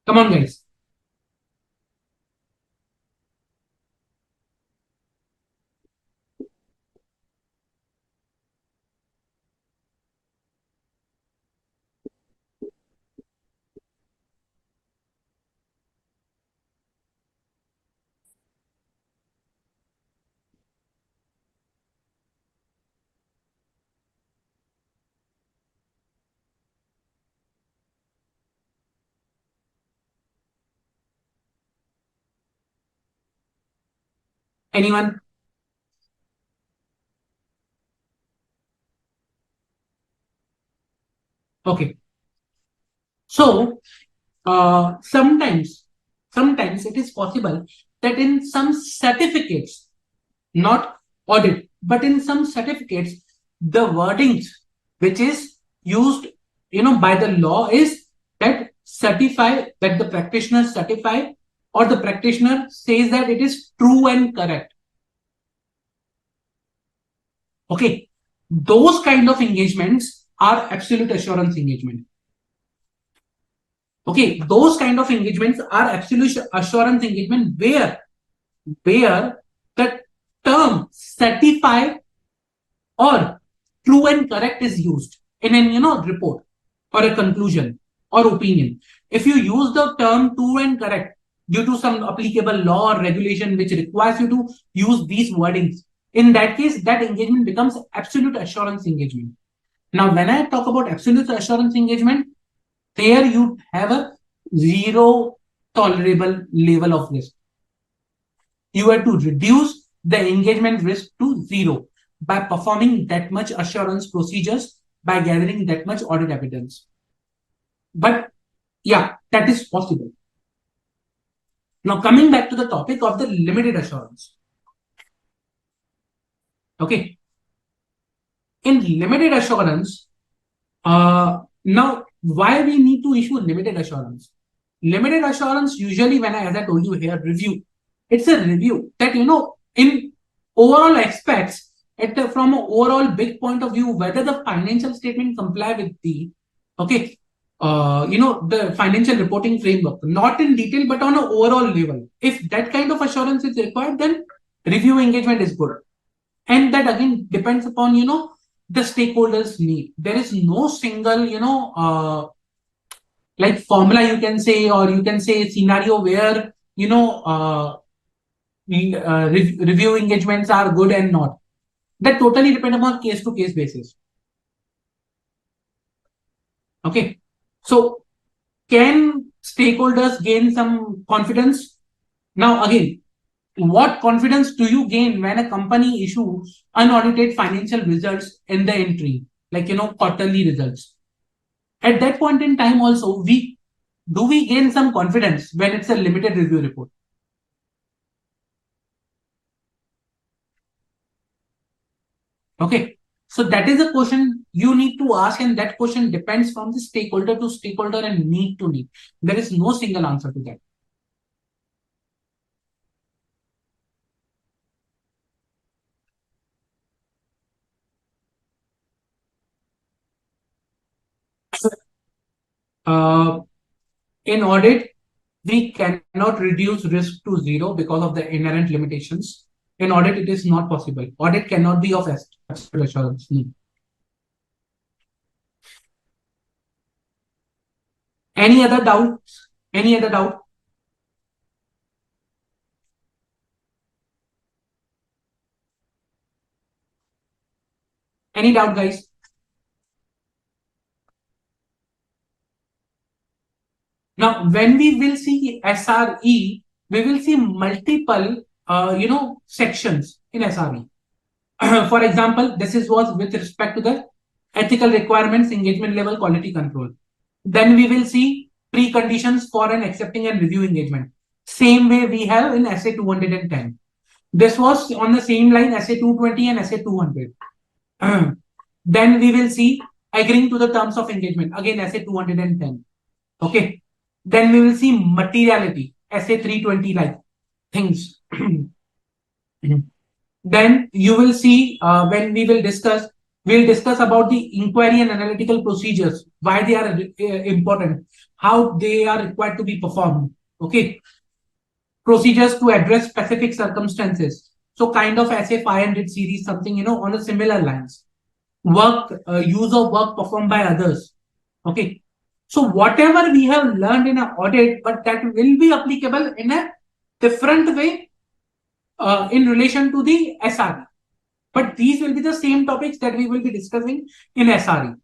Speaker 1: Come on, guys. Anyone? Okay. So sometimes it is possible that in some certificates, not audit, but in some certificates, the wordings which is used, by the law is that certify, that the practitioner certify, or the practitioner says that it is true and correct. Okay, those kind of engagements are absolute assurance engagement. Okay, those kind of engagements are absolute assurance engagement where the term certify or true and correct is used in an, report or a conclusion or opinion. If you use the term true and correct due to some applicable law or regulation which requires you to use these wordings, in that case that engagement becomes absolute assurance engagement. Now when I talk about absolute assurance engagement, there you have a zero tolerable level of risk. You have to reduce the engagement risk to zero by performing that much assurance procedures, by gathering that much audit evidence. But yeah, that is possible. Now, coming back to the topic of the limited assurance. Okay. In limited assurance, now why we need to issue limited assurance? Limited assurance, usually when as I told you here, review. It's a review that, in overall aspects, from an overall big point of view, whether the financial statement comply with the, okay, the financial reporting framework, not in detail, but on an overall level. If that kind of assurance is required, then review engagement is good. And that again depends upon, the stakeholders need. There is no single, like formula you can say, or you can say scenario where, review engagements are good and not. That totally depend upon case to case basis. Okay. So can stakeholders gain some confidence? Now again, what confidence do you gain when a company issues unaudited financial results in the entry, like, quarterly results? At that point in time also, we gain some confidence when it's a limited review report? Okay. So that is a question you need to ask, and that question depends from the stakeholder to stakeholder and need to need. There is no single answer to that. Uh, in audit, we cannot reduce risk to zero because of the inherent limitations. In audit, it is not possible. Audit cannot be of assurance. Any other doubts? Any other doubt? Any doubt, guys? Now, when we will see SRE, we will see multiple, sections in SRE. For example, this is was with respect to the ethical requirements, engagement level, quality control. Then we will see preconditions for an accepting and review engagement. Same way we have in SA 210. This was on the same line SA 220 and SA 200. Then we will see agreeing to the terms of engagement. Again, SA 210. Okay. Then we will see materiality, SA 320 like things. Then you will see when we'll discuss about the inquiry and analytical procedures, why they are important, how they are required to be performed. Okay. Procedures to address specific circumstances. So kind of SA 500 series, something, on a similar lines. Use of work performed by others. Okay. So whatever we have learned in an audit, but that will be applicable in a different way in relation to the SRE. But these will be the same topics that we will be discussing in SRE.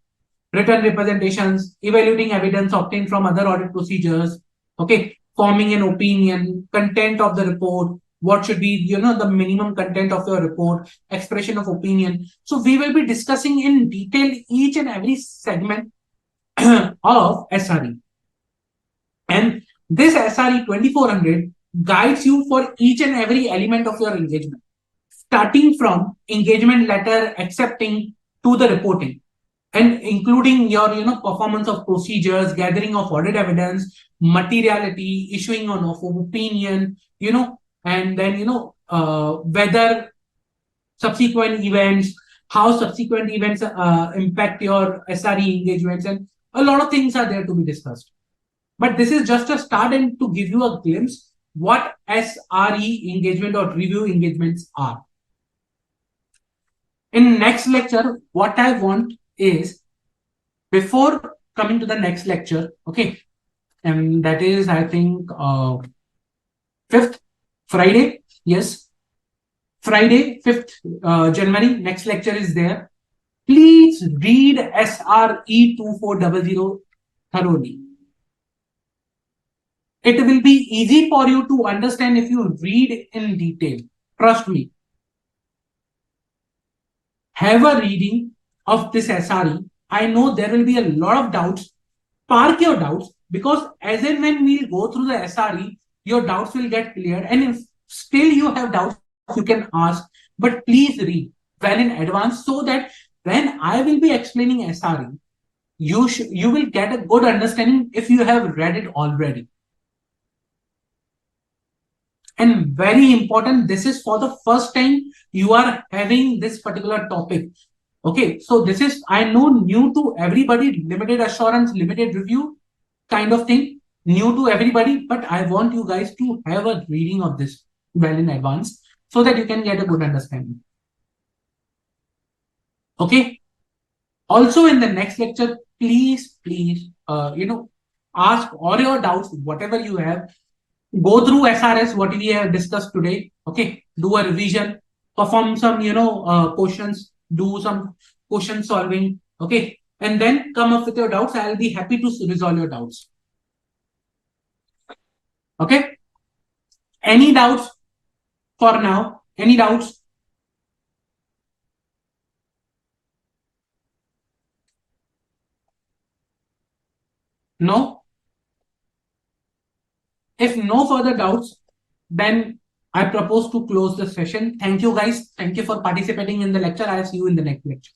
Speaker 1: Written representations, evaluating evidence obtained from other audit procedures, okay, forming an opinion, content of the report, what should be, the minimum content of your report, expression of opinion. So we will be discussing in detail each and every segment of SRE. And this SRE 2400 guides you for each and every element of your engagement, starting from engagement letter accepting to the reporting, and including your performance of procedures, gathering of audit evidence, materiality, issuing of opinion, and then whether subsequent events, how subsequent events impact your SRE engagements, and a lot of things are there to be discussed. But this is just a start and to give you a glimpse what SRE engagement or review engagements are. In next lecture, what I want is, before coming to the next lecture, okay, and that is, I think, 5th Friday. Yes, Friday, 5th January. Next lecture is there. Please read SRE 2400 thoroughly. It will be easy for you to understand if you read in detail. Trust me. Have a reading of this SRE. I know there will be a lot of doubts. Park your doubts, because as and when we'll go through the SRE, your doubts will get cleared. And if still you have doubts, you can ask. But please read well in advance, so that when I will be explaining SRE, you will get a good understanding if you have read it already. And very important, this is for the first time you are having this particular topic. Okay, so this is, I know, new to everybody, limited assurance, limited review kind of thing, new to everybody, but I want you guys to have a reading of this well in advance so that you can get a good understanding. Okay. Also, in the next lecture, please, ask all your doubts, whatever you have. Go through SRS, what we have discussed today. Okay, do a revision, perform some, questions, do some question solving. Okay, and then come up with your doubts. I'll be happy to resolve your doubts. Okay, any doubts for now? Any doubts? No? If no further doubts, then I propose to close the session. Thank you guys. Thank you for participating in the lecture. I'll see you in the next lecture.